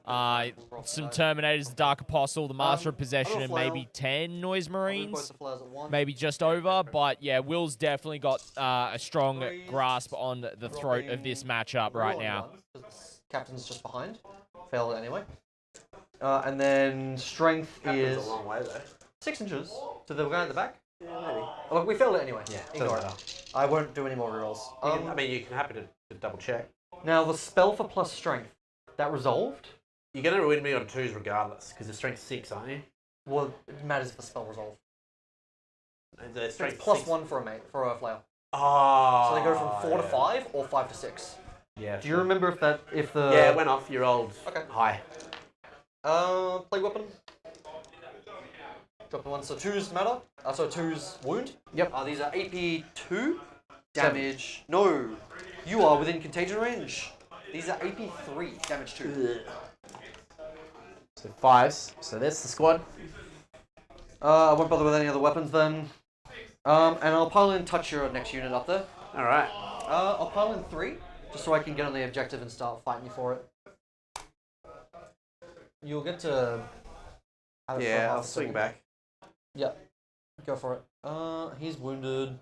Some Terminators, the Dark Apostle, the Master of I'll Possession, do a and flail. maybe 10 Noise both Marines. the flares at once. Maybe just over, but yeah, Will's definitely got a strong grasp on the throat of this matchup right Rerolling now. ones, 'cause Captain's just behind. Failed it anyway. And then strength Is is a long way though. 6 inches to the guy at the back. Yeah, maybe. Oh, look, we failed it anyway. Yeah, Ignore doesn't it. I won't do any more rerolls. I mean, you can happy to double check. Now the spell for plus strength, that resolved. You're going to win me on 2s regardless, because the strength's 6, aren't you? Well, it matters if the spell resolved. The strength It's plus 6. 1 for a flail. Oh. So they go from 4 to 5 or 5 to 6. Yeah. Do you remember if the Yeah, it went off your old Okay. high. Play weapon. Drop the one. So 2s matter. So 2s wound. Yep. These are AP 2 damage. No, you are within contagion range. These are AP 3 damage 2. So 5s. So that's the squad. I won't bother with any other weapons then. And I'll pile in touch your next unit up there. All right. I'll pile in 3 just so I can get on the objective and start fighting you for it. You'll get to. have it for Yeah, half I'll a swing second. back. Yeah, go for it. He's wounded.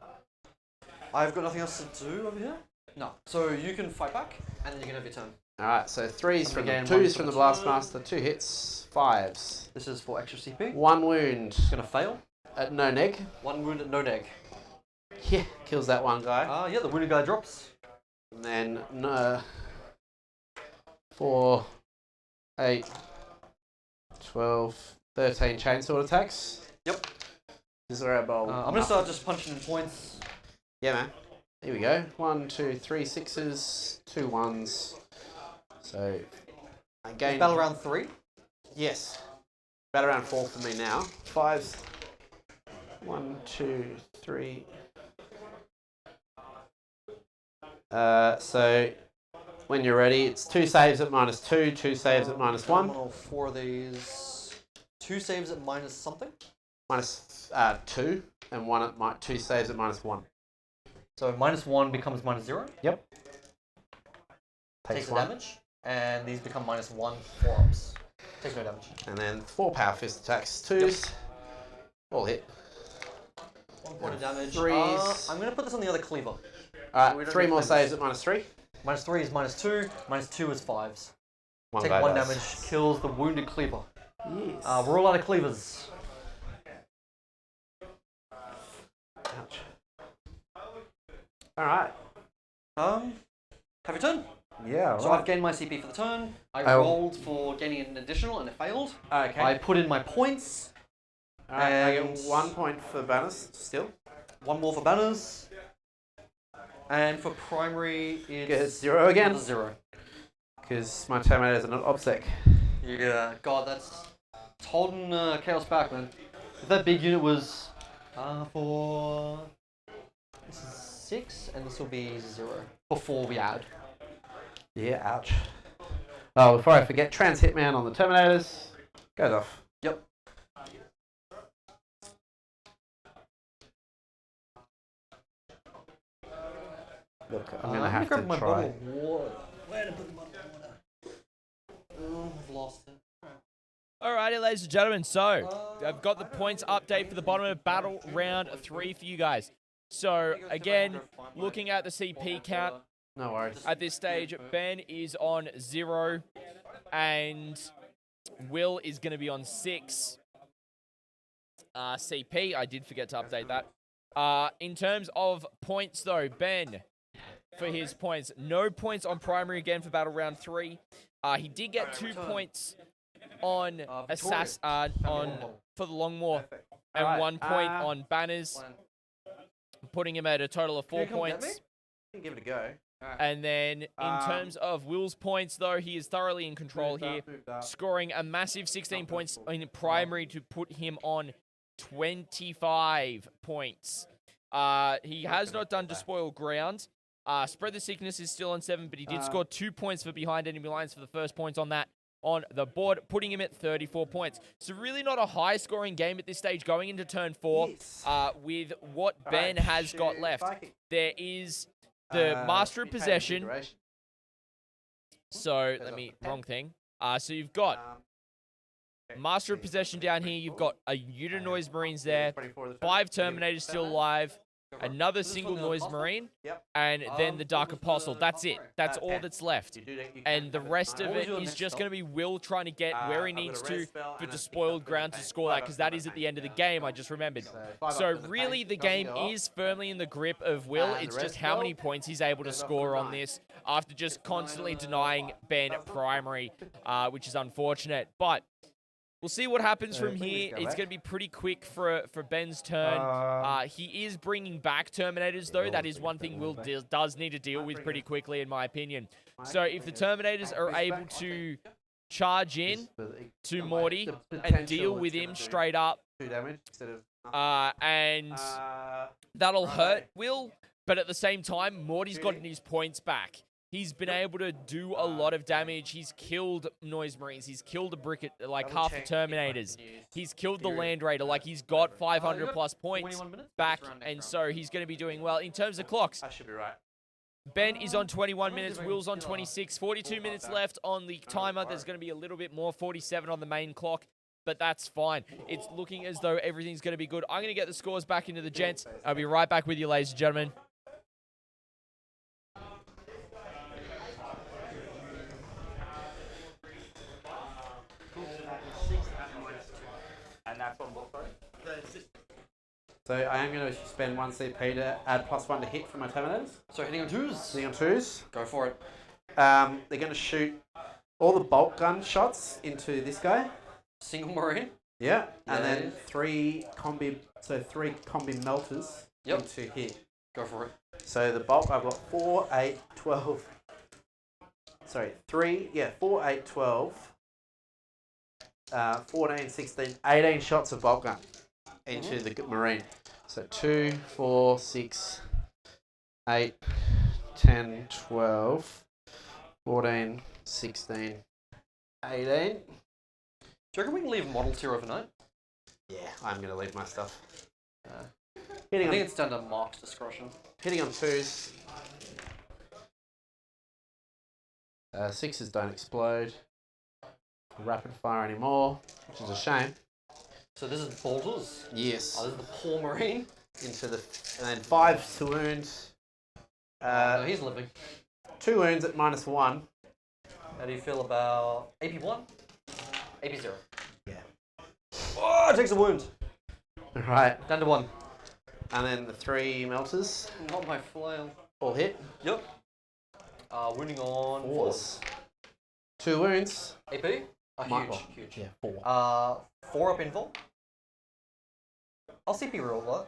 I've got nothing else to do over here. No, so you can fight back, and then you can have your turn. All right. So 3s And from the again, 2s one from for the the Blastmaster. 2 hits. 5s. This is for extra CP. 1 wound Gonna fail. at no neg. 1 wound at no neg. Yeah, kills that one guy. Yeah, the wounded guy drops. And then 4, 8, 12, 13 chainsword attacks. Yep. Is there a bowl? I'm gonna start just punching in points. Yeah, man. Here we go. 1, 2, 3 6s, 2 1s. So again. Battle round 3. Yes. Battle round 4 for me now. 5s. 1, 2, 3. So when you're ready, it's 2 saves at -2, 2 saves at -1. All 4 of these. 2 saves at minus something. -2, and 2 saves at -1. So -1 becomes -0. Yep. Takes the 1. damage. And these become -1 4-ups. Takes no damage. And then 4 power fist attacks, 2s. All hit. 1 point of damage. 3s. I'm gonna put this on the other cleaver. Alright, we don't 3 need more flames. saves at -3. -3 is -2. -2 is 5s. One Take guy 1 does. damage, kills the wounded cleaver. Yes. We're all out of cleavers. Ouch. All right. Have your turn. Yeah. So I've gained my CP for the turn. I rolled for gaining an additional and it failed. Okay. I put in my points. All right. I and get 1 point for banners still. 1 more for banners. And for primary, Get it's 0 again. 0. Because my Terminators are not obsec. Yeah, God, it's holding Chaos back, man. If that big unit was for... This is 6, and this will be 0 before we add. Yeah. Ouch. Oh, before I forget, Trans Hitman on the Terminators goes off. Yep. Look, I'm gonna have to grab my try. bottle of water. Where to put the bottle of water? Oh, I've lost it. Alrighty, ladies and gentlemen, so I've got the points update for the bottom of battle round 3 for you guys. So, again, looking at the CP count, No worries. at this stage, Ben is on 0, and Will is going to be on 6. CP, I did forget to update that. In terms of points, though, Ben, for his points, no points on primary again for battle round 3. He did get 2 points on for the Longmore, and Alright, 1 point on banners, putting him at a total of 4 points. You can give it a go. And then, in terms of Will's points, though, he is thoroughly in control here, scoring a massive 16 points in primary to put him on 25 points. He has not done Despoil Ground. Spread the Sickness is still on 7, but he did score 2 points for behind enemy lines for the first points on that on the board, putting him at 34 points. So really not a high-scoring game at this stage going into turn 4 with what Ben has got left. There is the Master of Possession. So, wrong thing. So you've got Master of Possession down here. You've got a unit of Noise Marines there. 5 Terminators still alive. Another single Noise Marine. And then the Dark Apostle. That's it. That's all that's left. And the rest of it is just going to be Will trying to get where he needs to for Despoiled Ground to score that, because that is at the end of the game, I just remembered. So really the game is firmly in the grip of Will. It's just how many points he's able to score on this after just constantly denying Ben primary, which is unfortunate. But we'll see what happens from here. It's going to be pretty quick for Ben's turn. He is bringing back Terminators, though. That is one thing Will does need to deal with pretty quickly, in my opinion. So if the Terminators are able to charge in to Morty and deal with him straight up, 2 damage instead of and that'll hurt Will, but at the same time, Morty's gotten his points back. He's been able to do a lot of damage. He's killed Noise Marines. He's killed half the Terminators. He's killed the Land Raider. He's got 500 plus points back, and so he's going to be doing well. In terms of clocks, I should be right. Ben is on 21 minutes. Will's on 26. 42 minutes left on the timer. There's going to be a little bit more, 47 on the main clock, but that's fine. It's looking as though everything's going to be good. I'm going to get the scores back into the gents. I'll be right back with you, ladies and gentlemen. And that's on what, sorry? So I am going to spend 1 CP to add +1 to hit for my Terminators. So hitting on 2s. Hitting on 2s. Go for it. They're going to shoot all the bolt gun shots into this guy. Single Marine. Yeah. And then 3 combi melters into here. Go for it. So the bolt, I've got 4, 8, 12. Sorry, 4, 8, 12. 14, 16, 18 shots of bolt gun into the Marine. So 2, 4, 6, 8, 10, 12, 14, 16, 18. Do you reckon we can leave models here overnight? Yeah, I'm going to leave my stuff. I Hitting think on, it's down to Mark's discretion. hitting on 2s. 6s don't explode. Rapid fire anymore, which is a shame. So this is bolters. Yes. Oh, this is the poor Marine. Into the and then 5 to wound. No, he's living. 2 wounds at -1. How do you feel about AP 1? AP 0. Yeah. Oh, it takes a wound. Right. Down to 1. And then the 3 melters. Not my flail. All hit. Yep. Wounding on 4s. 2 wounds. AP? Might Huge. Yeah, 4. 4 up invul. I'll CP roll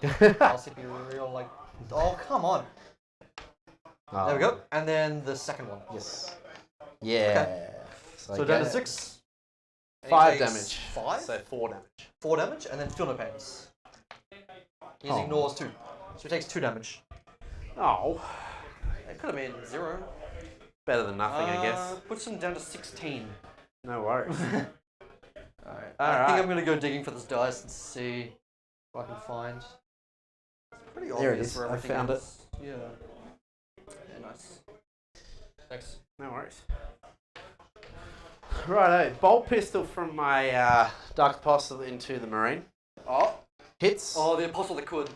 that. I'll CP roll like. Oh, come on. There we go. And then the second one. Yes. Yeah. Okay. So down to 6. 5 damage. 5? So 4 damage. 4 damage, and then feel no pains. He ignores 2. So he takes 2 damage. Oh. It could have been 0. Better than nothing, I guess. Puts him down to 16. No worries. Alright. I think I'm going to go digging for this dice and see what I can find. It's pretty obvious There it is. where I everything found is. Yeah. Yeah, nice. Thanks. No worries. Righto. Bolt pistol from my Dark Apostle into the Marine. Oh. Hits. Oh, the Apostle that could.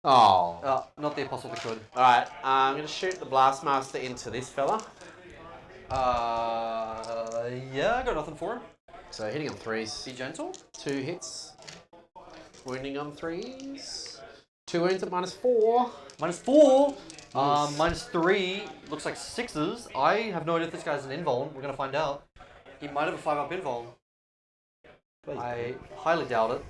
Oh. Not the Apostle that could. Alright. I'm going to shoot the Blastmaster into this fella. Yeah, I got nothing for him. So hitting on 3s. Be gentle. 2 hits. Wounding on 3s. 2 wounds at -4. -4. Nice. -3. Looks like 6s. I have no idea if this guy's an invuln. We're going to find out. He might have a 5-up invuln. I highly doubt it.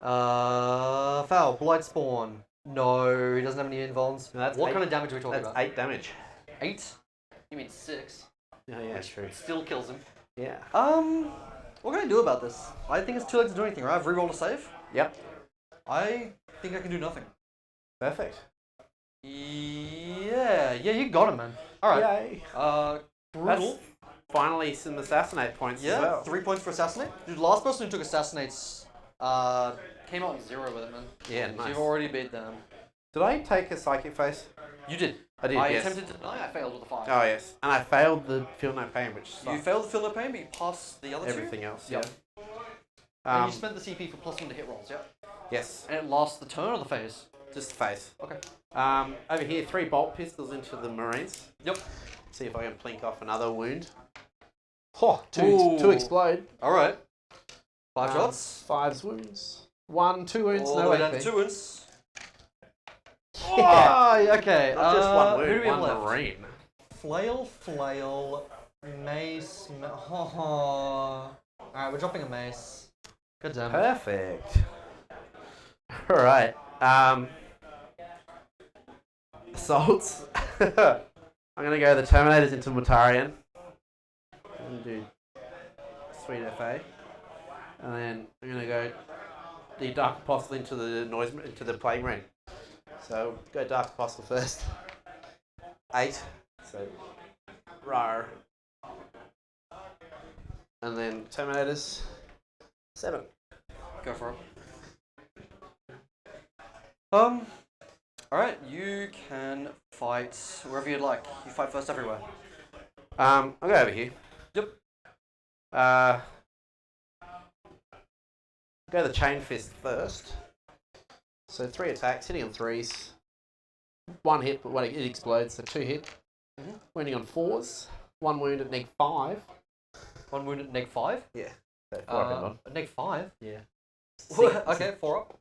Foul. Blight Spawn. No, he doesn't have any invulns. No, that's what 8. kind of damage are we talking That's about? 8 damage. 8? You mean 6? Oh, yeah, true. Still kills him. Yeah. What can I do about this? I think it's too late to do anything, right? I've rerolled a save. Yep. I think I can do nothing. Perfect. Yeah, you got him, man. Alright. Yay. Brutal. Finally some assassinate points as well. 3 points for assassinate. Dude, last person who took assassinates came out 0 with it, man. Yeah, So nice. you've already beat them. Did I take a psychic face? You did. I did, I yes. attempted to deny, I failed with a 5. Oh, yes. And I failed the feel no pain, which You sucked. failed the feel no pain, but you passed the other Everything else, Yep. yeah. And you spent the CP for +1 to hit rolls, yeah? Yes. And it lasts the turn or the phase? Just the face. Okay. Over here, 3 bolt pistols into the Marines. Yep. See if I can plink off another wound. Oh, Ooh. two explode. Alright. 5 shots. 5 wounds. 1, 2 wounds, All no the way AP. down to 2 wounds. Yeah. Oh, okay. Not just 1 who wound, do we have 1 left? Marine. Flail, mace. Alright, we're dropping a mace. Good damn. Perfect. Alright. Assaults. I'm going to go the Terminators into Mortarion. And do Sweet FA. And then I'm going to go the Dark Apostle into the Plague Marine. So go Dark Apostle first. 8. So rar. And then Terminators 7. Go for it. Alright, you can fight wherever you'd like. You fight first everywhere. I'll go over here. Yep. Go the Chain Fist first. So 3 attacks, hitting on 3s. 1 hit, but when it explodes, so 2 hit. Wounding on 4s. 1 wound at -5. 1 wound at -5? Yeah. So 4 up and on. At -5? Yeah. Okay, 4 up.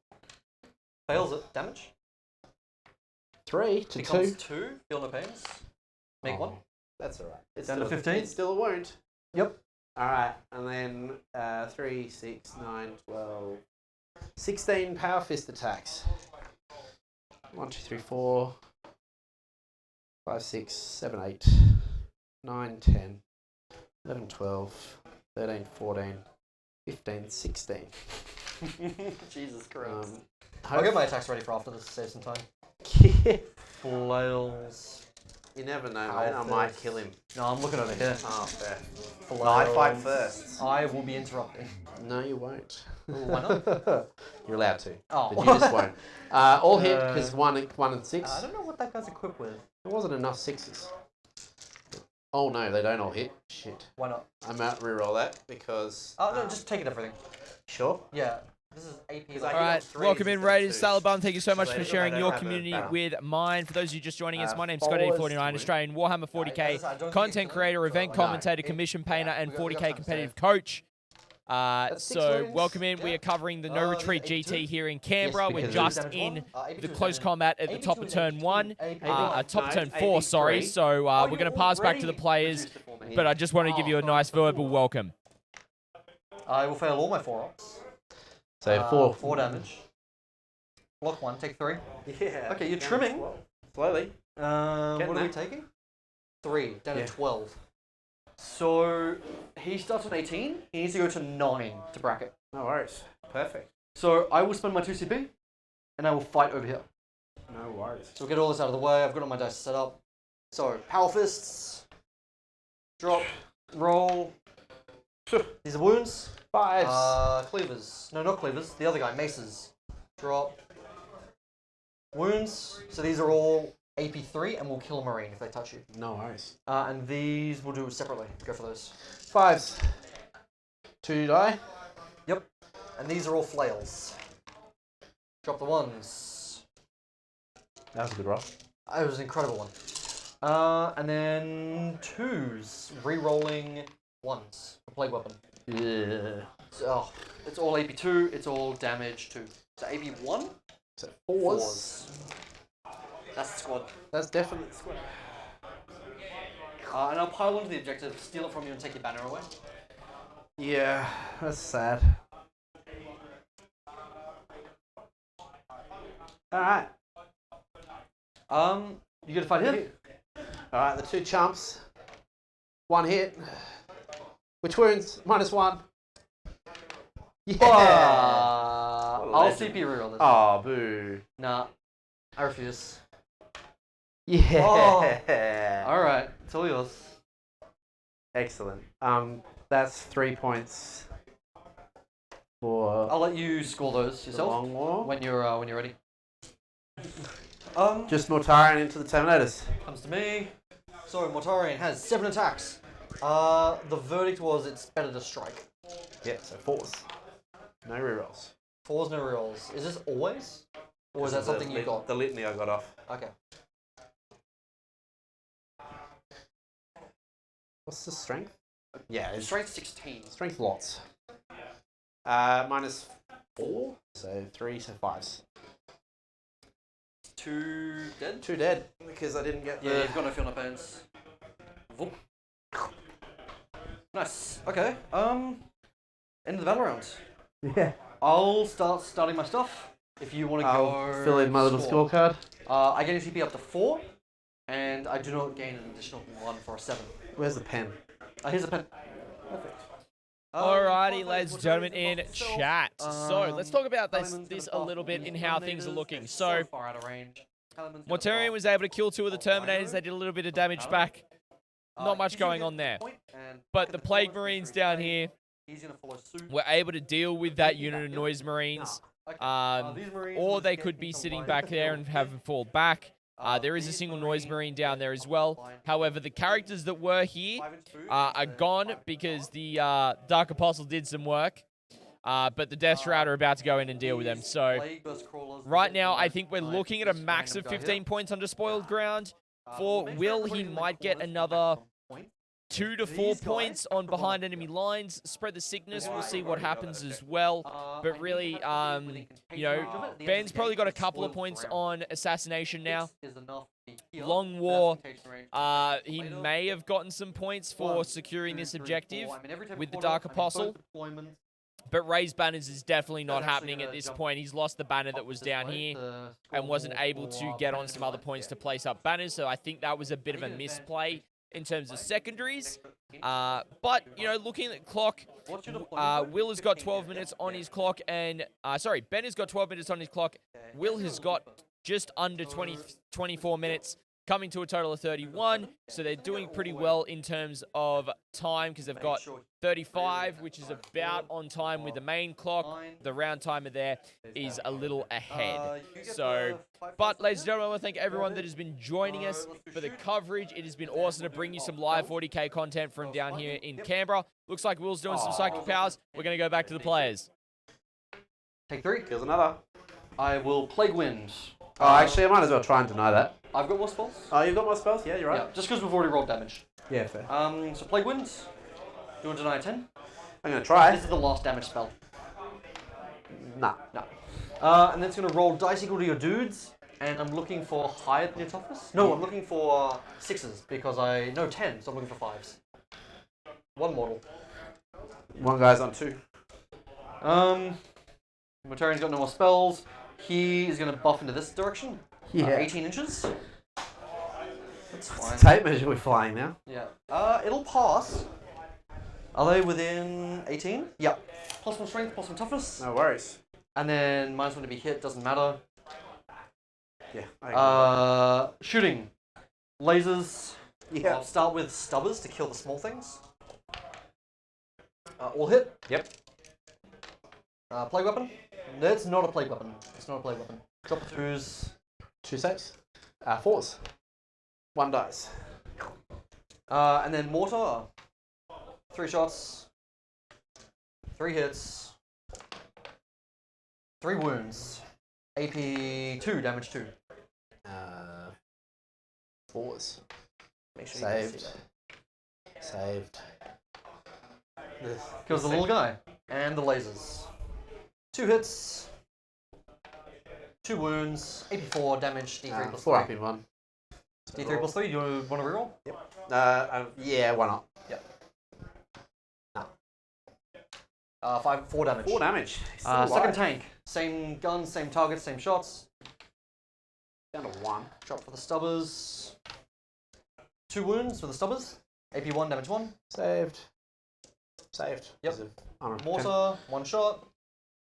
Fails it. Damage. 3 to Becomes 2. 2. Feel no pains. Make 1. That's alright. It's Down to still 15? It's still a wound. Yep. Alright, and then 3, 6, 9, 12, 16 Power Fist attacks. 1, 2, 3, 4, 5, 6, 7, 8, 9, 10, 11, 12, 13, 14, 15, 16. Jesus Christ. I'll I'll get my attacks ready for after this to save some time. Yeah. Flails. You never know, Power mate. I might Fist. kill him. No, I'm looking over here. Oh, fair. Flails. No, I fight first. I will be interrupting. No, you won't. Why not? You're allowed to. Oh. But you just won't. All hit because 1 and 6. I don't know what that guy's equipped with. There wasn't enough 6s. Oh no, they don't all hit. Shit. Why not? I'm out to reroll that because. Oh, no, just take it everything. Sure. Yeah. This is AP. Because Like, All right, threes welcome in, instead of Raiders. twos. Salabum, thank you so much So for they sharing don't your have a community barrel. with mine. For those of you just joining us, my name's fours Scott8049, to win. Australian Warhammer 40k, I don't think content it's creator, done, event so, like, commentator, no. commission painter, and we got 40k time, competitive so- coach. That's 6 So wounds. welcome in. We Yeah. are covering the No This is Retreat 82? GT here in Canberra. We're because just damage in one, AP2 the is close damage- combat at the top AP2 of is turn AP2, 1. AP1. Top No, turn it's 4, AP3. sorry. So Oh, we're you going to pass back to the already players. reduced it for me. But I just want to give you a nice verbal welcome. I will fail all my 4-ups. So 4 damage. Block 1, take 3. Yeah. Okay, you're down trimming. to 12. Slowly. What are we there. taking? 3, down Yeah. to 12. So he starts on 18. He needs to go to 9 to bracket. No worries. Perfect. So I will spend my 2 CP, and I will fight over here. No worries. So we'll get all this out of the way. I've got all my dice set up. So power fists, drop, roll. These are wounds. 5s. Cleavers. No, not cleavers. The other guy, maces. Drop. Wounds. So these are all AP3, and we'll kill a marine if they touch you. No worries. And these we'll do separately. Go for those. 5s. 2 die. Yep. And these are all flails. Drop the ones. That was a good roll. It was an incredible one. And then 2s. Re-rolling 1s. A plague weapon. Yeah. So, it's all AP2, it's all damage 2. So AP1? So 4s. That's the squad. That's definitely the squad. And I'll pile onto the objective, steal it from you and take your banner away. Yeah, that's sad. Alright. You gotta fight him. Alright, the 2 chumps. 1 hit. Which wounds? -1. Yeah. I'll legend. CP reroll this. Oh, boo. Nah. I refuse. Yeah. Alright, it's all yours. Excellent. That's 3 points for I'll let you score those the yourself long war. when you're ready. Just Mortarion into the Terminators. Comes to me. So Mortarion has 7 attacks. The verdict was it's better to strike. Yeah, so 4s. No rerolls. 4s, no rerolls. Is this always? Or is that something you got? The litany I got off. Okay. What's the strength? Yeah, it's Strength 16. strength lots. -4, so 3, so 5s. 2 dead? 2 dead because I didn't get the. Yeah, you've got no feel no pains. Voop. Nice. Okay. End of the battle round. Yeah. I'll starting my stuff. If you want to I'll go. fill in my little score. scorecard. I gain a CP up to 4, and I do not gain an additional 1 for a 7. Where's the pen? Here's a pen. Perfect. Alrighty, ladies and gentlemen in Himself. chat. So let's talk about Paladin's this gonna a little buff bit the in how things are Terminators. looking. They're So far out of range. Paladin's gonna Mortarion buff was able to kill 2 of the Rhino. Terminators. They did a little bit of damage back. Not much he's gonna going get on there. point and But get the the Plague forward Marines victory down trade. here He's gonna follow suit. were able to deal with that unit of Yep. Noise Marines. Okay. Um, These Marines Or will they just could get be into sitting line back with the there field. and have them fall back. There is a These single Noise Marines Marine down there as will well. line- However, the characters that were here 5-inch boot are and gone 5-inch because bolt. the Dark Apostle did some work. But the Death Shroud are about to go in and deal with them. These So Plague Burst Crawlers will right get now, I most think we're times looking at a this max random of guy here. 15 points on Despoiled Ground. We'll For make sure Will, everybody he in the might get corners will another have some points. 2 to 4 These guys points on are behind gonna enemy kill. lines. Spread the sickness. We'll Right, see what right, happens okay. as well. I But think really, you have to be within you know, contagion range of it. At the end of Ben's the probably game, got a it's couple of spoiled points ground. on Assassination now. This is enough to be here. Long That's War, contagion range. He Later. may have gotten some points for 1, securing 2, this 3, objective. 4. I mean, every time with the quarter, Dark I mean, both Apostle. deployments. But Raised Banners is definitely not That's actually happening at gonna this jump point. He's lost the banner that up was this down way here to and score wasn't more able to for get on Brandon some other White. points to place up banners. So I think that was a bit of a misplay in terms of secondaries. But, you know, looking at the clock, What's your deployment? Will has got 12 minutes on his clock and, Ben has got 12 minutes on his clock. Will has got just under 24 minutes, coming to a total of 31. So they're doing pretty well in terms of time because they've got 35, which is about on time with the main clock. The round timer there is a little ahead. So, but ladies and gentlemen, I want to thank everyone that has been joining us for the coverage. It has been awesome to bring you some live 40k content from down here in Canberra. Looks like Will's doing some psychic powers. We're going to go back to the players. Take 3. Kills another. I will Plague Wind. Oh, actually, I might as well try and deny that. I've got more spells. Oh, you've got more spells? Yeah, you're right. Yeah, just because we've already rolled damage. Yeah, fair. So Plague Wind. Do you want to deny a 10? I'm going to try. This is the last damage spell. Nah. No. And then it's going to roll dice equal to your dudes. And I'm looking for higher than your toughness? No, I'm looking for 6s because I know 10, so I'm looking for 5s. 1 mortal. One guy's on 2. Mortarian's got no more spells. He is going to buff into this direction. Yeah. 18 inches. That's fine. Tape measure we're flying now. Yeah. It'll pass. Are they within 18? Yeah. Plus 1 strength, plus 1 toughness. No worries. And then minus 1 to be hit, doesn't matter. Yeah. Shooting. Lasers. Yeah. I'll start with stubbers to kill the small things. All hit. Yep. Plague weapon. No, it's not a plague weapon. It's not a plague weapon. Drop the 2s. 2 saves. 4s. 1 dice. And then mortar. 3 shots. 3 hits. 3 wounds. AP 2, damage 2. 4s. Make sure you can see Saved. that. Saved. Kills the little guy. And the lasers. 2 hits. 2 wounds. AP 4, damage, D3 plus 4 3. up in 1. D3 plus 3, do you want to reroll? Yep. Yeah, why not? Yep. 4 damage. 4 damage. He's still alive. Second tank. Same guns, same targets, same shots. Down to 1. Drop for the stubbers. 2 wounds for the stubbers. AP 1, damage 1. Saved. Saved. Yep. Mortar, 1 shot.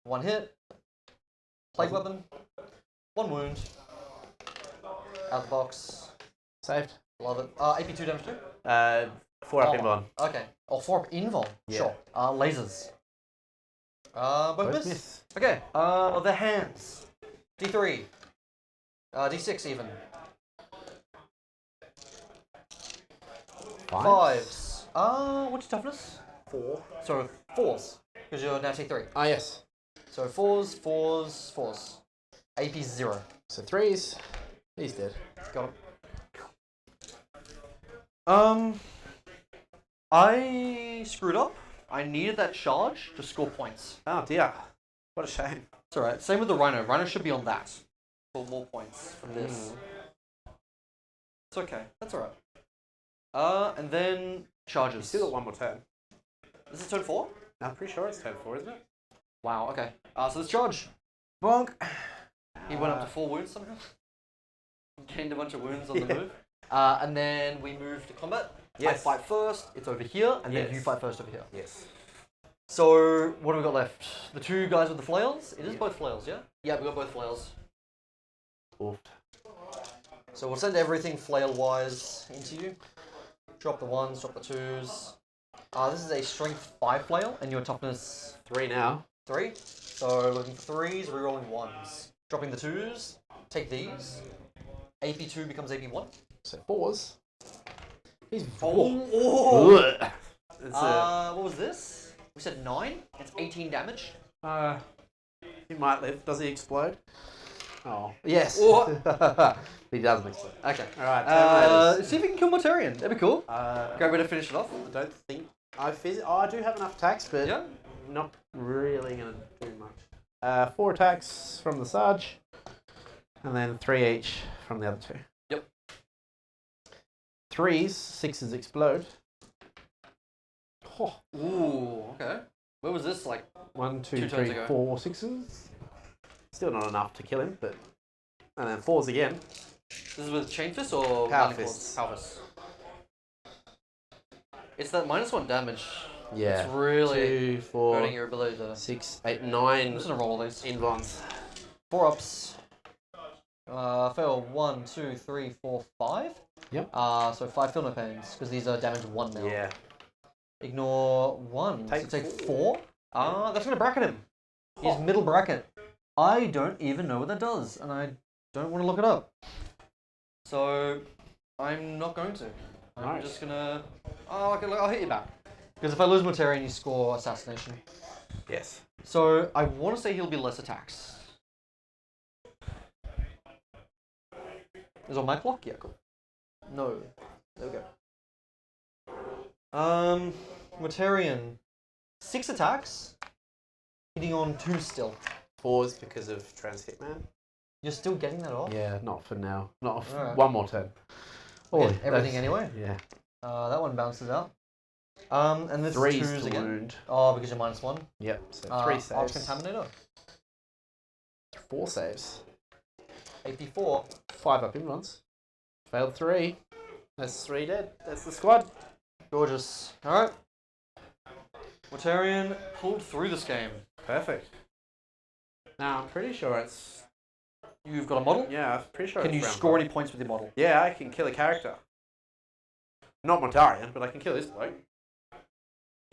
1 hit. Plague weapon. 1 wound. Out the box. Saved. Love it. AP 2, damage 2. 4 up in 1. Okay. Oh, 4 up invuln. Yeah. Sure. Lasers. Both miss. Okay. The hands. D3. D6 even. 5s. What's your toughness? 4. So 4s. Because you're now T3. Ah, yes. So 4s, 4s, 4s. AP 0. So 3s. He's dead. Got him. I screwed up. I needed that charge to score points. Oh dear. What a shame. It's alright. Same with the Rhino. Rhino should be on that. For more points from this. It's okay. That's alright. And then charges. You still got 1 more turn. This is turn 4? I'm pretty sure it's turn 4, isn't it? Wow, okay. So this charge. Bonk. He went up to 4 wounds somehow. Gained a bunch of wounds on the move. And then we move to combat. Yes. I fight first, it's over here, and then Yes. you fight first over here. Yes. So, what have we got left? The 2 guys with the flails? It is both flails, yeah? Yeah, we got both flails. Oofed. So we'll send everything flail-wise into you. Drop the 1s, drop the 2s. This is a strength 5 flail, and your toughness 3 now. 3. So looking for 3s, rerolling 1s. Dropping the 2s, take these. AP 2 becomes AP 1. So 4s. He's Oh! It's What was this? We said 9. It's 18 damage. he might live. Does he explode? Oh. Yes. He doesn't explode. Okay. Alright, See if we can kill Mortarion. That'd be cool. Great way to finish it off. I don't think I do have enough attacks, but Yeah. not really gonna do much. 4 attacks from the Sarge, and then 3 each from the other 2. Yep. 3s, 6s explode. Oh. Ooh, okay. Where was this, like? 1, 2, 2 turns 3, ago. 4 6s. Still not enough to kill him, but and then 4s again. This is with Chain Fist or Power Lightning Claws? Fists. Power Fists. It's that -1 damage. Yeah. It's really 2, 4, hurting your ability to... 6, 8, I'm 9 just gonna roll all these. invulns. 4 ups. Fail 1, 2, 3, 4, 5. Yep. So 5 feel no pains because these are damage 1 now. Yeah. Ignore 1. Take so take 4. That's gonna bracket him. He's middle bracket. I don't even know what that does, and I don't want to look it up. So I'm not going to. I'm just gonna. I'll hit you back. Because if I lose Mortarion, you score assassination. Yes. So I want to say he'll be less attacks. Is on my clock? Yeah, cool. No. There we go. Mortarion. 6 attacks. Hitting on 2 still. 4s because of Trans-Hitman. You're still getting that off? Yeah, not for now. Not for Alright. one more turn. Okay, everything anyway? Yeah. That one bounces out. And this 3s 2s to again. wound. Oh, because you're -1. Yep. So 3 Arch saves. Contaminator. 4 saves. AP4. 5 up in once. Failed 3. That's 3 dead. That's the squad. Gorgeous. Alright. Mortarion pulled through this game. Perfect. Now I'm pretty sure it's. You've got a model? Yeah, I'm pretty sure. Can it's you round score 5. any points with your model? Yeah, I can kill a character. Not Mortarion, but I can kill this bloke.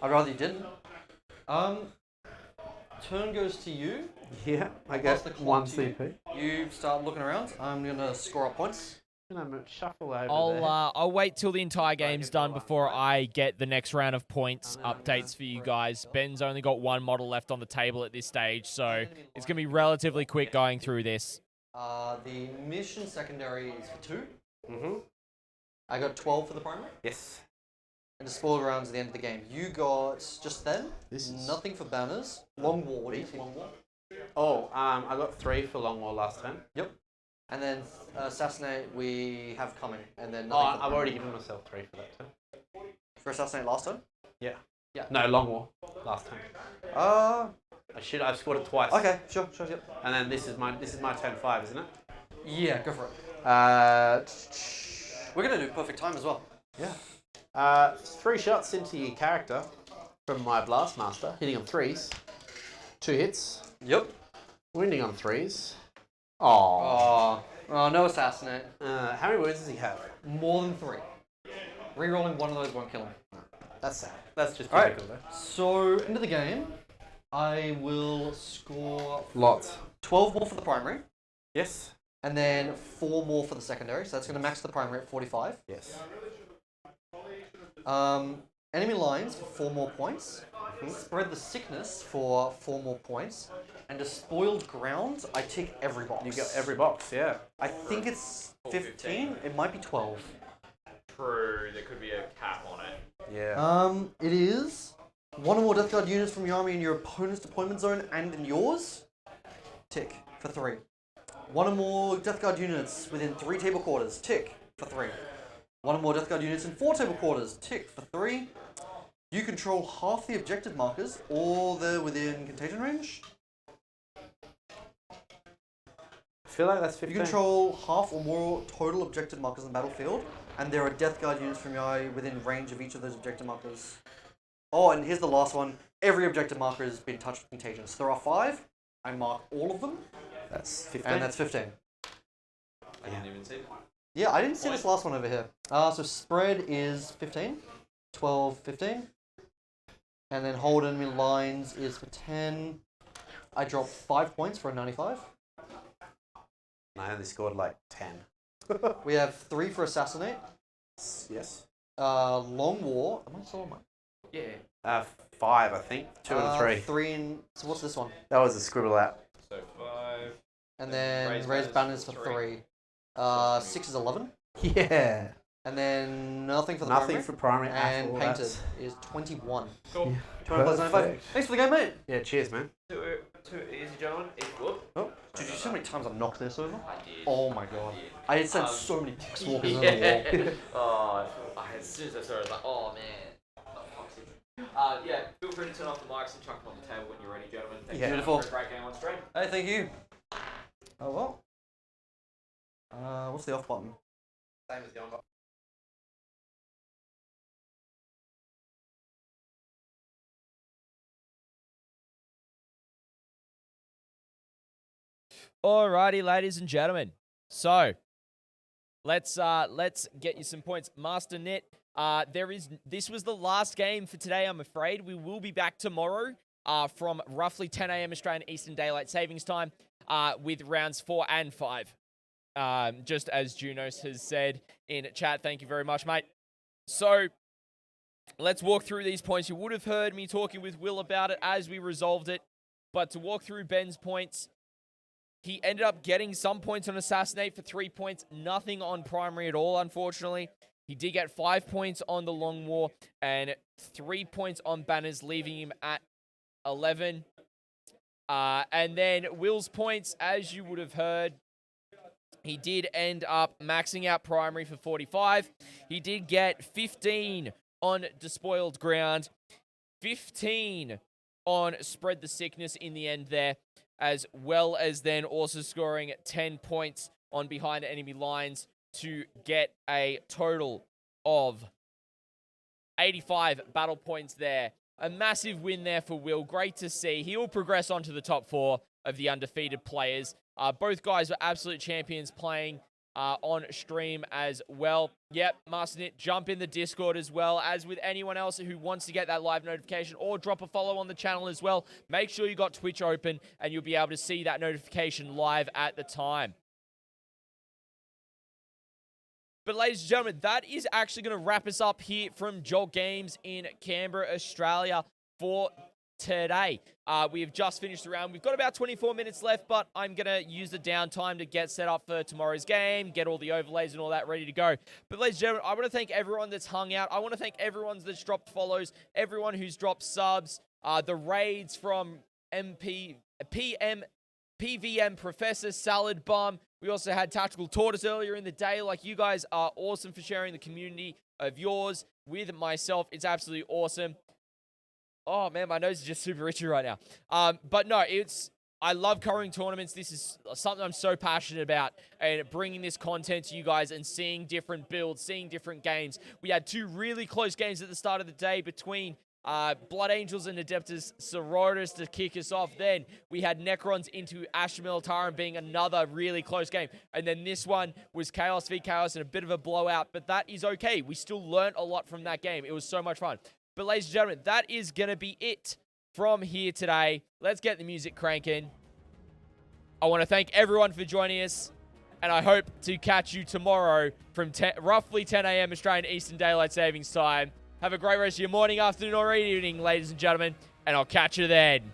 I'd rather you didn't. Turn goes to you. Yeah, I Pass get the clock 1 to you. CP. You start looking around. I'm gonna score up points. And I'm gonna shuffle over there. I'll wait till the entire game's done before I get the next round of points updates for you guys. Ben's only got 1 model left on the table at this stage, so it's going to be relatively quick going through this. The mission secondary is for 2. Mm-hmm. I got 12 for the primary. Yes. And the spoiler round's at the end of the game. You got just then. This is- Nothing for banners. Long war. What do you think? Long war. Oh, I got 3 for Long War last time. Yep. And then assassinate we have coming, and then Oh, nothing for I've already primary. given myself 3 for that turn. For assassinate last time. Yeah. Yeah. No, Long War last time. I've scored it twice. Okay, sure, yep. And then this is my turn 5, isn't it? Yeah, go for it. We're gonna do perfect time as well. Yeah. 3 shots into your character from my Blast Master, hitting on 3s. 2 hits. Yep. Wounding on 3s. Oh. Oh, no assassinate. How many wounds does he have? More than 3. Rerolling one of those won't kill him. That's sad. That's just Alright. typical though. So, into the game, I will score Lots. 12 more for the primary, Yes. and then 4 more for the secondary, so that's going to max the primary at 45. Yes. Enemy lines for 4 more points. Spread the sickness for 4 more points. And Despoiled ground, I tick every box. You got every box, yeah. I think it's 15. It might be 12. True, there could be a cap on it. Yeah. It is 1 or more Death Guard units from your army in your opponent's deployment zone and in yours. Tick for 3. 1 or more Death Guard units within 3 table quarters. Tick for 3. 1 or more Death Guard units in 4 table quarters. Tick for 3. You control half the objective markers, or they're within contagion range. I feel like that's 15. You control half or more total objective markers on the battlefield, and there are Death Guard units from your eye within range of each of those objective markers. Oh, and here's the last one. Every objective marker has been touched with contagion. So there are 5. I mark all of them, That's 15. and that's 15. I didn't even see that. Yeah, I didn't see this last one over here. So spread is 15. 12, 15. And then hold enemy lines is for 10. I drop 5 points for a 95. I only scored like 10. We have 3 for assassinate. Yes. Long war. Am I still on mine? Yeah. 5, I think. 2 and 3. 3 and... So what's this one? That was a scribble out. So 5. And then Raise raise banners banners for for 3. 6 is 11. Yeah. And then nothing for the Nothing primary. for primary at And all. painted That's- is 21. Cool. 20 plus 95. Perfect. Thanks for the game, mate. Yeah, cheers, man. Two easy, gentlemen. Whoop. Oh, did you see how many times I knocked this over? I did. Oh my god. I had sent so many ticks walkers on the wall. As soon as I saw it, I was like, oh man. Yeah, feel free to turn off the mics and chuck them on the table when you're ready, gentlemen. Thank you Beautiful. for a great game on stream. Hey, thank you. Oh well. What's the off button? Same as the on. Alrighty, ladies and gentlemen. So let's get you some points. Master Net, this was the last game for today, I'm afraid. We will be back tomorrow from roughly 10 a.m. Australian Eastern Daylight Savings Time with rounds 4 and 5. Just as Junos has said in chat. Thank you very much, mate. So let's walk through these points. You would have heard me talking with Will about it as we resolved it. But to walk through Ben's points, he ended up getting some points on Assassinate for 3 points. Nothing on Primary at all, unfortunately. He did get 5 points on the Long War and 3 points on Banners, leaving him at 11. And then Will's points, as you would have heard, he did end up maxing out Primary for 45. He did get 15 on Despoiled Ground, 15 on Spread the Sickness in the end there, as well as then also scoring 10 points on Behind Enemy Lines to get a total of 85 battle points there. A massive win there for Will. Great to see. He will progress on to the top 4 of the undefeated players. Both guys were absolute champions playing on stream as well. Yep, Master jump in the Discord as well. As with anyone else who wants to get that live notification or drop a follow on the channel as well, make sure you got Twitch open and you'll be able to see that notification live at the time. But ladies and gentlemen, that is actually going to wrap us up here from Jolt Games in Canberra, Australia for today. We have just finished the round. We've got about 24 minutes left, but I'm going to use the downtime to get set up for tomorrow's game, get all the overlays and all that ready to go. But ladies and gentlemen, I want to thank everyone that's hung out. I want to thank everyone that's dropped follows, everyone who's dropped subs, the raids from PVM Professor, Salad Bum. We also had Tactical Tortoise earlier in the day. Like, you guys are awesome for sharing the community of yours with myself. It's absolutely awesome. Oh, man, my nose is just super itchy right now. But no, I love covering tournaments. This is something I'm so passionate about, and bringing this content to you guys and seeing different builds, seeing different games. We had 2 really close games at the start of the day between Blood Angels and Adeptus Sororitas to kick us off. Then we had Necrons into Astra Militarum being another really close game. And then this one was Chaos v Chaos and a bit of a blowout, but that is okay. We still learned a lot from that game. It was so much fun. But ladies and gentlemen, that is going to be it from here today. Let's get the music cranking. I want to thank everyone for joining us, and I hope to catch you tomorrow from roughly 10 a.m. Australian Eastern Daylight Savings Time. Have a great rest of your morning, afternoon, or evening, ladies and gentlemen, and I'll catch you then.